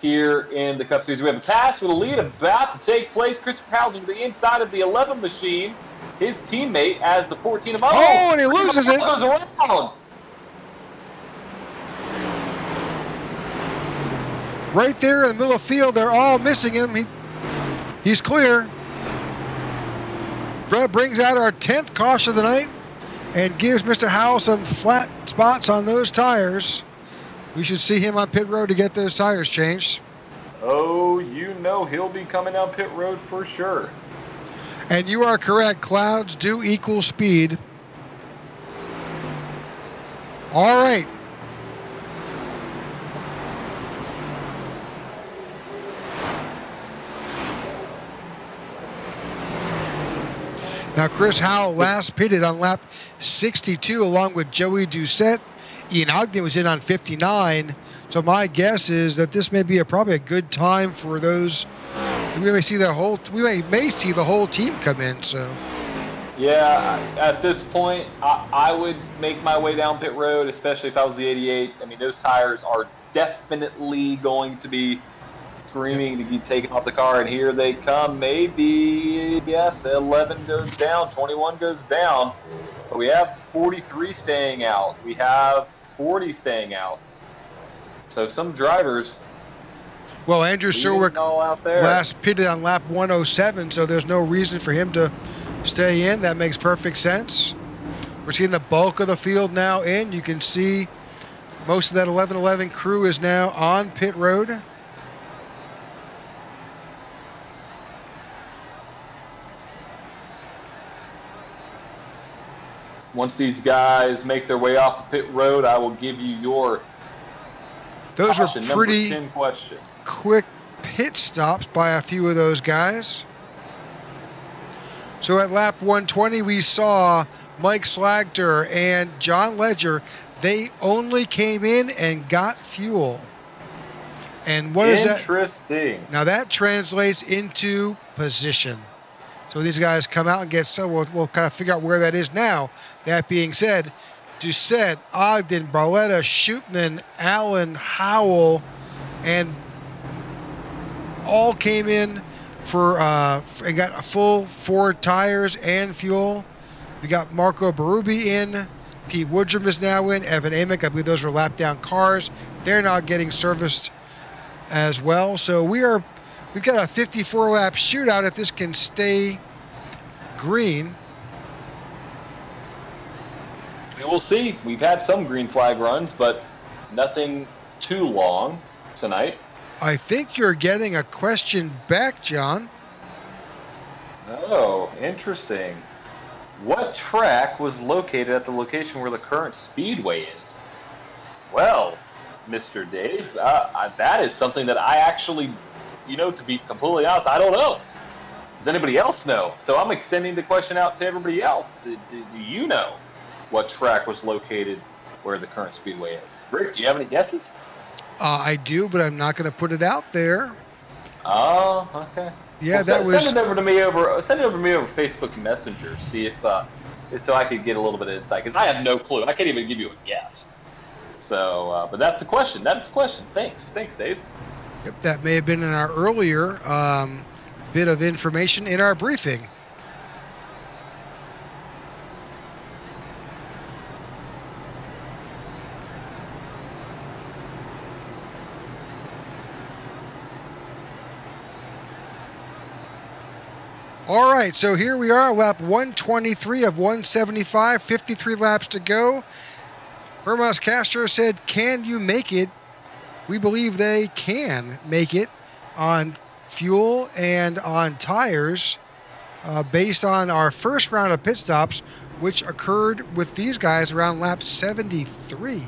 here in the Cup Series. We have a pass with a lead about to take place. Christopher Howell's to the inside of the 11 machine. His teammate as the 14 of and he loses it. Goes around. Right there in the middle of the field, they're all missing him. He's clear. Brett brings out our 10th caution of the night and gives Mr. Howell some flat spots on those tires. We should see him on pit road to get those tires changed. Oh, you know he'll be coming down pit road for sure. And you are correct. Clouds do equal speed. All right. Now, Chris Howell last pitted on lap 62 along with Joey Doucette. Ian Ogden was in on 59. So my guess is that this may be probably a good time for those. We may see the whole team come in. So. Yeah, at this point, I would make my way down pit road, especially if I was the 88. I mean, those tires are definitely going to be screaming to be taken off the car, and here they come. Maybe, yes, 11 goes down, 21 goes down, but we have 43 staying out. We have 40 staying out. So some drivers. Well, Andrew Surwick last pitted on lap 107, so there's no reason for him to stay in. That makes perfect sense. We're seeing the bulk of the field now in. You can see most of that 11-11 crew is now on pit road. Once these guys make their way off the pit road, I will give you your Those are pretty number 10 question. Quick pit stops by a few of those guys. So at lap 120, we saw Mike Slagter and John Ledger. They only came in and got fuel. And what is that? Interesting. Now that translates into position. So these guys come out and get, so we'll kind of figure out where that is now. That being said, Doucette, Ogden, Barletta, Shootman, Allen, Howell, and all came in and got a full 4 tires and fuel. We got Marco Berube in, Pete Woodrum is now in. Evan Amick, I believe those were lap down cars. They're now getting serviced as well. So we've got a 54 lap shootout if this can stay green. We'll see. We've had some green flag runs, but nothing too long tonight. I think you're getting a question back, John. Oh, interesting. What track was located at the location where the current Speedway is? Well, Mr. Dave, that is something that I actually, to be completely honest, I don't know. Does anybody else know? So I'm extending the question out to everybody else. Do you know what track was located where the current Speedway is? Rick, do you have any guesses? I do, but I'm not going to put it out there. Oh, okay. Yeah, well, send it over to me over Facebook Messenger. See if so I could get a little bit of insight, because I have no clue. I can't even give you a guess. So, but that's the question. Thanks, Dave. Yep, that may have been in our earlier bit of information in our briefing. All right, so here we are, lap 123 of 175, 53 laps to go. Hermas Castro said, can you make it? We believe they can make it on fuel and on tires based on our first round of pit stops, which occurred with these guys around lap 73.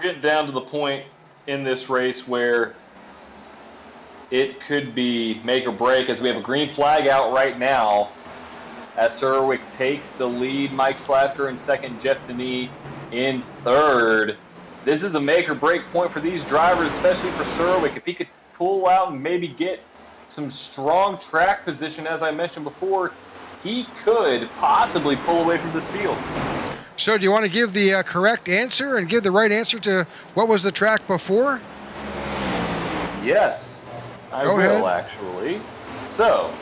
Getting down to the point in this race where it could be make or break, as we have a green flag out right now as Serwick takes the lead. Mike Slafter in second, Jeff Denis in third. This is a make or break point for these drivers, especially for Serwick. If he could pull out and maybe get some strong track position, as I mentioned before, he could possibly pull away from this field. So do you want to give the correct answer and give the right answer to what was the track before? Yes, I will ahead. Actually. So,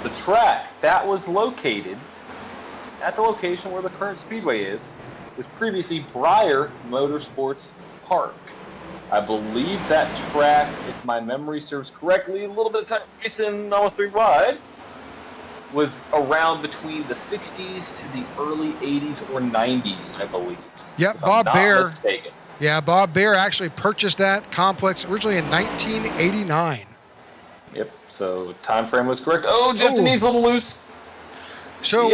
the track that was located at the location where the current Speedway is was previously Breyer Motorsports Park. I believe that track, if my memory serves correctly, a little bit of time racing, almost 3 wide, was around between the 60s to the early 80s or 90s, I believe. Yep, Bob Baer actually purchased that complex originally in 1989. Yep, so time frame was correct. Oh, Jeff Denis a little loose. So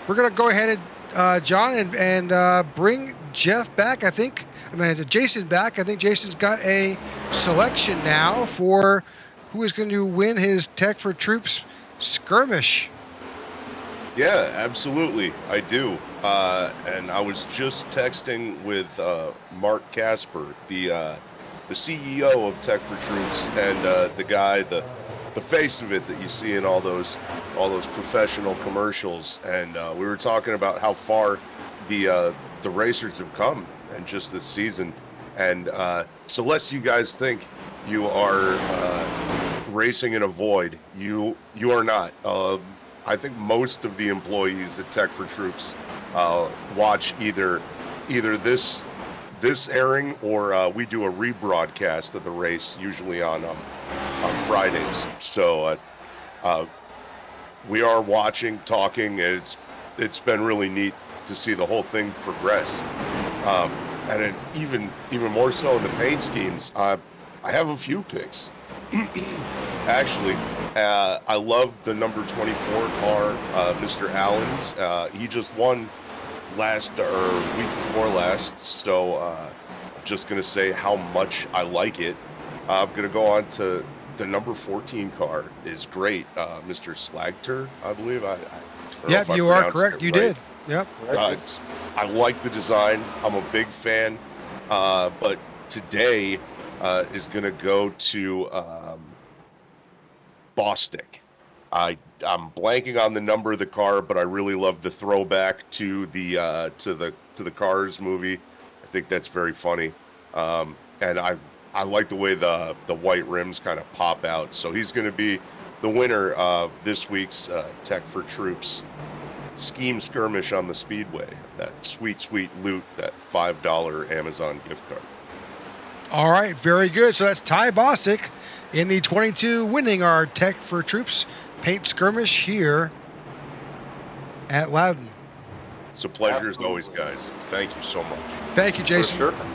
we're going to go ahead and, John, and bring Jeff back, Jason back. I think Jason's got a selection now for who is going to win his Tech4Troops skirmish. Yeah, absolutely, I do. And I was just texting with Mark Casper, the CEO of Tech4Troops, and the guy, the face of it that you see in all those professional commercials. And we were talking about how far the racers have come, and just this season. And so lest you guys think you are racing in a void, you are not. I think most of the employees at Tech4Troops watch either this airing or we do a rebroadcast of the race, usually on Fridays. So we are watching, talking, and it's been really neat to see the whole thing progress. And even more so in the paint schemes. I have a few picks. Actually, I love the number 24 car, Mr. Allen's. He just won week before last, so I'm just going to say how much I like it. I'm going to go on to the number 14 car is great, Mr. Slagter, I believe. Yep, you are correct. You did. Yep. I like the design. I'm a big fan. But today is going to go to Bostic. I'm blanking on the number of the car, but I really love the throwback to the Cars movie. I think that's very funny, and I like the way the white rims kind of pop out. So he's going to be the winner of this week's Tech4Troops Scheme Skirmish on the Speedway. That sweet loot, that $5 Amazon gift card. All right, very good. So that's Ty Bostic in the 22 winning our Tech4Troops paint skirmish here at Loudon. It's a pleasure as always, guys. Thank you so much. Thank you, Jason. For sure.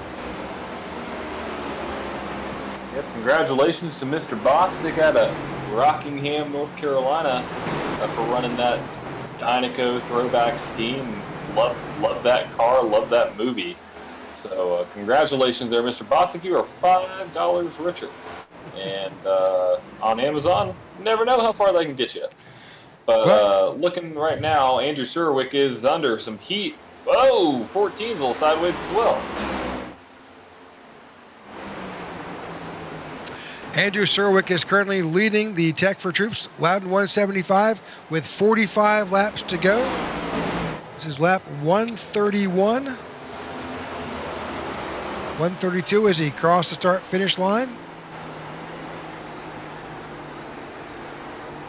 Yep, congratulations to Mr. Bostic out of Rockingham, North Carolina, for running that Dynaco throwback scheme. Love that car, love that movie. So congratulations there, Mr. Bostic. You are $5 richer. And on Amazon, you never know how far they can get you. But looking right now, Andrew Surwick is under some heat. Whoa, 14's a little sideways as well. Andrew Surwick is currently leading the Tech4Troops Loudon 175 with 45 laps to go. This is lap 131. 132 as he crossed the start-finish line.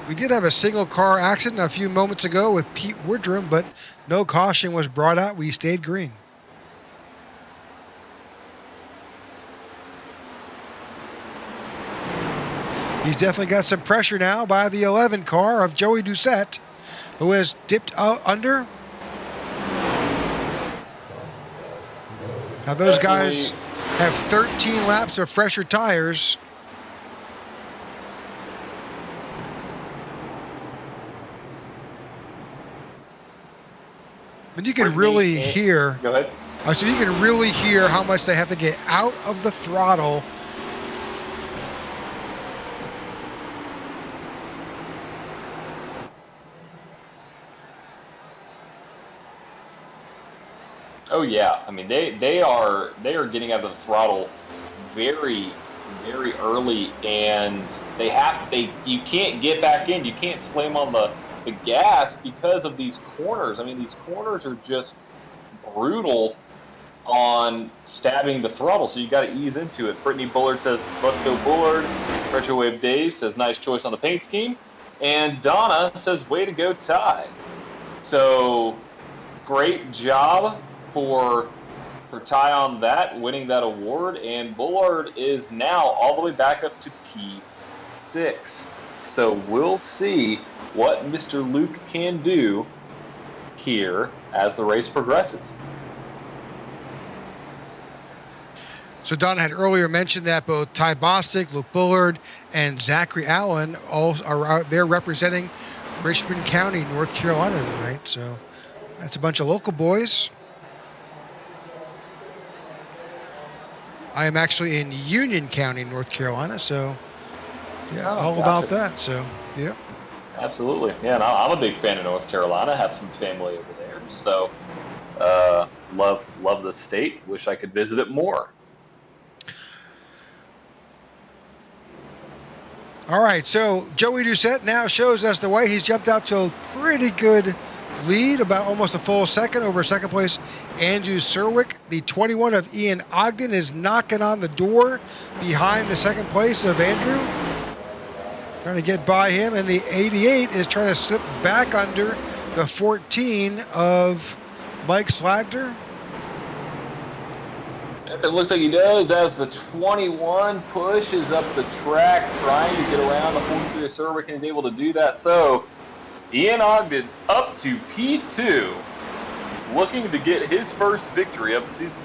We did have a single car accident a few moments ago with Pete Woodrum, but no caution was brought out. We stayed green. He's definitely got some pressure now by the 11 car of Joey Doucette, who has dipped out under. Now those guys have 13 laps of fresher tires. And you can really hear. Go ahead. So you can really hear how much they have to get out of the throttle. Oh yeah, I mean they are getting out of the throttle very early, and you can't get back in. You can't slam on the gas because of these corners. I mean, these corners are just brutal on stabbing the throttle, so you got to ease into it. Brittany Bullard says, "Let's go Bullard." Retrowave Dave says, "Nice choice on the paint scheme," and Donna says, "Way to go, Ty." So great job for Ty on that, winning that award, and Bullard is now all the way back up to P6. So we'll see what Mr. Luke can do here as the race progresses. So Don had earlier mentioned that both Ty Bostic, Luke Bullard, and Zachary Allen all are out there representing Richmond County, North Carolina tonight. So that's a bunch of local boys. I am actually in Union County, North Carolina, so yeah, all about that. So yeah, absolutely. Yeah, and I'm a big fan of North Carolina. I have some family over there, so love the state. Wish I could visit it more. All right, so Joey Doucette now shows us the way. He's jumped out to a pretty good lead, about almost a full second over second place Andrew Surwick. The 21 of Ian Ogden is knocking on the door behind the second place of Andrew, trying to get by him, and the 88 is trying to slip back under the 14 of Mike Slagter. It looks like he does as the 21 pushes up the track trying to get around the 43 of Surwick, and is able to do that. So Ian Ogden up to P2, looking to get his first victory of the season.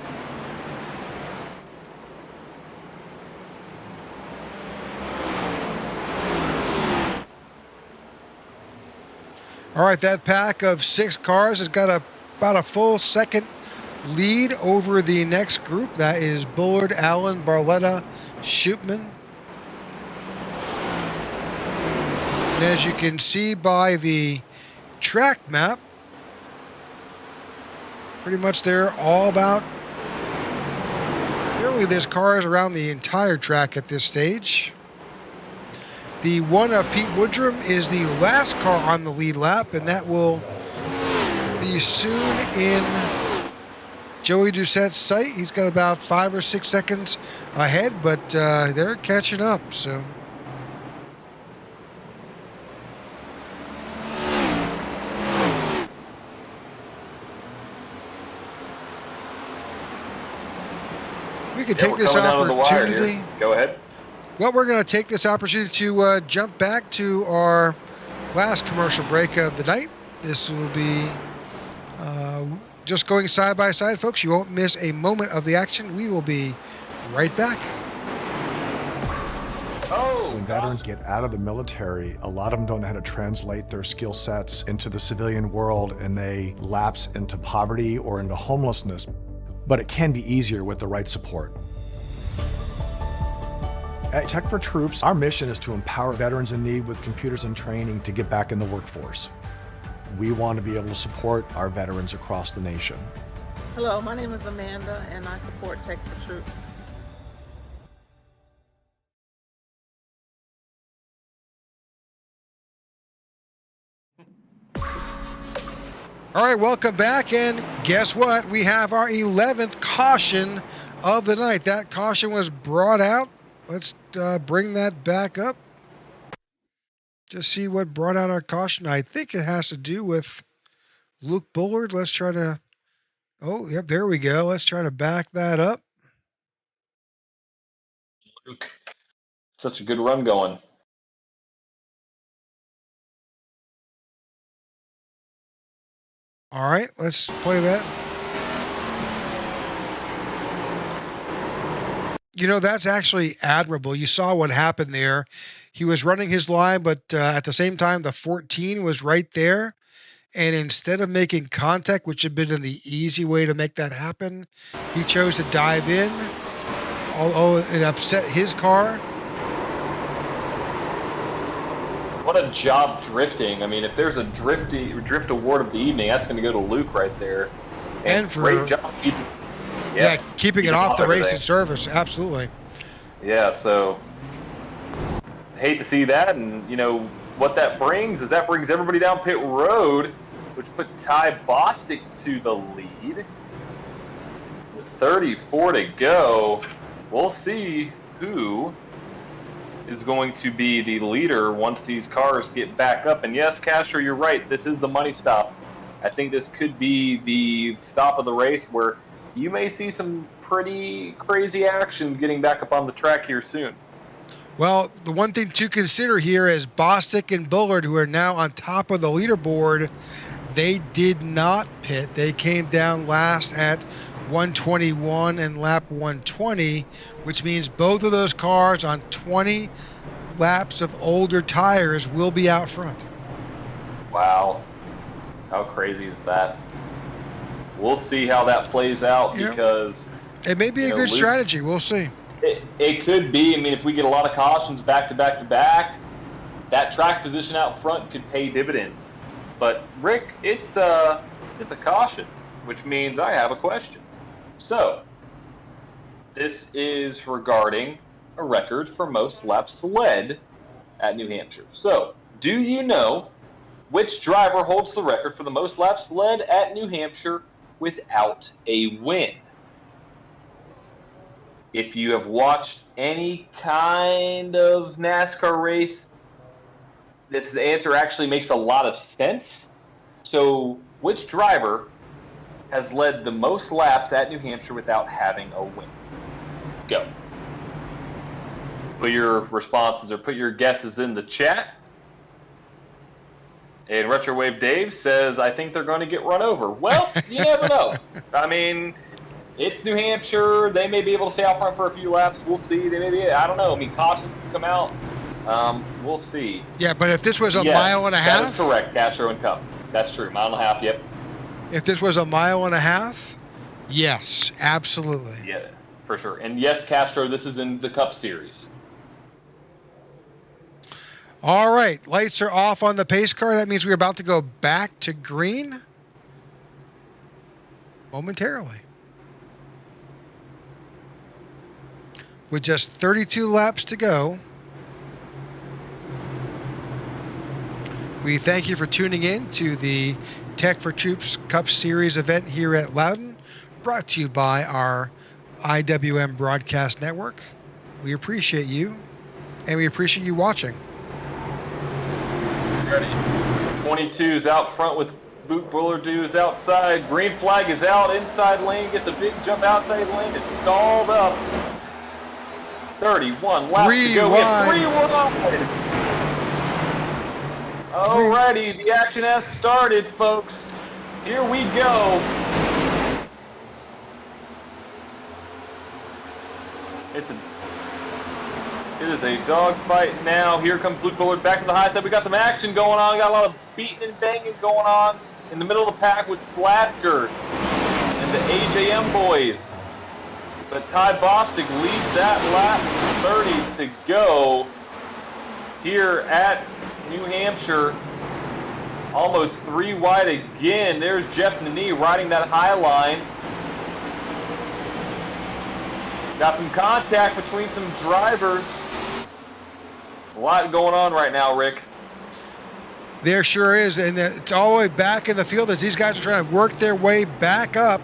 All right, that pack of 6 cars has got about a full second lead over the next group. That is Bullard, Allen, Barletta, Shoopman. And as you can see by the track map, pretty much they're all about, really there's cars around the entire track at this stage. The one of Pete Woodrum is the last car on the lead lap, and that will be soon in Joey Doucette's sight. He's got about 5 or 6 seconds ahead, but they're catching up. So. We can take this opportunity. Go ahead. Well, we're going to take this opportunity to jump back to our last commercial break of the night. This will be just going side by side, folks. You won't miss a moment of the action. We will be right back. When veterans get out of the military, a lot of them don't know how to translate their skill sets into the civilian world, and they lapse into poverty or into homelessness. But it can be easier with the right support. At Tech4Troops, our mission is to empower veterans in need with computers and training to get back in the workforce. We want to be able to support our veterans across the nation. Hello, my name is Amanda, and I support Tech4Troops. All right, welcome back, and guess what? We have our 11th caution of the night. That caution was brought out. Let's bring that back up. Just see what brought out our caution. I think it has to do with Luke Bullard. Let's try to... Oh, yep, there we go. Let's try to back that up. Luke, such a good run going. All right, let's play that. You know, that's actually admirable. You saw what happened there. He was running his line, but at the same time, the 14 was right there. And instead of making contact, which had been the easy way to make that happen, he chose to dive in. Oh, it upset his car. What a job drifting. I mean, if there's a drift award of the evening, that's going to go to Luke right there. And for great job keeping, keeping it off the racing everything. surface. Absolutely. Yeah, so hate to see that. And, you know, what that brings is that brings everybody down pit road, which put Ty Bostic to the lead. With 34 to go, we'll see who is going to be the leader once these cars get back up. And yes, Castro, you're right. This is the money stop. I think this could be the stop of the race where you may see some pretty crazy action getting back up on the track here soon. Well, the one thing to consider here is Bostic and Bullard, who are now on top of the leaderboard, they did not pit. They came down last at 121 and lap 120, which means both of those cars on 20 laps of older tires will be out front. Wow. How crazy is that? We'll see how that plays out because... It may be a good strategy. We'll see. It could be. I mean, if we get a lot of cautions back to back to back, that track position out front could pay dividends. But, Rick, it's a caution, which means I have a question. So, this is regarding a record for most laps led at New Hampshire. So, do you know which driver holds the record for the most laps led at New Hampshire without a win? If you have watched any kind of NASCAR race, this answer actually makes a lot of sense. So, which driver has led the most laps at New Hampshire without having a win? Go. Put your responses or put your guesses in the chat. And Retrowave Dave says, I think they're going to get run over. Well, you never know. I mean, it's New Hampshire. They may be able to stay out front for a few laps. We'll see. They may be, I don't know. I mean, cautions can come out. We'll see. Yeah, but if this was a mile and a half? That is correct, Castro and Cup. That's true. Mile and a half, yep. If this was a mile and a half, yes, absolutely. Yeah, for sure. And yes, Castro, this is in the Cup Series. All right, lights are off on the pace car. That means we're about to go back to green momentarily. With just 32 laps to go. We thank you for tuning in to the Tech4Troops Cup Series event here at Loudon, brought to you by our IWM Broadcast Network. We appreciate you, and we appreciate you watching. Ready. 22's out front with Luke Bullard is outside. Green flag is out. Inside lane gets a big jump. Outside lane is stalled up. 31 laps to go. We have 3 wide. Alrighty, the action has started, folks. Here we go. It is a dogfight now. Here comes Luke Bullard back to the high side. We got some action going on. We got a lot of beating and banging going on in the middle of the pack with Slatker and the AJM boys. But Ty Bostic leads that lap. 30 to go here at New Hampshire. Almost 3 wide again. There's Jeff Nene riding that high line. Got some contact between some drivers. A lot going on right now, Rick. There sure is, and it's all the way back in the field as these guys are trying to work their way back up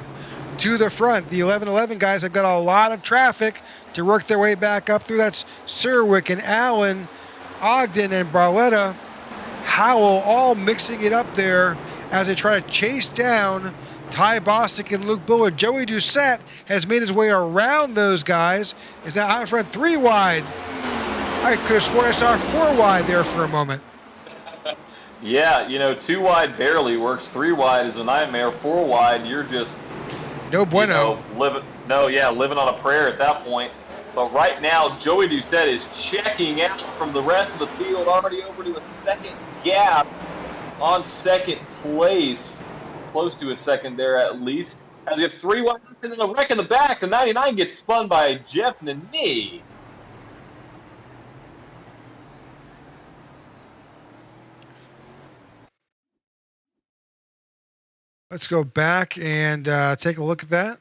to the front. The 11-11 guys have got a lot of traffic to work their way back up through. That's Serwick and Allen, Ogden and Barletta, Howell, all mixing it up there as they try to chase down Ty Bostic and Luke Bullard. Joey Doucette has made his way around those guys. Is now out front 3 wide. I could have sworn I saw 4 wide there for a moment. Yeah, 2 wide barely works. 3 wide is a nightmare. 4 wide, you're just no bueno. Living on a prayer at that point. But right now, Joey Doucette is checking out from the rest of the field, already over to a second gap on second place. Close to a second there at least. As we have 3 wide, and then a wreck in the back. The 99 gets spun by Jeff Nene. Let's go back and take a look at that.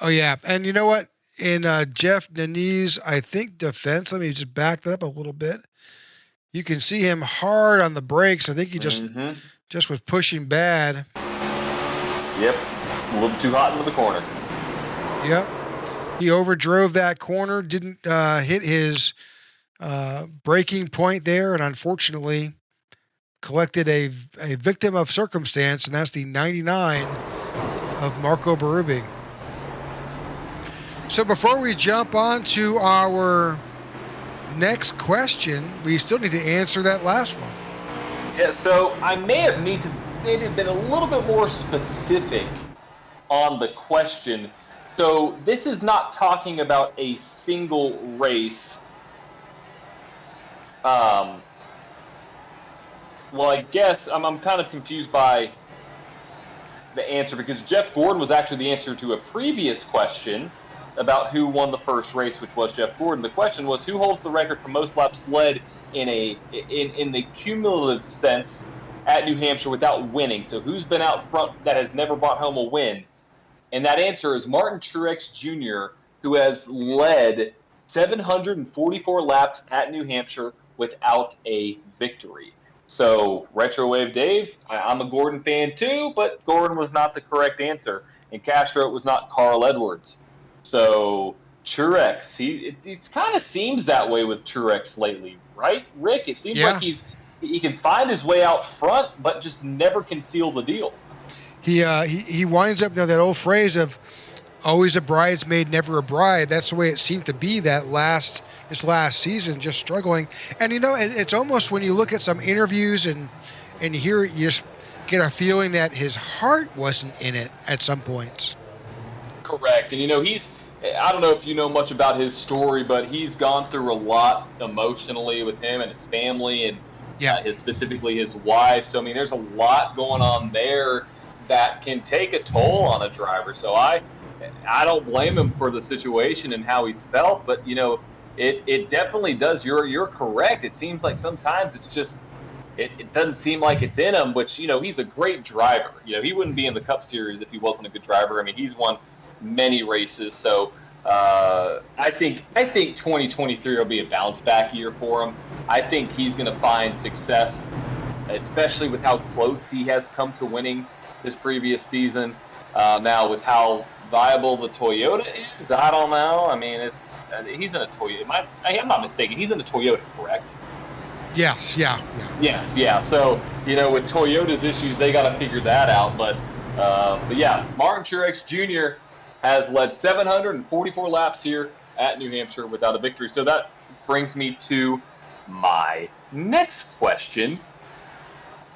Oh, yeah. And you know what? In Jeff Nene's, I think, defense, let me just back that up a little bit. You can see him hard on the brakes. I think he just was pushing bad. Yep. A little too hot into the corner. Yep. He overdrove that corner, didn't hit his braking point there, and unfortunately collected a victim of circumstance, and that's the 99 of Marco Berube. So before we jump on to our next question, we still need to answer that last one. Yeah, so I may have been a little bit more specific on the question. So this is not talking about a single race. Well, I guess I'm kind of confused by the answer, because Jeff Gordon was actually the answer to a previous question about who won the first race, which was Jeff Gordon. The question was, who holds the record for most laps led in the cumulative sense at New Hampshire without winning? So who's been out front that has never brought home a win? And that answer is Martin Truex Jr., who has led 744 laps at New Hampshire without a victory. So, Retrowave Dave, I'm a Gordon fan too, but Gordon was not the correct answer. And Castro was not Carl Edwards. So, Truex, it kind of seems that way with Truex lately, right, Rick? It seems like he can find his way out front, but just never can seal the deal. He winds up, that old phrase of always a bridesmaid, never a bride. That's the way it seemed to be this last season, just struggling. And it's almost when you look at some interviews and you hear it, you just get a feeling that his heart wasn't in it at some points. Correct. And I don't know if you know much about his story, but he's gone through a lot emotionally with him and his family, and specifically his wife. So there's a lot going on there that can take a toll on a driver. So I don't blame him for the situation and how he's felt, but it definitely does. You're correct. It seems like sometimes it's just it doesn't seem like it's in him, which he's a great driver. He wouldn't be in the Cup Series if he wasn't a good driver. He's won many races, so I think 2023 will be a bounce back year for him. I think he's going to find success, especially with how close he has come to winning his previous season. Now with how viable the Toyota is, I don't know. I mean, he's in a Toyota. I'm not mistaken. He's in a Toyota, correct? Yes. Yeah. Yes. Yeah. So with Toyota's issues, they got to figure that out. But yeah, Martin Truex Jr. has led 744 laps here at New Hampshire without a victory. So that brings me to my next question.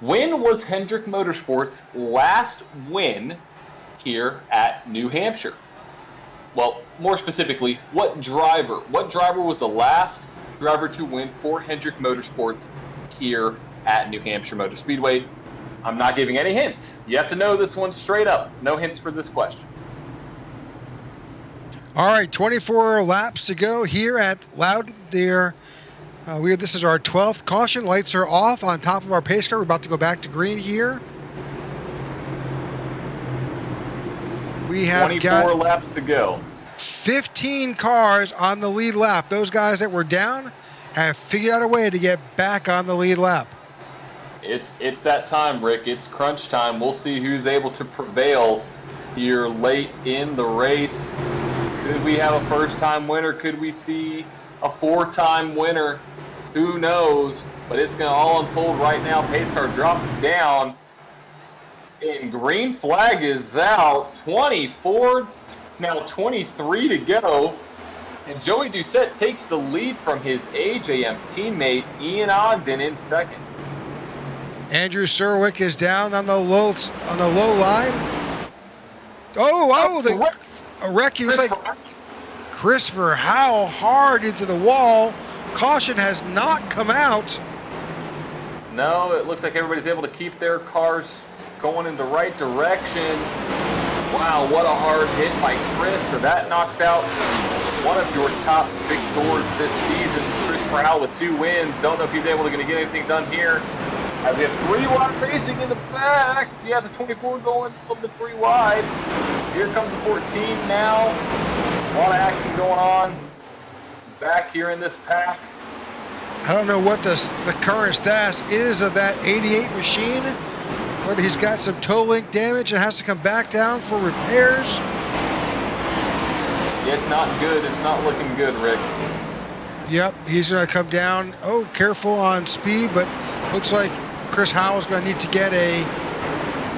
When was Hendrick Motorsports' last win here at New Hampshire? Well, more specifically, what driver was the last driver to win for Hendrick Motorsports here at New Hampshire Motor Speedway? I'm not giving any hints. You have to know this one straight up. No hints for this question. All right, 24 laps to go here at Loudon. This is our 12th caution. Lights are off on top of our pace car. We're about to go back to green here. We have 24 laps to go. 15 cars on the lead lap. Those guys that were down have figured out a way to get back on the lead lap. It's that time, Rick. It's crunch time. We'll see who's able to prevail here late in the race. Could we have a first-time winner? Could we see a four-time winner? Who knows? But it's going to all unfold right now. Pace car drops down, and green flag is out. 24, now 23 to go. And Joey Doucette takes the lead from his AJM teammate Ian Ogden in second. Andrew Serwick is down on the low line. A wreck. He was like Christopher Howell hard into the wall. Caution has not come out. No, it looks like everybody's able to keep their cars going in the right direction. Wow, what a hard hit by Chris. So that knocks out one of your top victors this season, Christopher Howell with 2 wins. Don't know if he's able to get anything done here. As we have 3 wide racing in the back. You have the 24 going a little bit 3 wide. Here comes the 14 now. A lot of action going on back here in this pack. I don't know what the current status is of that 88 machine. Whether he's got some toe link damage and has to come back down for repairs. It's not good. It's not looking good, Rick. Yep, he's going to come down. Oh, careful on speed, but looks like Chris Howell's going to need to get a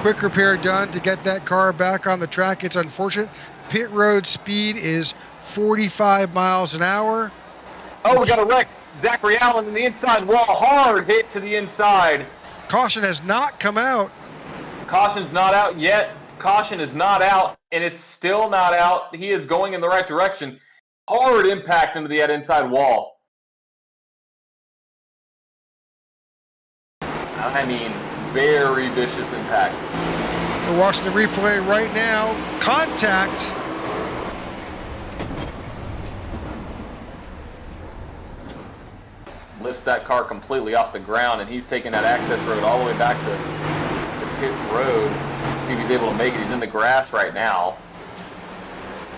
quick repair done to get that car back on the track. It's unfortunate. Pit road speed is 45 miles an hour. Oh, we got a wreck. Zachary Allen in the inside wall. Hard hit to the inside. Caution has not come out. Caution's not out yet. Caution is not out, and it's still not out. He is going in the right direction. Hard impact into the inside wall. I mean, very vicious impact. We're watching the replay right now. Contact. Lifts that car completely off the ground, and he's taking that access road all the way back to the pit road. See if he's able to make it. He's in the grass right now.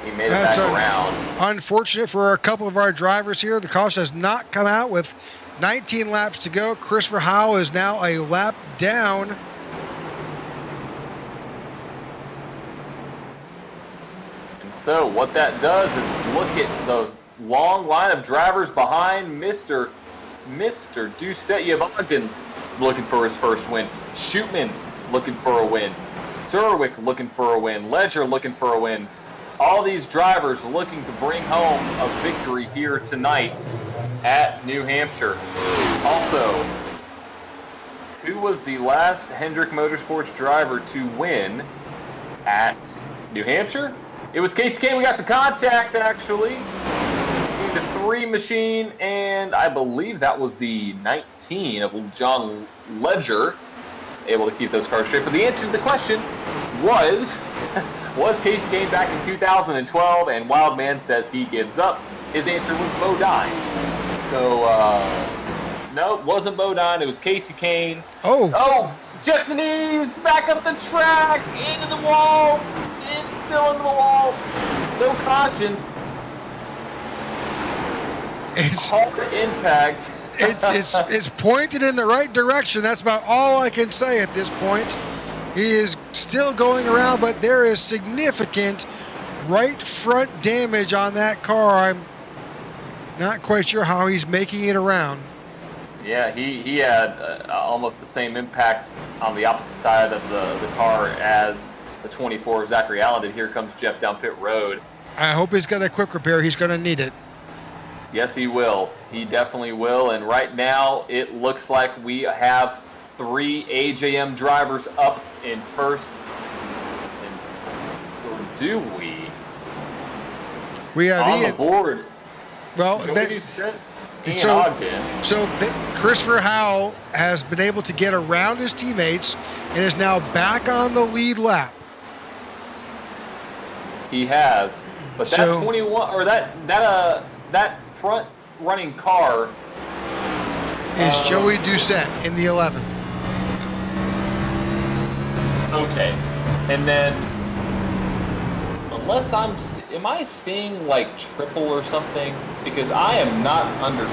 He made it back around. Unfortunate for a couple of our drivers here. The caution has not come out with 19 laps to go. Christopher Howell is now a lap down. And so what that does is look at the long line of drivers behind Mr. Doucette. You have Ogden looking for his first win. Shootman looking for a win. Serwick looking for a win. Ledger looking for a win. All these drivers looking to bring home a victory here tonight at New Hampshire. Also, who was the last Hendrick Motorsports driver to win at New Hampshire? It was Casey Kane. We got some contact, actually. The 3 machine, and I believe that was the 19 of John Ledger, able to keep those cars straight. But the answer to the question was Casey Kane back in 2012, and Wildman says he gives up. His answer was Bodine. So, no, it wasn't Bodine, it was Casey Kane. Oh, Jeff Denise back up the track, into the wall, it's still into the wall. No caution. It's hard impact. it's pointed in the right direction. That's about all I can say at this point. He is still going around, but there is significant right front damage on that car. I'm not quite sure how he's making it around. Yeah, he had almost the same impact on the opposite side of the car as the 24 Zachary Allen did. Here comes Jeff down pit road. I hope he's got a quick repair. He's going to need it. Yes, he will. He definitely will. And right now, it looks like we have 3 AJM drivers up in first. Or do we? We have on Ian. The board. Well, Christopher Howell has been able to get around his teammates and is now back on the lead lap. He has, but that 21 or that front running car is Joey Doucette in the 11. Okay, and then unless am I seeing like triple or something? Because I am not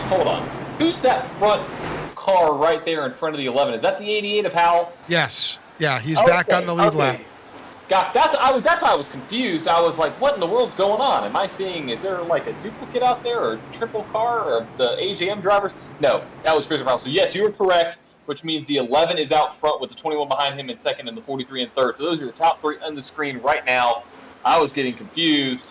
hold on. Who's that front car right there in front of the 11? Is that the 88 of Howell? Yes. Yeah, he's back on the lead lap. God, that's why I was confused. I was like, what in the world's going on? Am I seeing, is there like a duplicate out there or a triple car or the AJM drivers? No, that was Christopher Howell. So yes, you were correct, which means the 11 is out front with the 21 behind him in second and the 43 in third. So those are your top 3 on the screen right now. I was getting confused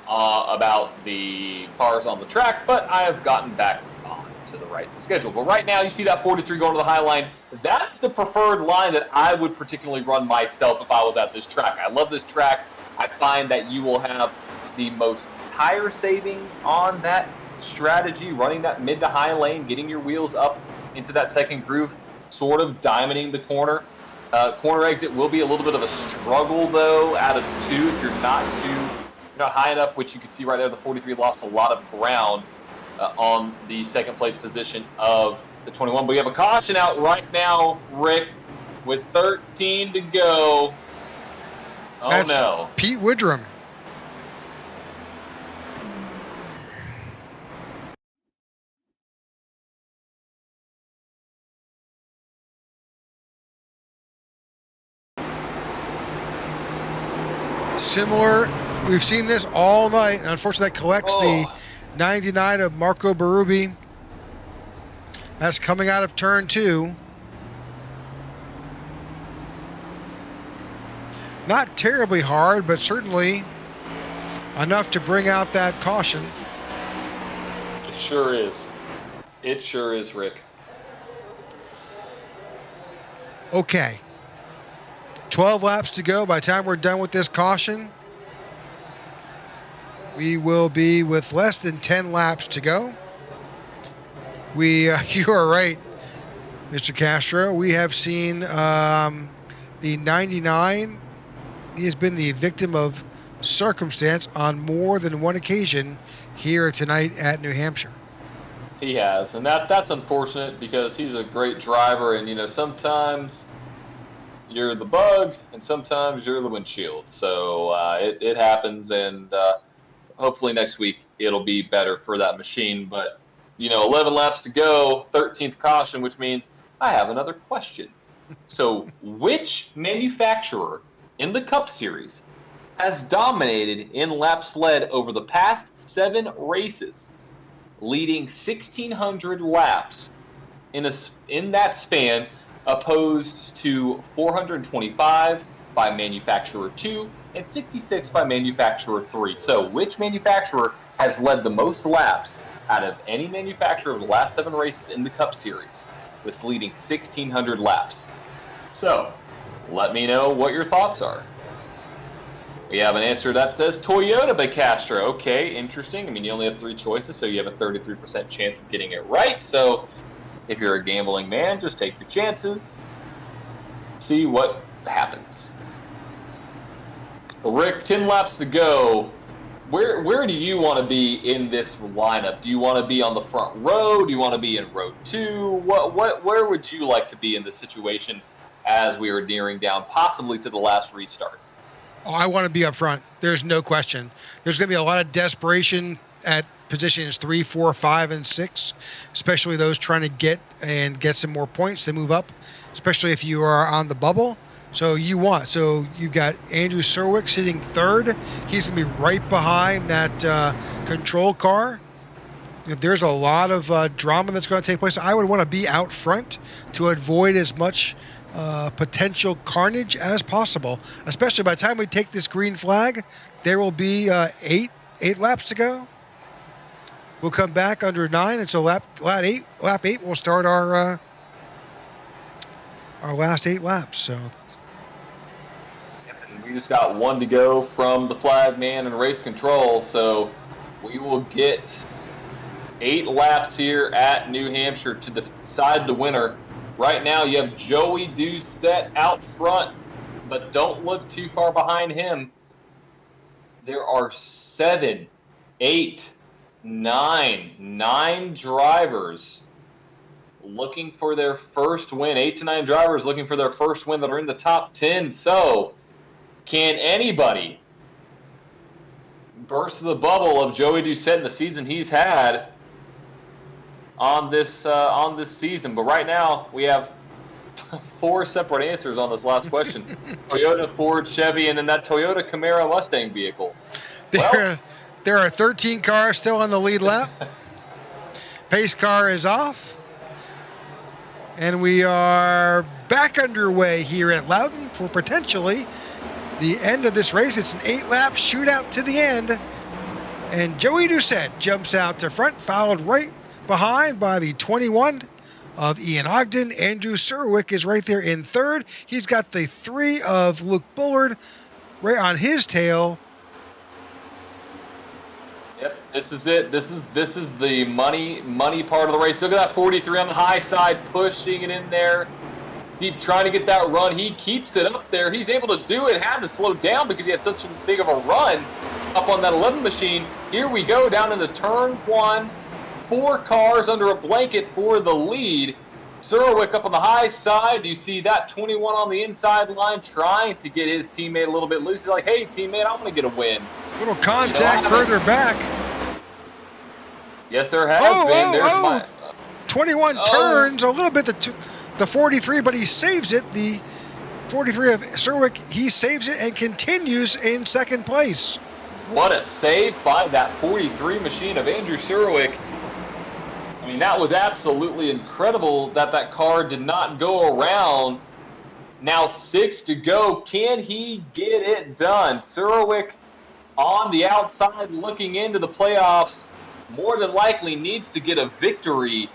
about the cars on the track, but I have gotten back on to the right schedule. But right now, you see that 43 going to the high line. That's the preferred line that I would particularly run myself if I was at this track. I love this track. I find that you will have the most tire saving on that strategy, running that mid to high lane, getting your wheels up into that second groove, sort of diamonding the corner. Corner exit will be a little bit of a struggle, though, out of 2 if you're not high enough, which you can see right there. The 43 lost a lot of ground on the second place position of the 21. But we have a caution out right now, Rick, with 13 to go. Oh, that's no. Pete Woodrum. Similar, we've seen this all night. Unfortunately, that collects the 99 of Marco Berube. That's coming out of turn 2. Not terribly hard, but certainly enough to bring out that caution. It sure is. It sure is, Rick. Okay. 12 laps to go. By the time we're done with this caution, we will be with less than 10 laps to go. You are right, Mr. Castro. We have seen the 99. He has been the victim of circumstance on more than one occasion here tonight at New Hampshire. He has, and that's unfortunate because he's a great driver, and sometimes you're the bug, and sometimes you're the windshield. So it happens, and hopefully next week it'll be better for that machine. But 11 laps to go, 13th caution, which means I have another question. So which manufacturer in the Cup Series has dominated in laps led over the past 7 races, leading 1,600 laps in that span, opposed to 425 by manufacturer 2 and 66 by manufacturer 3. So which manufacturer has led the most laps out of any manufacturer of the last 7 races in the Cup Series, with leading 1,600 laps? So let me know what your thoughts are. We have an answer that says Toyota by Castro. Okay, interesting. I mean, you only have 3 choices, so you have a 33% chance of getting it right. So if you're a gambling man, just take your chances. See what happens. Rick, 10 laps to go. Where do you want to be in this lineup? Do you want to be on the front row? Do you want to be in row 2? Where would you like to be in this situation as we are nearing down possibly to the last restart? Oh, I want to be up front. There's no question. There's going to be a lot of desperation at positions 3, 4, 5, and 6, especially those trying to get some more points to move up, especially if you are on the bubble. So you've got Andrew Serwick sitting third. He's going to be right behind that control car. There's a lot of drama that's going to take place. I would want to be out front to avoid as much potential carnage as possible, especially by the time we take this green flag. There will be 8 laps to go. We'll come back under 9, and so lap 8 we'll start our last 8 laps. So we just got 1 to go from the flag man and race control, so we will get 8 laps here at New Hampshire to decide the winner. Right now, you have Joey Doucette out front, but don't look too far behind him. There are 7, 8, 9 drivers looking for their first win. 8 to 9 drivers looking for their first win that are in the top 10. So, can anybody burst the bubble of Joey Doucette in the season he's had on this season? But right now, we have 4 separate answers on this last question. Toyota, Ford, Chevy, and then that Toyota Camaro Mustang vehicle. There are 13 cars still on the lead lap. Pace car is off. And we are back underway here at Loudon for potentially the end of this race. It's an 8-lap shootout to the end. And Joey Doucette jumps out to front, followed right behind by the 21 of Ian Ogden. Andrew Serwick is right there in third. He's got the 3 of Luke Bullard right on his tail. Yep, this is it. This is the money part of the race. Look at that 43 on the high side, pushing it in there. He's trying to get that run. He keeps it up there. He's able to do it. Had to slow down because he had such a big of a run up on that 11 machine. Here we go down into turn 1. 4 cars under a blanket for the lead. Serwick up on the high side. You see that 21 on the inside line trying to get his teammate a little bit loose. He's like, hey, teammate, I want to get a win. Little contact further back. Yes, there has been. 21 turns a little bit the 43, but he saves it. The 43 of Serwick, he saves it and continues in second place. What a save by that 43 machine of Andrew Serwick. I mean, that was absolutely incredible that car did not go around. Now 6 to go. Can he get it done? Serwick on the outside looking into the playoffs. More than likely needs to get a victory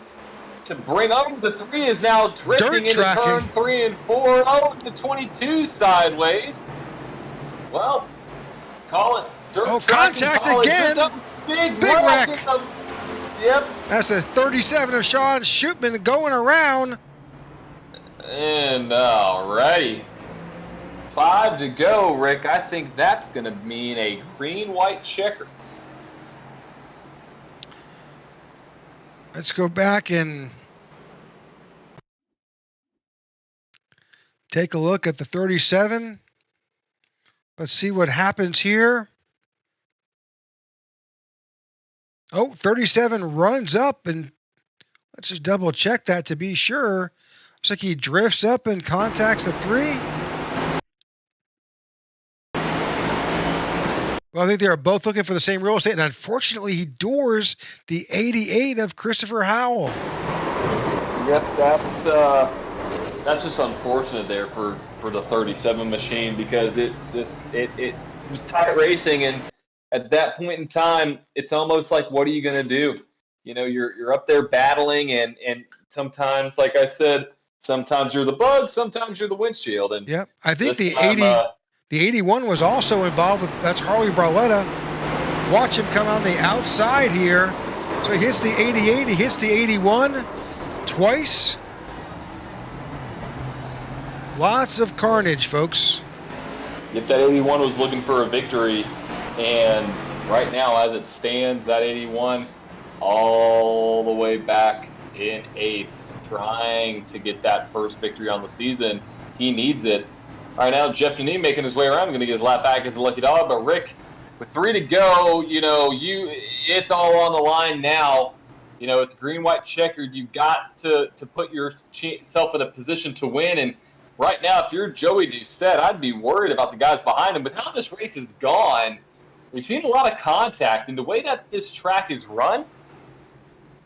to bring up. The 3 is now drifting into turn 3 and 4. Oh, the 22 sideways. Well, call it dirt contact again. Big wreck. Yep. That's a 37 of Sean Shootman going around. And alrighty. 5 to go, Rick. I think that's going to mean a green-white checker. Let's go back and take a look at the 37. Let's see what happens here. Oh, 37 runs up, and let's just double check that to be sure. Looks like he drifts up and contacts the 3. Well, I think they are both looking for the same real estate, and unfortunately, he doors the 88 of Christopher Howell. Yep, that's just unfortunate there for the 37 machine, because it was tight racing, and at that point in time, it's almost like, what are you going to do? You know, you're up there battling, and sometimes, like I said, sometimes you're the bug, sometimes you're the windshield. And yeah, I think the 81 was also involved with, that's Harley Barletta. Watch him come on the outside here. So he hits the 88, he hits the 81 twice. Lots of carnage, folks. Yep, that 81 was looking for a victory. And right now, as it stands, that 81 all the way back in 8th, trying to get that first victory on the season. He needs it. Right now, Jeff Denis making his way around. Going to get his lap back as a lucky dog. But Rick, with 3 to go, it's all on the line now. It's green, white, checkered. You've got to put yourself in a position to win. And right now, if you're Joey Doucette, I'd be worried about the guys behind him. With how this race has gone, we've seen a lot of contact. And the way that this track is run,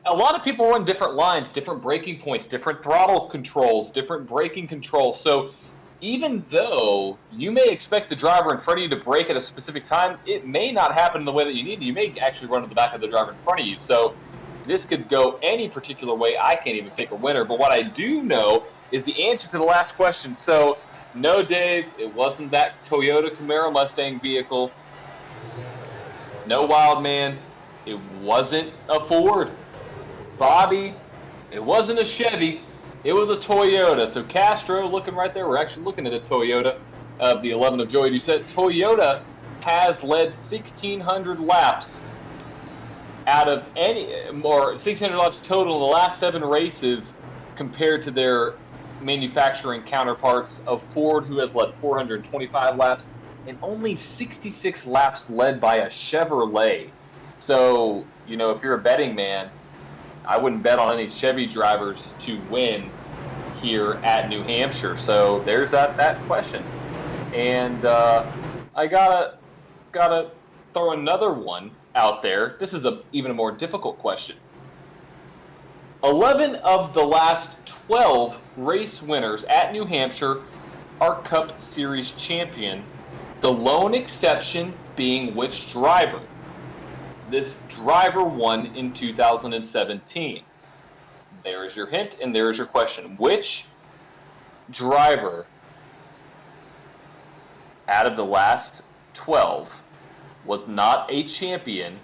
a lot of people run different lines, different braking points, different throttle controls, different braking controls. So even though you may expect the driver in front of you to brake at a specific time, it may not happen the way that you need. You may actually run to the back of the driver in front of you. So this could go any particular way. I can't even pick a winner. But what I do know is the answer to the last question. So, no, Dave, it wasn't that Toyota Camaro Mustang vehicle. No, Wildman, it wasn't a Ford. Bobby, it wasn't a Chevy. It was a Toyota. So Castro, looking right there, we're actually looking at a Toyota of the 11 of Joey Doucette. Toyota has led 1,600 laps out of 1,600 laps total in the last 7 races compared to their manufacturing counterparts of Ford, who has led 425 laps, and only 66 laps led by a Chevrolet. So, if you're a betting man, I wouldn't bet on any Chevy drivers to win here at New Hampshire. So there's that question. And I gotta throw another one out there. This is even a more difficult question. 11 of the last 12 race winners at New Hampshire are Cup Series champion, the lone exception being which driver? This driver won in 2017. There is your hint, and there is your question. Which driver out of the last 12 was not a champion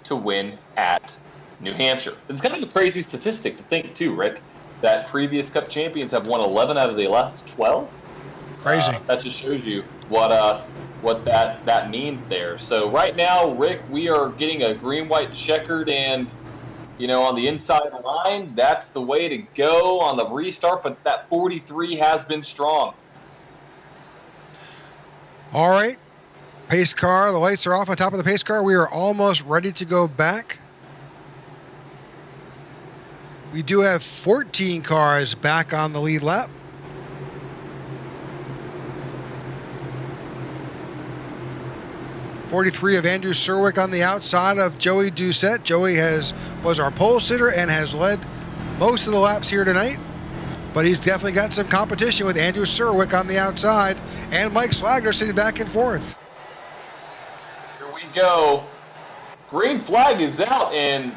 to win at New Hampshire? It's kind of a crazy statistic to think, too, Rick, that previous Cup champions have won 11 out of the last 12. Crazy. That just shows you what that means there. So right now, Rick, we are getting a green, white, checkered, and on the inside of the line, that's the way to go on the restart. But that 43 has been strong. All right, pace car. The lights are off on top of the pace car. We are almost ready to go back. We do have 14 cars back on the lead lap. .43 of Andrew Serwick on the outside of Joey Doucette. Joey was our pole sitter and has led most of the laps here tonight, but he's definitely got some competition with Andrew Serwick on the outside and Mike Slagner sitting back and forth. Here we go. Green flag is out, and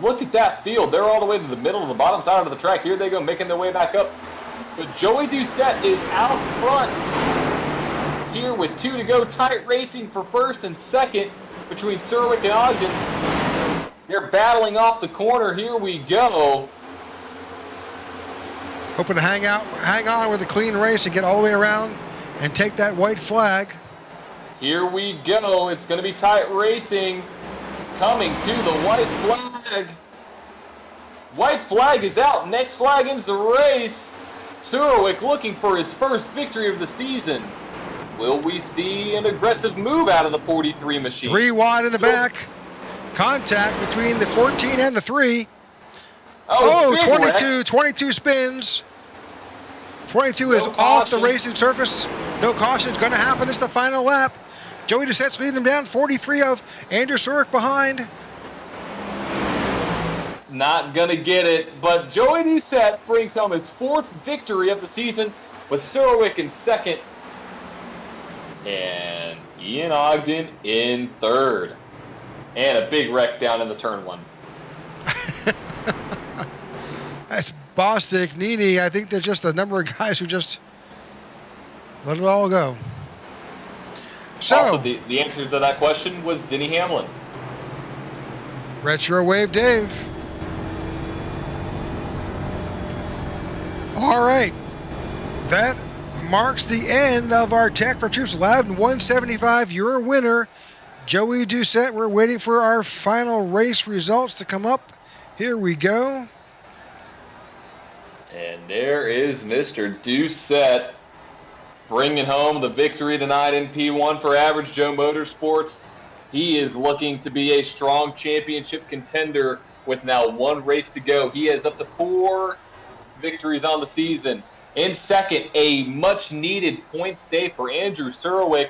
look at that field. They're all the way to the middle of the bottom side of the track. Here they go, making their way back up. But Joey Doucette is out front here with 2 to go. Tight racing for first and second between Serwick and Ogden. They're battling off the corner. Here we go. Hoping to hang on with a clean race and get all the way around and take that white flag. Here we go. It's going to be tight racing. Coming to the white flag. White flag is out. Next flag ends the race. Serwick looking for his first victory of the season. Will we see an aggressive move out of the 43 machine? 3 wide in the back. Contact between the 14 and the 3. Oh, 22 spins. 22 is off the racing surface. No caution is going to happen. It's the final lap. Joey Doucette's leading them down. 43 of Andrew Serwick behind. Not going to get it, but Joey Doucette brings home his 4th victory of the season with Serwick in second. And Ian Ogden in third. And a big wreck down in the turn 1. That's Bostic, Nini. I think there's just a number of guys who just let it all go. So, also, the answer to that question was Denny Hamlin. Retro Wave Dave. All right. That marks the end of our Tech4Troops Loudon 175. Your winner, Joey Doucette. We're waiting for our final race results to come up. Here we go. And there is Mr. Doucette bringing home the victory tonight in P1 for Average Joe Motorsports. He is looking to be a strong championship contender with now 1 race to go. He has up to 4 victories on the season. In second, a much-needed points day for Andrew Surwick,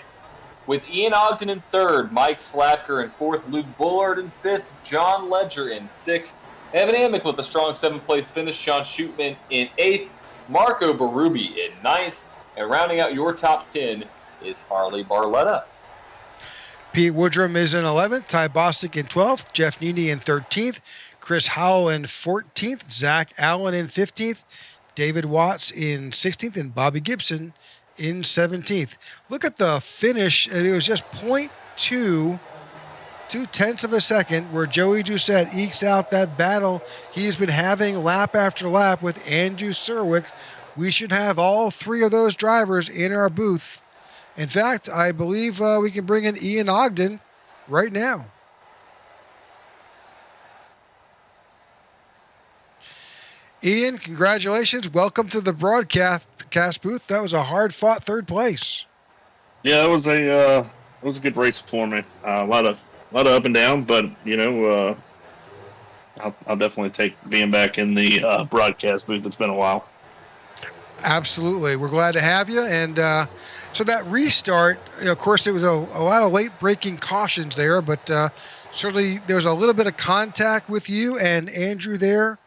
with Ian Ogden in third, Mike Slatker in fourth, Luke Bullard in fifth, John Ledger in sixth, Evan Amick with a strong 7th-place finish, Sean Shootman in 8th, Marco Berube in 9th, and rounding out your top 10 is Harley Barletta. Pete Woodrum is in 11th, Ty Bostic in 12th, Jeff Needy in 13th, Chris Howell in 14th, Zach Allen in 15th, David Watts in 16th, and Bobby Gibson in 17th. Look at the finish. It was just 0.2 of a second where Joey Doucette ekes out that battle he's been having lap after lap with Andrew Surwick. We should have all 3 of those drivers in our booth. In fact, I believe we can bring in Ian Ogden right now. Ian, congratulations. Welcome to the broadcast booth. That was a hard-fought 3rd place. Yeah, it was a good race for me. A lot of up and down, but I'll definitely take being back in the broadcast booth. It's been a while. Absolutely. We're glad to have you. And so that restart, of course, there was a lot of late-breaking cautions there, but certainly there was a little bit of contact with you and Andrew there.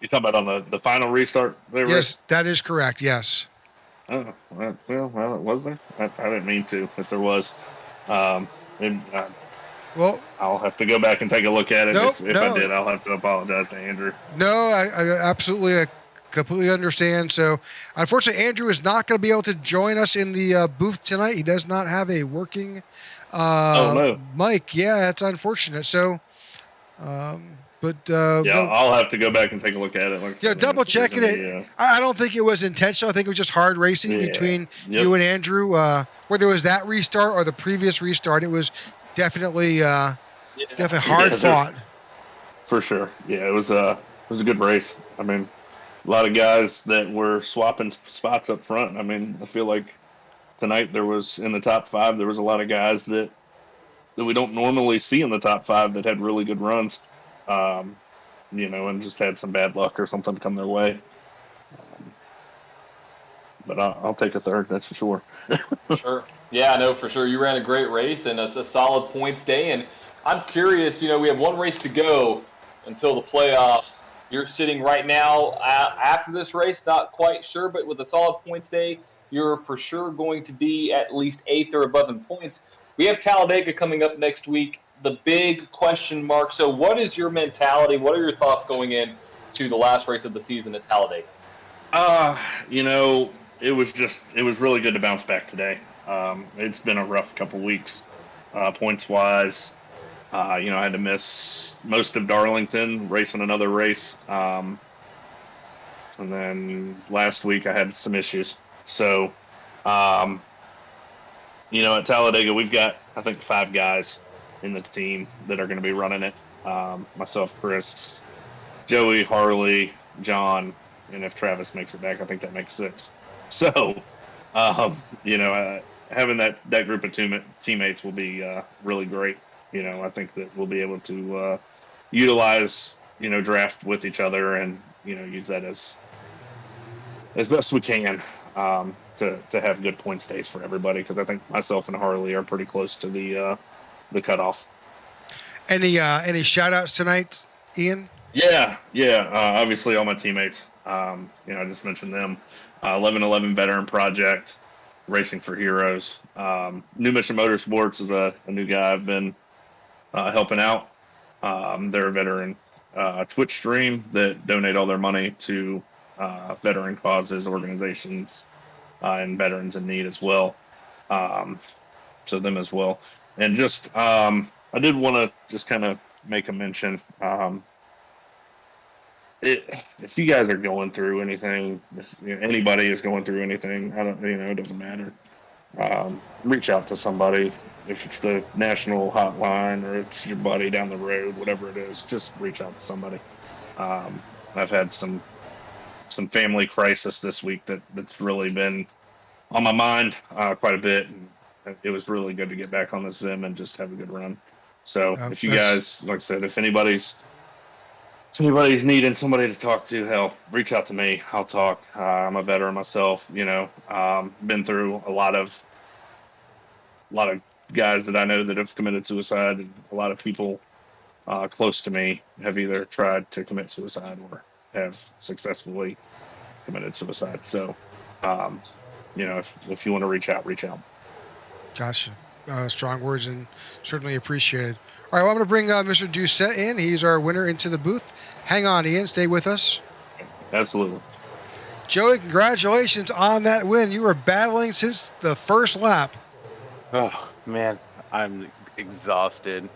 You talking about on the final restart there? Yes, Rick? That is correct, yes. Oh, well, was there? I didn't mean to, if there was. Well, I'll have to go back and take a look at it. If I did, I'll have to apologize to Andrew. No, I absolutely completely understand. So, unfortunately, Andrew is not going to be able to join us in the booth tonight. He does not have a working mic. Yeah, that's unfortunate. So, I'll have to go back and take a look at it. Double checking it. I don't think it was intentional. I think it was just hard racing between you and Andrew. Whether it was that restart or the previous restart, it was definitely hard fought. For sure. Yeah, it was a good race. I mean, a lot of guys that were swapping spots up front. I mean, I feel like tonight there was in the top 5. There was a lot of guys that we don't normally see in the top 5 that had really good runs. And just had some bad luck or something come their way. But I'll take a 3rd, that's for sure. Sure. Yeah, I know for sure. You ran a great race and a solid points day. And I'm curious, we have 1 race to go until the playoffs. You're sitting right now after this race, not quite sure, but with a solid points day, you're for sure going to be at least 8th or above in points. We have Talladega coming up next week. The big question mark. So what is your mentality? What are your thoughts going in to the last race of the season at Talladega? It was really good to bounce back today. It's been a rough couple weeks, points wise. I had to miss most of Darlington, racing another race. And then last week I had some issues. So, at Talladega, we've got, I think, 5 guys in the team that are going to be running it. Myself, Chris, Joey, Harley, John, and if Travis makes it back, I think that makes 6. So, having that group of teammates will be really great. I think that we'll be able to utilize, draft with each other and, use that as best we can to have good points days for everybody, because I think myself and Harley are pretty close to the cutoff. Any shout outs tonight, Ian? Yeah. Obviously all my teammates. I just mentioned them. 1111 Veteran Project, Racing for Heroes. New Mission Motorsports is a new guy I've been helping out. They're a veteran Twitch stream that donate all their money to veteran causes, organizations, and veterans in need as well. So them as well. And just, I did want to just kind of make a mention. If you guys are going through anything, if anybody is going through anything, it doesn't matter. Reach out to somebody. If it's the national hotline or it's your buddy down the road, whatever it is, just reach out to somebody. I've had some family crisis this week that's really been on my mind quite a bit. And it was really good to get back on the sim and just have a good run. So if you That's- guys, like I said, if anybody's needing somebody to talk to, hell, reach out to me. I'll talk. I'm a veteran myself, been through a lot of guys that I know that have committed suicide, and a lot of people close to me have either tried to commit suicide or have successfully committed suicide. So, if you want to reach out, reach out. Gotcha. Strong words and certainly appreciated. All right, well, I'm going to bring Mr. Doucette in. He's our winner into the booth. Hang on, Ian. Stay with us. Absolutely. Joey, congratulations on that win. You were battling since the first lap. Oh, man, I'm exhausted.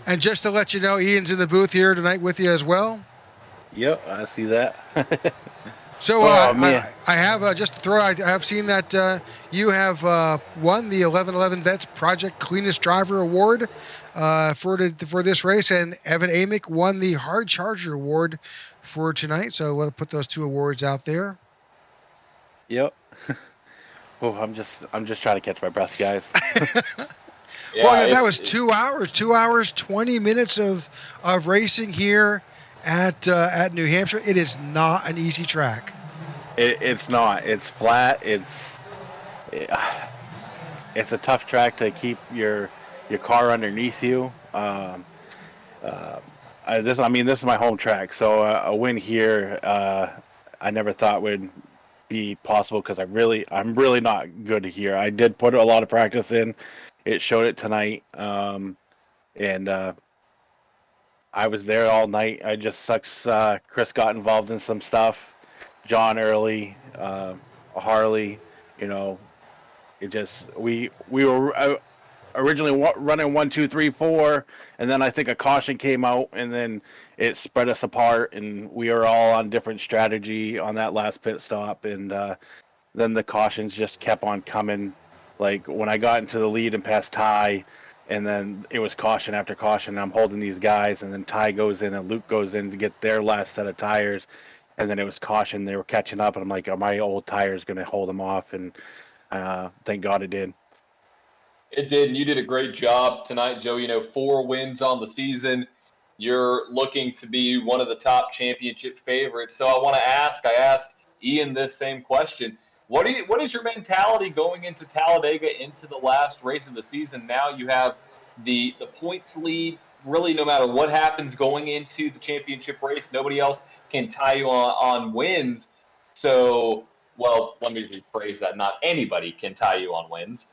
And just to let you know, Ian's in the booth here tonight with you as well. Yep, I see that. So man. I have just to throw. I have seen that you have won the 1111 Vets Project Cleanest Driver Award for this race, and Evan Amick won the Hard Charger Award for tonight. So we'll put those two awards out there. Yep. Oh, I'm just trying to catch my breath, guys. Well, that was 2 hours, 2 hours, 20 minutes of racing here at New Hampshire. It is not an easy track. It's not. It's flat. It's a tough track to keep your car underneath you. This is my home track, so a win here, I never thought would be possible because I'm really not good here. I did put a lot of practice in. It showed it tonight, and I was there all night. I just sucks. Chris got involved in some stuff. John early, Harley. It just we were originally running 1, 2, 3, 4, and then I think a caution came out, and then it spread us apart, and we were all on different strategy on that last pit stop, and then the cautions just kept on coming. Like when I got into the lead and passed Ty, and then it was caution after caution. I'm holding these guys, and then Ty goes in and Luke goes in to get their last set of tires, and then it was caution. They were catching up, and I'm like, are my old tires going to hold them off? And thank God it did. It did, and you did a great job tonight, Joe. 4 wins on the season. You're looking to be one of the top championship favorites. So I asked Ian this same question. What is your mentality going into Talladega, into the last race of the season? Now you have the points lead. Really, no matter what happens going into the championship race, nobody else can tie you on wins. So, well, let me rephrase that. Not anybody can tie you on wins.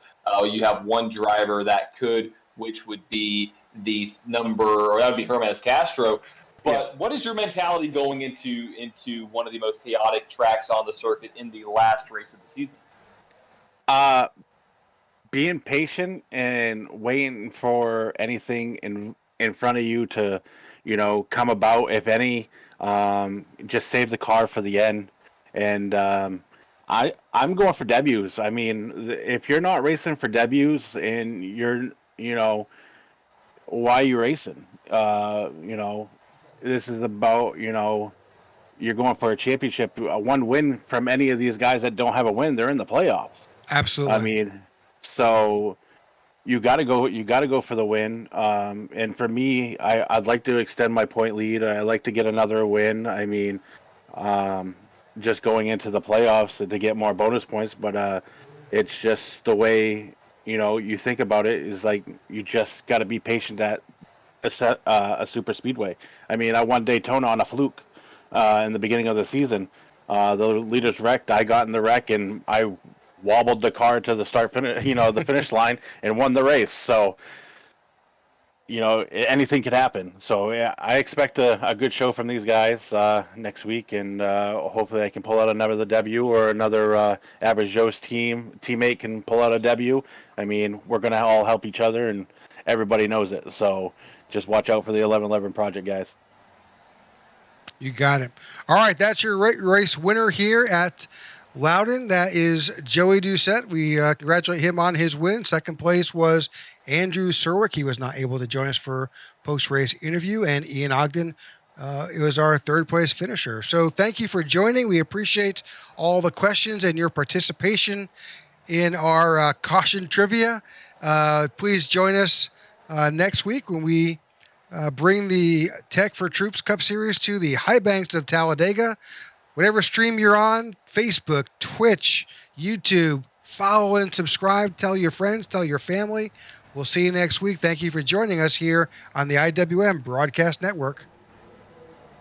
You have one driver that could, which would be the number, or that would be Hermes Castro. But what is your mentality going into one of the most chaotic tracks on the circuit in the last race of the season? Being patient and waiting for anything in front of you to, come about. If any, just save the car for the end. And I'm going for debuts. I mean, if you're not racing for debuts and you're, why are you racing? This is about, you're going for a championship. One win from any of these guys that don't have a win, they're in the playoffs. Absolutely. I mean, so you got to go for the win. And for me, I'd like to extend my point lead. I'd like to get another win. I mean, just going into the playoffs to get more bonus points, but it's just the way, you think about it is like you just got to be patient at a super speedway. I mean, I won Daytona on a fluke in the beginning of the season. The leaders wrecked. I got in the wreck and I wobbled the car to the the finish line and won the race. So, anything could happen. So yeah, I expect a good show from these guys next week, and hopefully I can pull out another debut, or another Average Joe's teammate can pull out a debut. I mean, we're gonna all help each other, and everybody knows it. So just watch out for the 1111 project, guys. You got it. All right, that's your race winner here at Loudon. That is Joey Doucette. We congratulate him on his win. Second place was Andrew Serwick. He was not able to join us for post-race interview. And Ian Ogden, it was our third place finisher. So thank you for joining. We appreciate all the questions and your participation. in our caution trivia. Please join us next week when we bring the Tech4Troops Cup Series to the high banks of Talladega. Whatever stream you're on, Facebook, Twitch, YouTube, follow and subscribe. Tell your friends, tell your family. We'll see you next week. Thank you for joining us here on the IWM Broadcast Network.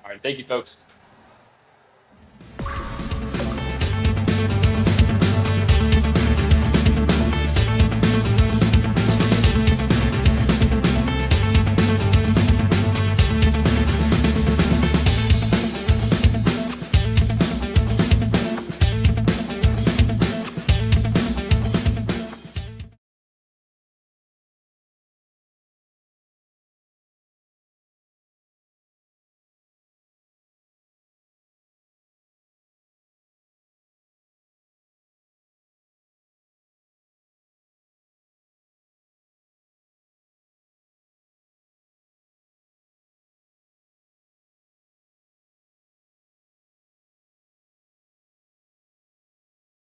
All right. Thank you, folks.